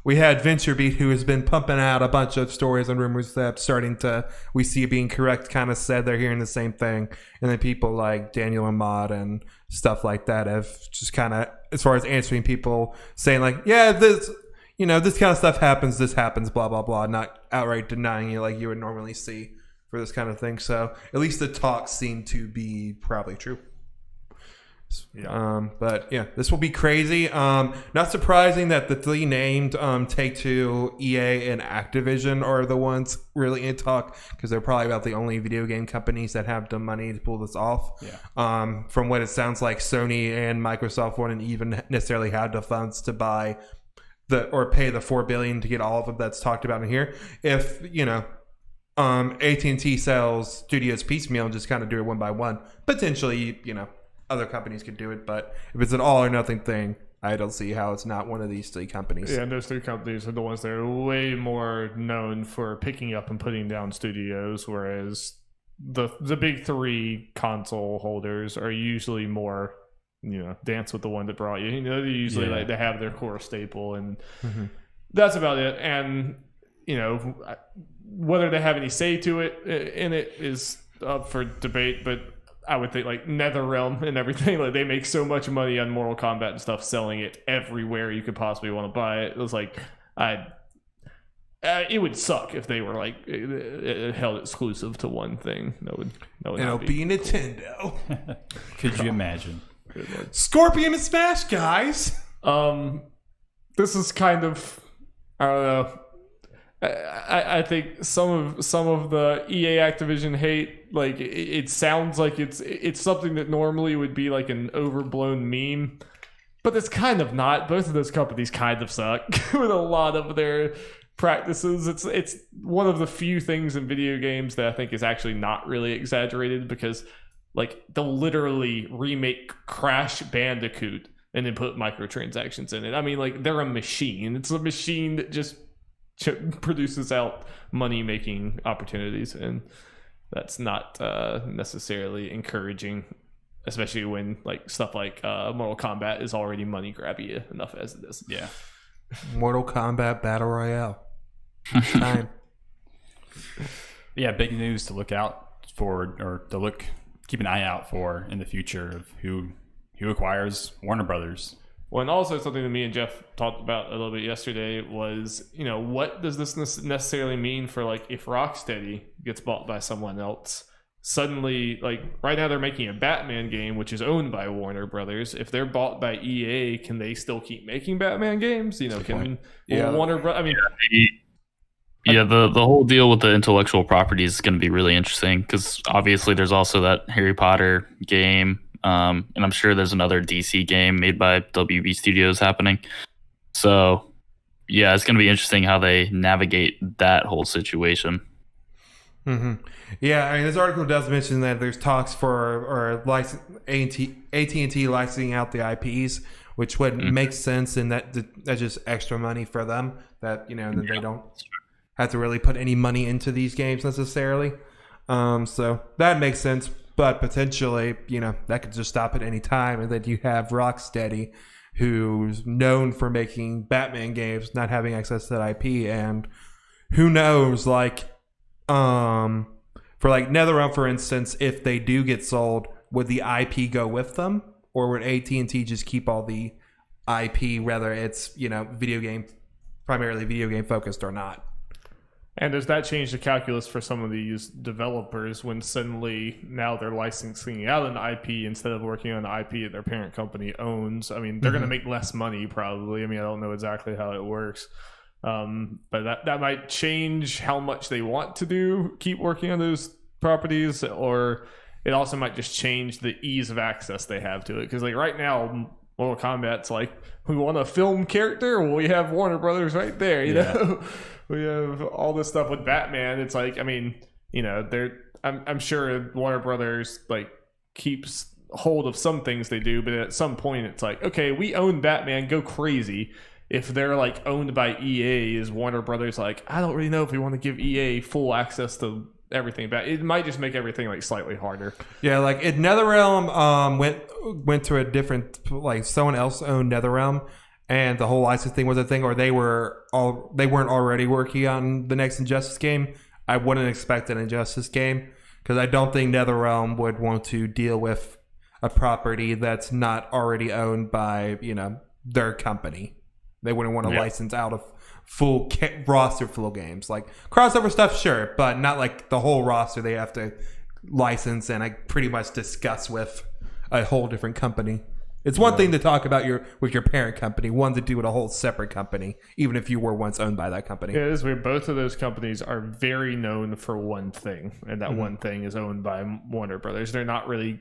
B: We had VentureBeat, who has been pumping out a bunch of stories and rumors that we see being correct, kind of said they're hearing the same thing. And then people like Daniel and Mod and stuff like that have just kind of, as far as answering people saying like, yeah, this kind of stuff happens, this happens, blah, blah, blah, not outright denying it like you would normally see for this kind of thing. So at least the talks seem to be probably true.
A: Yeah.
B: But yeah, this will be crazy. Not surprising that the three named Take-Two, EA, and Activision are the ones really in talk, because they're probably about the only video game companies that have the money to pull this off.
C: Yeah.
B: From what it sounds like, Sony and Microsoft wouldn't even necessarily have the funds to buy or pay the $4 billion to get all of it that's talked about in here. If AT&T sells studios piecemeal and just kind of do it one by one, potentially, other companies could do it. But if it's an all or nothing thing, I don't see how it's not one of these three companies.
A: Yeah, and those three companies are the ones that are way more known for picking up and putting down studios, whereas the big three console holders are usually more, dance with the one that brought you. They usually like they have their core staple, and that's about it. And whether they have any say to it in it is up for debate, but I would think like NetherRealm and everything, like they make so much money on Mortal Kombat and stuff, selling it everywhere you could possibly want to buy it. It was like, it would suck if they were like held exclusive to one thing. That would
B: it'll be Nintendo.
C: Could you imagine?
B: Scorpion and Smash, guys.
A: This is kind of, I don't know. I think some of the EA Activision hate, like it sounds like it's something that normally would be like an overblown meme, but it's kind of not. Both of those companies kind of suck with a lot of their practices. It's one of the few things in video games that I think is actually not really exaggerated, because like they'll literally remake Crash Bandicoot and then put microtransactions in it. I mean, like they're a machine. It's a machine that just produces out money-making opportunities, and that's not necessarily encouraging, especially when like stuff like Mortal Kombat is already money grabby enough as it is.
C: Yeah.
B: Mortal Kombat Battle Royale. Time.
C: Yeah, big news to look out for, or to keep an eye out for in the future, of who acquires Warner Brothers.
A: Well, and also something that me and Jeff talked about a little bit yesterday was, what does this necessarily mean for like if Rocksteady gets bought by someone else? Suddenly, like right now they're making a Batman game, which is owned by Warner Brothers. If they're bought by EA, can they still keep making Batman games? Warner Brothers? I mean,
D: the whole deal with the intellectual property is going to be really interesting, because obviously there's also that Harry Potter game. And I'm sure there's another DC game made by WB Studios happening. So, yeah, it's going to be interesting how they navigate that whole situation.
B: Mm-hmm. Yeah, I mean, this article does mention that there's talks for AT&T licensing out the IPs, which would make sense, and that's just extra money for them that that they don't have to really put any money into these games necessarily. So that makes sense. But potentially, that could just stop at any time. And then you have Rocksteady, who's known for making Batman games, not having access to that IP. And who knows, like, for like NetherRealm, for instance, if they do get sold, would the IP go with them? Or would AT&T just keep all the IP, whether it's, primarily video game focused or not?
A: And does that change the calculus for some of these developers when suddenly now they're licensing out an IP instead of working on the IP that their parent company owns? I mean, they're going to make less money probably. I mean, I don't know exactly how it works. But that might change how much they want to keep working on those properties, or it also might just change the ease of access they have to it. Because like right now, Mortal Kombat's like, we want a film character, well, we have Warner Brothers right there, you know. We have all this stuff with Batman. It's like, I mean, you know, I'm sure Warner Brothers like keeps hold of some things they do, but at some point it's like, okay, we own Batman, go crazy. If they're like owned by EA, is Warner Brothers like, I don't really know if we want to give EA full access to everything, but it might just make everything like slightly harder.
B: Yeah, like it NetherRealm went to a different, like someone else owned NetherRealm, and the whole license thing was a thing, or they weren't already working on the next Injustice game. I wouldn't expect an Injustice game because I don't think NetherRealm would want to deal with a property that's not already owned by, you know, their company. They wouldn't want to license out a full roster full of games. Like crossover stuff, sure, but not like the whole roster they have to license and I pretty much discuss with a whole different company. It's one thing to talk about with your parent company, one to do with a whole separate company, even if you were once owned by that company.
A: Yeah, it is weird. Both of those companies are very known for one thing, and that one thing is owned by Warner Brothers. They're not really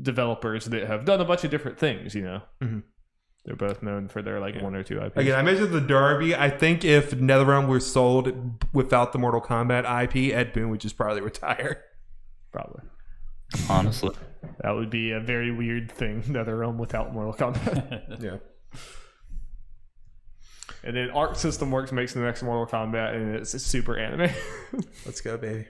A: developers that have done a bunch of different things, you know. Mm-hmm. They're both known for their like one or two IPs.
B: Again, I mentioned the Darby. I think if NetherRealm were sold without the Mortal Kombat IP, Ed Boon would just probably retire.
A: Probably.
D: Honestly.
A: That would be a very weird thing, NetherRealm without Mortal Kombat.
B: Yeah.
A: And then Arc System Works makes the next Mortal Kombat, and it's super anime.
B: Let's go, baby.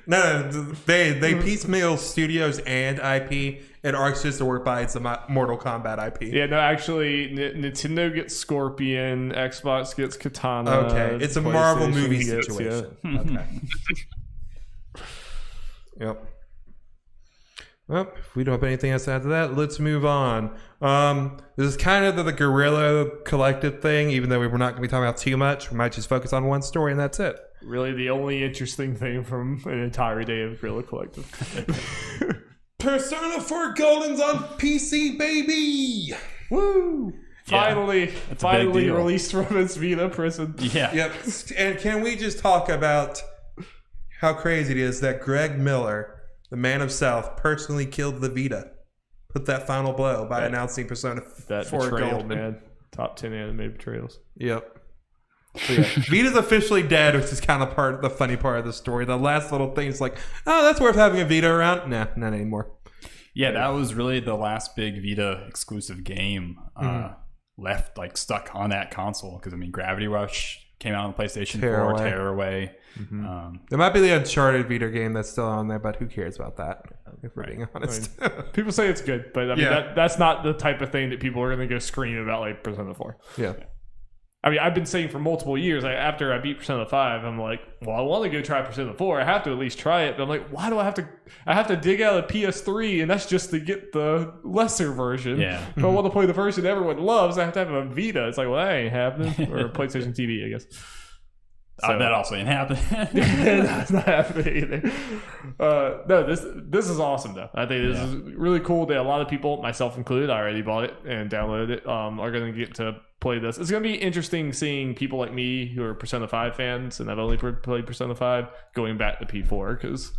B: No, they piecemeal studios and IP, and Arc System Works buys the Mortal Kombat IP.
A: Yeah, no, actually, Nintendo gets Scorpion, Xbox gets Katana.
B: Okay, it's a Marvel movie situation.
A: Yeah.
B: Okay. Yep. Well, if we don't have anything else to add to that, let's move on. This is kind of the Guerrilla collective thing, even though we're not going to be talking about too much. We might just focus on one story, and that's it.
A: Really, the only interesting thing from an entire day of Guerrilla Collective.
B: Persona 4 Golden's on PC, baby!
A: Woo!
C: Yeah,
A: finally released from its Vita prison.
C: Yeah.
B: Yep. And can we just talk about how crazy it is that Greg Miller, the man of South, personally killed the Vita? Put that final blow by announcing Persona 4
A: betrayal,
B: Golden. Man.
A: Top 10 anime betrayals.
B: Yep. So yeah, Vita's officially dead, which is kind of the funny part of the story. The last little thing is like, oh, that's worth having a Vita around. Nah, not anymore.
C: Yeah, that was really the last big Vita exclusive game left, like stuck on that console. Because I mean, Gravity Rush came out on PlayStation 4, Tearaway.
B: Mm-hmm. There might be the Uncharted Vita game that's still on there, but who cares about that? If we're being honest,
A: I mean, people say it's good, but I mean that's not the type of thing that people are going to go scream about like Persona 4.
B: Yeah.
A: I mean, I've been saying for multiple years, after I beat Persona 5, I'm like, well, I want to go try Persona 4. I have to at least try it. But I'm like, why do I have to? I have to dig out a PS3, and that's just to get the lesser version.
C: Yeah.
A: If I want to play the version everyone loves, I have to have a Vita. It's like, well, that ain't happening. Or a PlayStation TV, I guess. So,
C: that also ain't happening.
A: That's not happening either. No, this is awesome though. I think this is really cool that a lot of people, myself included, I already bought it and downloaded it, are going to get to play this. It's going to be interesting seeing people like me who are Persona 5 fans and I've only played Persona 5 going back to P4, because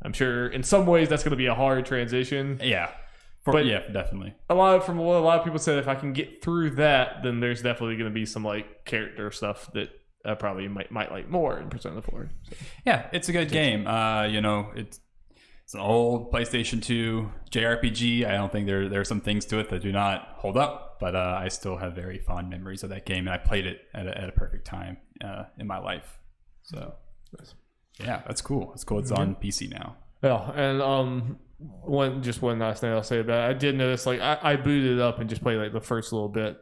A: I'm sure in some ways that's going to be a hard transition.
C: Yeah.
A: But
C: yeah, definitely.
A: From what a lot of people said, if I can get through that, then there's definitely going to be some like character stuff that I probably might like more in Persona 4. So.
C: Yeah, it's a good game. It's an old PlayStation 2 JRPG. I don't think there are some things to it that do not hold up, but I still have very fond memories of that game, and I played it at a perfect time in my life. So, yeah, that's cool. It's cool. It's on PC now.
A: Yeah, and one last thing I'll say about it. I did notice, like, I booted it up and just played like the first little bit.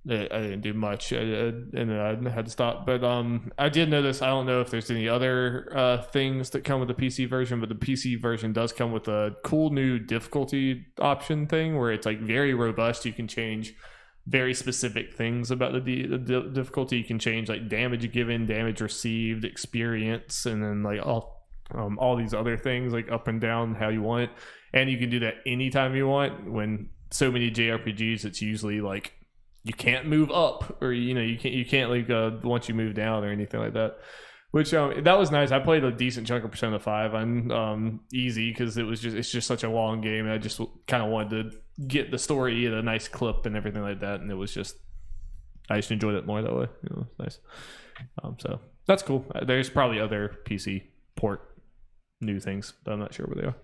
A: I didn't do much, and then I had to stop. But I did notice, I don't know if there's any other things that come with the PC version, but the PC version does come with a cool new difficulty option thing where it's like very robust. You can change very specific things about the difficulty. You can change like damage given, damage received, experience, and then like all these other things like up and down how you want it. And you can do that anytime you want. When so many JRPGs, it's usually like you can't move up, or you can't like once you move down or anything like that. Which that was nice. I played a decent chunk of Persona 5 on easy because it's just such a long game, and I just kind of wanted to get the story at a nice clip and everything like that, and I just enjoyed it more that way. Nice. So that's cool. There's probably other PC port new things, but I'm not sure where they are.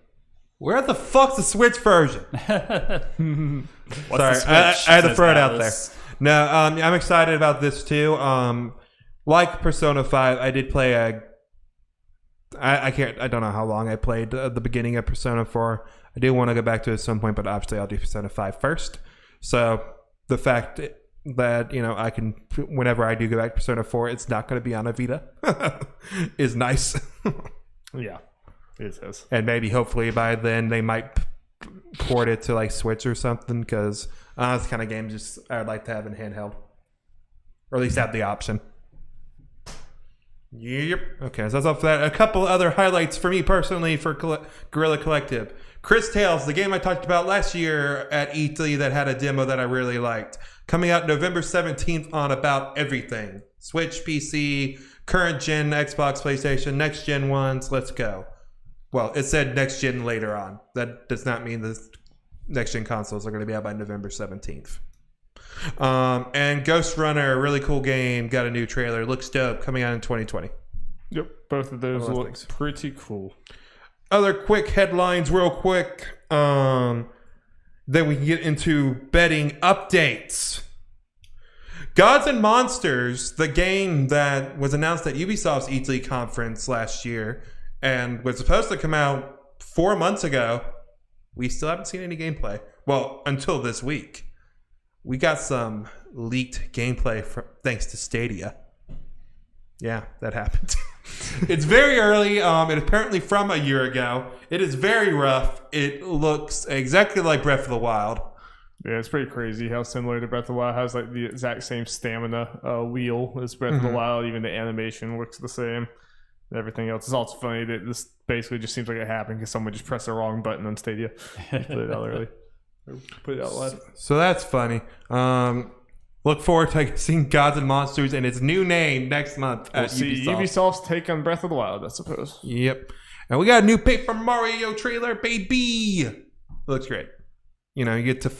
B: Where the fuck's the Switch version? Sorry, I had to throw it out there. No, I'm excited about this too. Like Persona 5, I did play I don't know how long I played the beginning of Persona 4. I do want to go back to it at some point, but obviously I'll do Persona 5 first. So the fact that, I can, whenever I do go back to Persona 4, it's not going to be on a Vita is nice.
A: Yeah, it is.
B: And maybe hopefully by then they might port it to like Switch or something, because it's the kind of game I would like to have in handheld. Or at least have the option. Yep. Okay, so that's all for that. A couple other highlights for me personally for Guerrilla Collective. Chris Tales, the game I talked about last year at E3 that had a demo that I really liked. Coming out November 17th on about everything. Switch, PC, current gen, Xbox, PlayStation, next gen ones, let's go. Well, it said next gen later on. That does not mean the next gen consoles are going to be out by November 17th. And Ghost Runner, a really cool game, got a new trailer. Looks dope, coming out in 2020.
A: Yep, both of those look pretty cool.
B: Other quick headlines, real quick. Then we can get into betting updates. Gods and Monsters, the game that was announced at Ubisoft's E3 conference last year and was supposed to come out 4 months ago, we still haven't seen any gameplay. Well, until this week. We got some leaked gameplay thanks to Stadia. Yeah, that happened. It's very early. It apparently from a year ago. It is very rough. It looks exactly like Breath of the Wild.
A: Yeah, it's pretty crazy how similar to Breath of the Wild. It has like the exact same stamina wheel as Breath of the Wild. Even the animation looks the same. And everything else. It's also funny that this basically just seems like it happened because someone just pressed the wrong button on Stadia. Put it out early. Put it out live.
B: So that's funny. Look forward to seeing Gods and Monsters and its new name next month at Ubisoft.
A: Ubisoft's take on Breath of the Wild, I suppose.
B: Yep. And we got a new Paper Mario trailer, baby. Looks great. You get to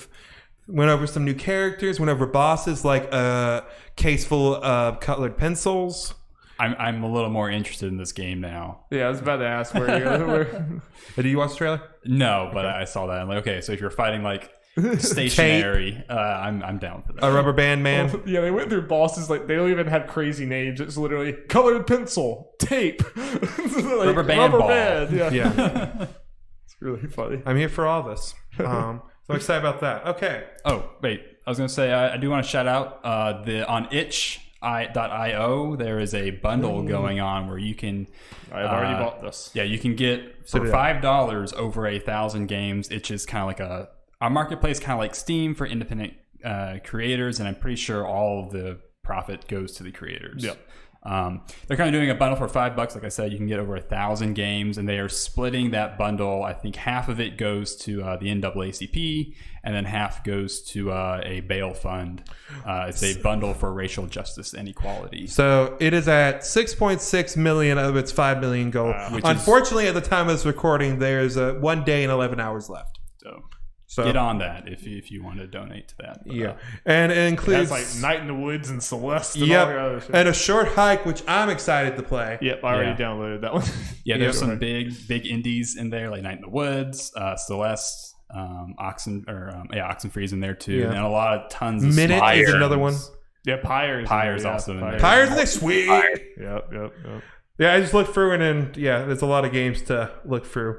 B: went over some new characters, went over bosses like a case full of colored pencils.
C: I'm a little more interested in this game now.
A: Yeah, I was about to ask where
B: Did you watch the trailer?
C: No, but I saw that. I'm like, okay, so if you're fighting like stationary, I'm down for that.
B: A rubber band man.
A: Well, yeah, they went through bosses like they don't even have crazy names. It's literally colored pencil, tape, like,
C: rubber band ball.
A: Yeah. It's really funny.
B: I'm here for all this. So I'm excited about that. Okay.
C: Oh wait, I was gonna say I do want to shout out on itch.io. There is a bundle going on where you can.
A: I've already bought this.
C: Yeah, you can get for $5 over 1,000 games. Itch is kind of like a marketplace, kind of like Steam for independent creators, and I'm pretty sure all of the profit goes to the creators.
A: Yep.
C: They're kind of doing a bundle for $5. Like I said, you can get over 1,000 games, and they are splitting that bundle. I think half of it goes to the NAACP, and then half goes to a bail fund. It's a bundle for racial justice and equality.
B: So it is at 6.6 million of its 5 million goal. Unfortunately, at the time of this recording, there's 1 day and 11 hours left.
C: So get on that if you want to donate to that. But,
B: and it includes
A: like Night in the Woods and Celeste and all the other shit.
B: And a short hike, which I'm excited to play.
A: Yep, I already downloaded that one.
C: Yeah, there's some big indies in there, like Night in the Woods, Celeste, Oxenfree's in there too, and tons of
B: Minute
C: Pyres.
B: is another one.
A: Yeah, Pyres
C: also in there.
B: Pyres is sweet.
A: Yep.
B: Yeah, I just looked through and there's a lot of games to look through.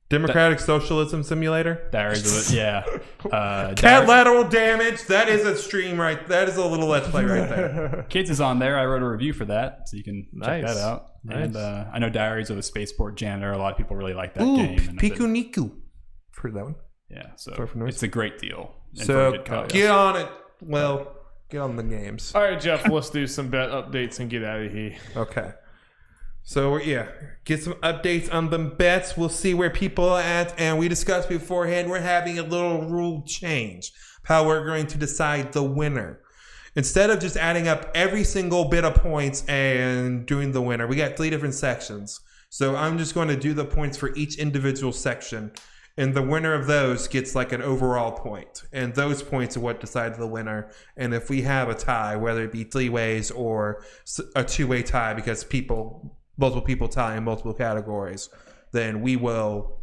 B: Democratic Socialism Simulator.
C: Diaries of it,
B: Cat lateral damage. That is a stream right. That is a little let's play right there.
C: Kids is on there. I wrote a review for that, so you can check that out.
A: Nice.
C: And I know Diaries of a Spaceport Janitor. A lot of people really like that game.
B: Piku Niku. Heard that one.
C: Yeah, so it's a great deal.
B: So get on it. Well, get on the games.
A: All right, Jeff. Let's do some bet updates and get out of here.
B: Okay. So, get some updates on the bets. We'll see where people are at. And we discussed beforehand, we're having a little rule change. How we're going to decide the winner. Instead of just adding up every single bit of points and doing the winner, we got 3 different sections. So I'm just going to do the points for each individual section. And the winner of those gets like an overall point. And those points are what decides the winner. And if we have a tie, whether it be 3 ways or a 2-way tie because multiple people tie in multiple categories, then we will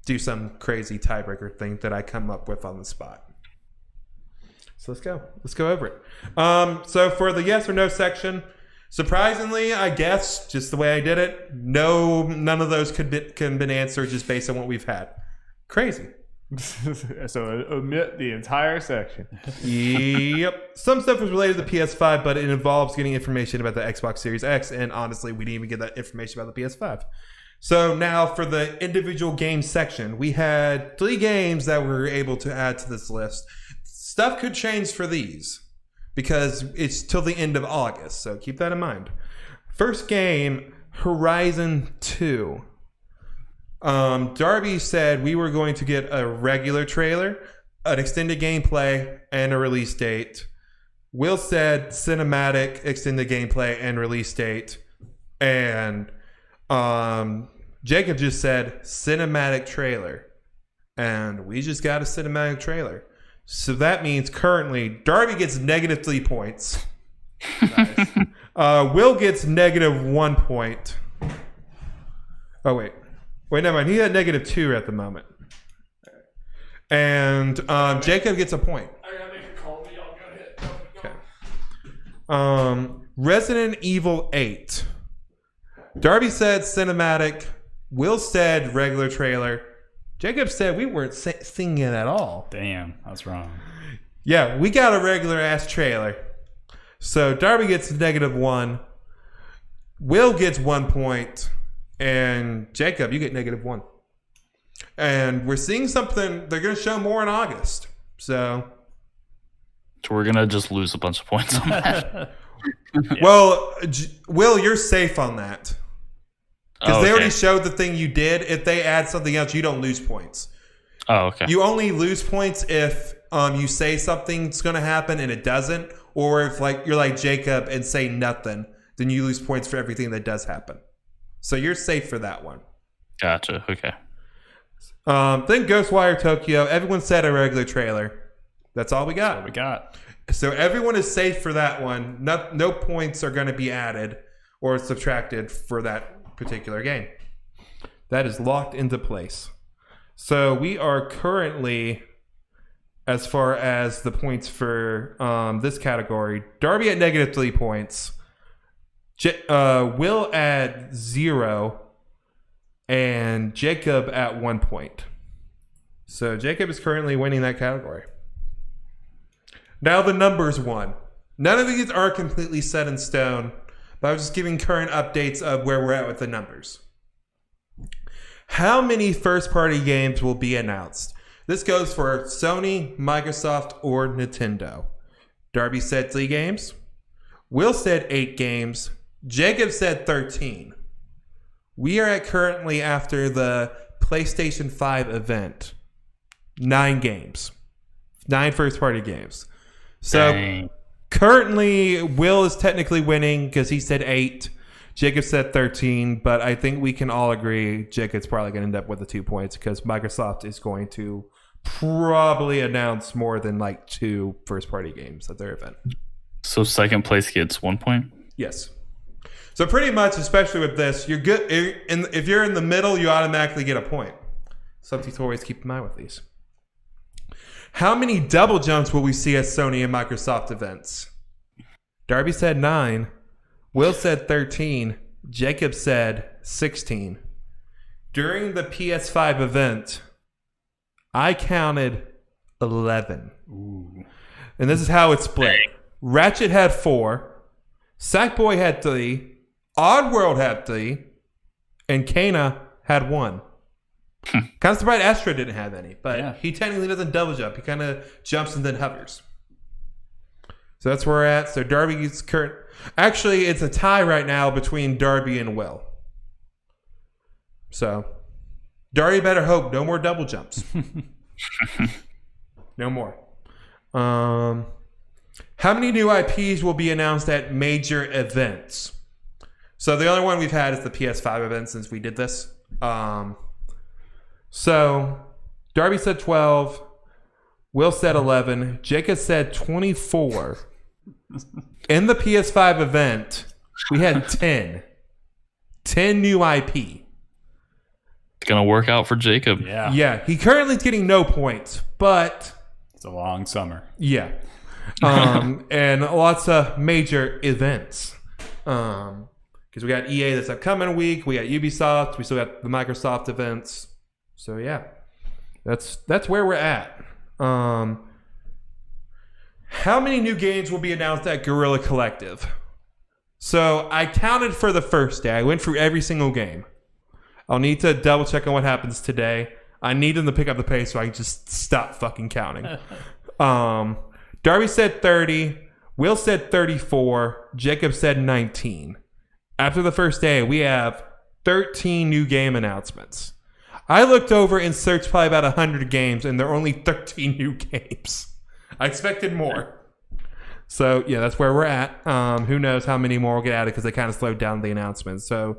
B: do some crazy tiebreaker thing that I come up with on the spot. So let's go. Let's go over it. So for the yes or no section, surprisingly, I guess, just the way I did it, none of those can been answered just based on what we've had. Crazy.
A: So omit the entire section.
B: Yep. Some stuff was related to the PS5, but it involves getting information about the Xbox Series X, and honestly, we didn't even get that information about the PS5. So now for the individual game section, we had 3 games that we were able to add to this list. Stuff could change for these because it's till the end of August, so keep that in mind. First game, Horizon 2. Darby said we were going to get a regular trailer, an extended gameplay, and a release date. Will said cinematic, extended gameplay, and release date. And Jacob just said cinematic trailer. And we just got a cinematic trailer. So that means currently Darby gets -3 points. Nice. Will gets -1 point. Oh, wait, never mind. He had -2 at the moment. And Jacob gets a point.
A: I gotta make a call, but y'all go ahead.
B: Okay. Resident Evil 8. Darby said cinematic. Will said regular trailer. Jacob said we weren't seeing it at all.
C: Damn, I was wrong.
B: Yeah, we got a regular ass trailer. So Darby gets -1. Will gets 1 point. And Jacob, you get -1. And we're seeing something. They're going to show more in August. So
D: we're going to just lose a bunch of points on that.
C: Yeah.
B: Well, Will, you're safe on that. Because they
D: okay.
B: already showed the thing you did. If they add something else, you don't lose points.
D: Oh, okay.
B: You only lose points if you say something's going to happen and it doesn't. Or if you're like Jacob and say nothing, then you lose points for everything that does happen. So you're safe for that one.
D: Gotcha. Okay.
B: Then Ghostwire Tokyo. Everyone said a regular trailer. That's all we got.
C: What we got?
B: So everyone is safe for that one. No points are going to be added or subtracted for that particular game. That is locked into place. So we are currently, as far as the points for this category, Darby at -3 points, Will at 0, and Jacob at 1 point. So Jacob is currently winning that category. Now the numbers one. None of these are completely set in stone, but I was just giving current updates of where we're at with the numbers. How many first-party games will be announced? This goes for Sony, Microsoft, or Nintendo. Darby said 3 games. Will said 8 games. Jacob said 13. We are at currently, after the PlayStation 5 event, 9 games. 9 first-party games. So
D: Dang.
B: currently, Will is technically winning because he said 8. Jacob said 13, but I think we can all agree Jacob's probably going to end up with the 2 points because Microsoft is going to probably announce more than 2 first-party games at their event.
D: So second place gets 1 point?
B: Yes. So pretty much, especially with this, you're good. If you're in the middle, you automatically get a point. Something to always keep in mind with these. How many double jumps will we see at Sony and Microsoft events? Darby said 9. Will said 13. Jacob said 16. During the PS5 event, I counted 11.
C: Ooh.
B: And this is how it's split. Ratchet had 4. Sackboy had 3. Oddworld had 3. And Kana had 1. Kind of surprised Astro didn't have any, but
C: Yeah.
B: he technically doesn't double jump. He kind of jumps and then hovers. So that's where we're at. So Darby's current. Actually, it's a tie right now between Darby and Will. So Darby better hope no more double jumps. No more. How many new IPs will be announced at major events? So the only one we've had is the PS5 event since we did this. So Darby said 12. Will said 11. Jacob said 24. In the PS5 event, we had 10. 10 new IP.
D: It's gonna work out for Jacob.
C: Yeah.
B: Yeah, he currently is getting no points, but
C: It's a long summer.
B: yeah. And lots of major events. Because we got EA this upcoming week, we got Ubisoft, we still got the Microsoft events. So yeah, that's where we're at. How many new games will be announced at Guerrilla Collective? So I counted for the first day. I went through every single game. I'll need to double check on what happens today. I need them to pick up the pace so I can just stop fucking counting. Darby said 30. Will said 34. Jacob said 19. After the first day, we have 13 new game announcements. I looked over and searched probably about 100 games, and there are only 13 new games. I expected more. So, yeah, that's where we're at. Who knows how many more will get added because they kind of slowed down the announcements. So,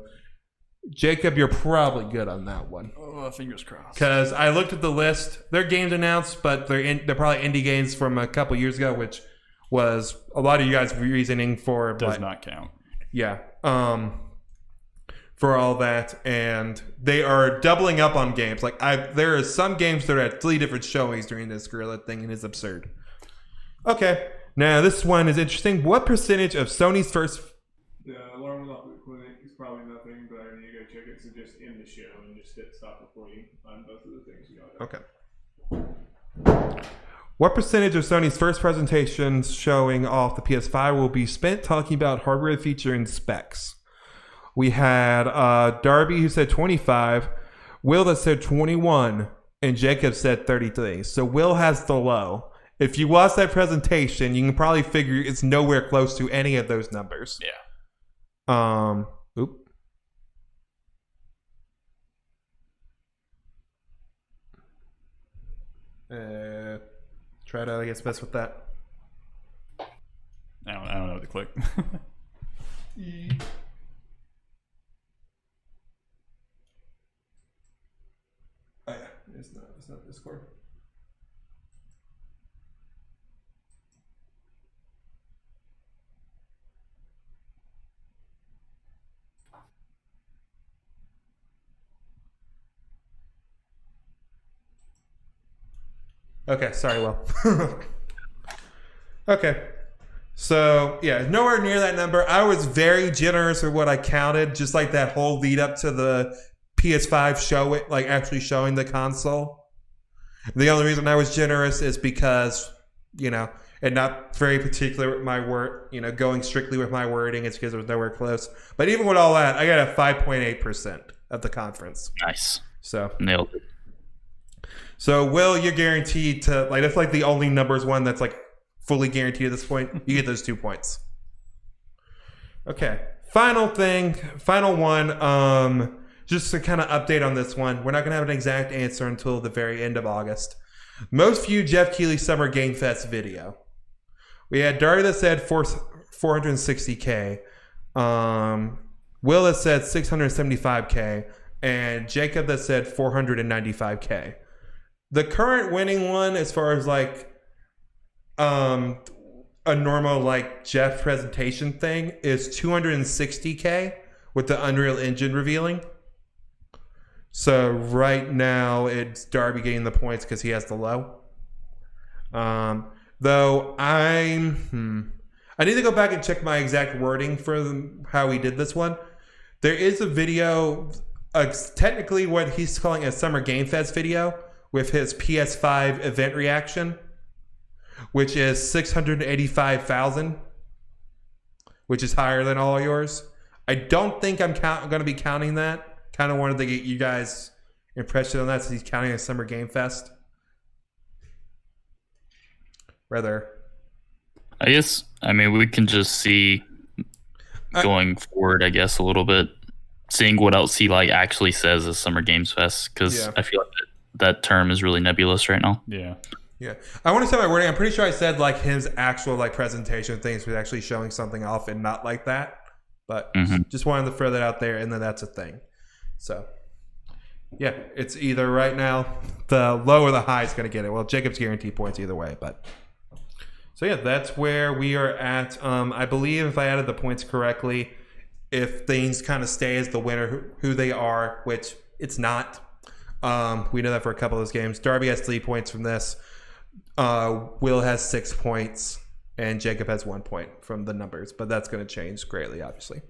B: Jacob, you're probably good on that one.
C: Oh, fingers crossed.
B: Because I looked at the list. They're games announced, but they're probably indie games from a couple years ago, which was a lot of you guys' reasoning for.
C: Does not count.
B: Yeah. For all that. And they are doubling up on games. Like, there are some games that are at 3 different showings during this Guerrilla thing, and it's absurd. Okay. Now, this one is interesting. What percentage of Sony's first...
A: The alarm went off at the clinic. It's probably nothing, but I need to go check it. So just end the show and just hit stop recording on both of the things you got.
B: Okay. What percentage of Sony's first presentations showing off the PS5 will be spent talking about hardware feature and specs? We had Darby who said 25, Will that said 21, and Jacob said 33. So Will has the low. If you watch that presentation, you can probably figure it's nowhere close to any of those numbers.
C: Yeah.
B: Oop. Try to, I guess, mess with that.
C: I don't know what to click.
B: Oh yeah, it's not Discord. Okay, sorry, Will. Okay. So, yeah, nowhere near that number. I was very generous with what I counted, just like that whole lead up to the PS5 show, it like actually showing the console. The only reason I was generous is because, and not very particular with my word, going strictly with my wording, it's because it was nowhere close. But even with all that, I got a 5.8% of the conference.
D: Nice.
B: So
D: Nailed it.
B: So, Will, you're guaranteed to, that's like the only numbers one that's like fully guaranteed at this point. You get those 2 points. Okay. Final one. Just to kind of update on this one. We're not going to have an exact answer until the very end of August. Most viewed Jeff Keighley Summer Game Fest video. We had Darby that said 460K. Will that said 675K. And Jacob that said 495K. The current winning one, as far as a normal Jeff presentation thing, is 260K with the Unreal Engine revealing. So right now it's Darby getting the points because he has the low. Though I need to go back and check my exact wording for how he did this one. There is a video, technically what he's calling a Summer Game Fest video, with his PS5 event reaction, which is 685,000, which is higher than all yours. I don't think I'm going to be counting that. Kind of wanted to get you guys' impression on that, since he's counting a Summer Game Fest. We
D: can just see going forward, I guess, a little bit, seeing what else he actually says as Summer Games Fest, because I feel like that term is really nebulous right now.
C: Yeah.
B: Yeah, I want to say my wording. I'm pretty sure I said like his actual like presentation things was actually showing something off and not like that. But just wanted to throw that out there, and then that's a thing. So yeah, it's either right now the low or the high is going to get it. Well, Jacob's guaranteed points either way, but so yeah, that's where we are at. I believe if I added the points correctly, if things kind of stay as the winner who they are, which it's not. We know that for a couple of those games. Darby has 3 points from this. Will has 6 points, and Jacob has 1 point from the numbers, but that's going to change greatly, obviously.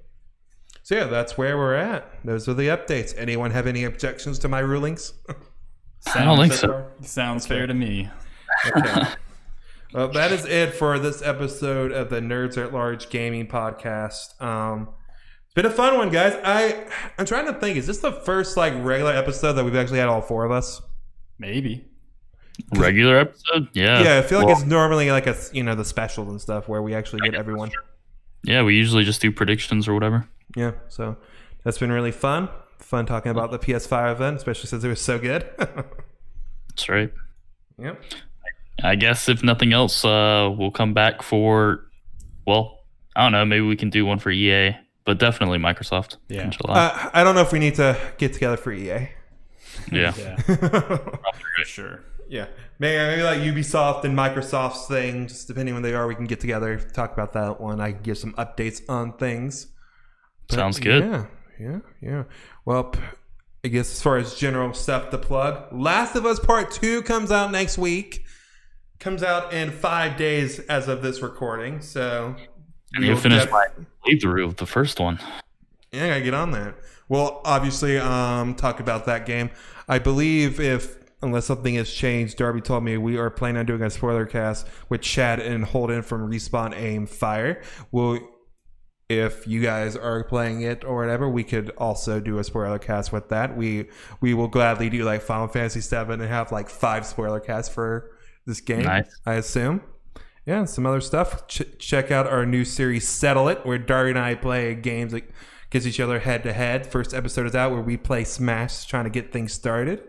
B: So yeah, that's where we're at. Those are the updates. Anyone have any objections to my rulings?
D: I don't think so.
C: Sounds fair to me.
B: Okay. Well, that is it for this episode of the Nerds at Large Gaming Podcast. It's been a fun one, guys. I'm trying to think. Is this the first like regular episode that we've actually had all 4 of us?
C: Maybe.
D: Regular episode? Yeah.
B: Yeah, I feel like it's normally like the specials and stuff where we actually get everyone.
D: Yeah, we usually just do predictions or whatever.
B: Yeah, so that's been really fun. Fun talking about the PS5 event, especially since it was so good.
D: That's right.
B: Yep.
D: I guess if nothing else, we'll come back for, well, I don't know, maybe we can do one for EA, but definitely Microsoft in July.
B: I don't know if we need to get together for EA.
D: Yeah.
C: For sure.
B: Yeah, maybe like Ubisoft and Microsoft's thing, just depending when they are, we can get together, talk about that one. I can give some updates on things. But
D: Sounds good.
B: Yeah. Well, I guess as far as general stuff to plug, Last of Us Part 2 comes out next week. Comes out in 5 days as of this recording, so...
D: And you finished my playthrough of the first one.
B: Yeah, I gotta get on that. Well, obviously, talk about that game. I believe unless something has changed, Darby told me we are planning on doing a spoiler cast with Chad and Holden from Respawn Aim Fire. If you guys are playing it or whatever, we could also do a spoiler cast with that. We will gladly do like Final Fantasy 7 and have like 5 spoiler casts for this game.
D: Nice.
B: I assume. Yeah, some other stuff. Check out our new series, Settle It, where Darby and I play games against each other head to head. First episode is out where we play Smash, trying to get things started.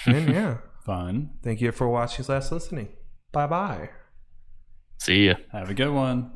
B: And yeah,
C: Fun.
B: thank you for watching / listening. Bye bye.
D: See ya.
C: Have a good one.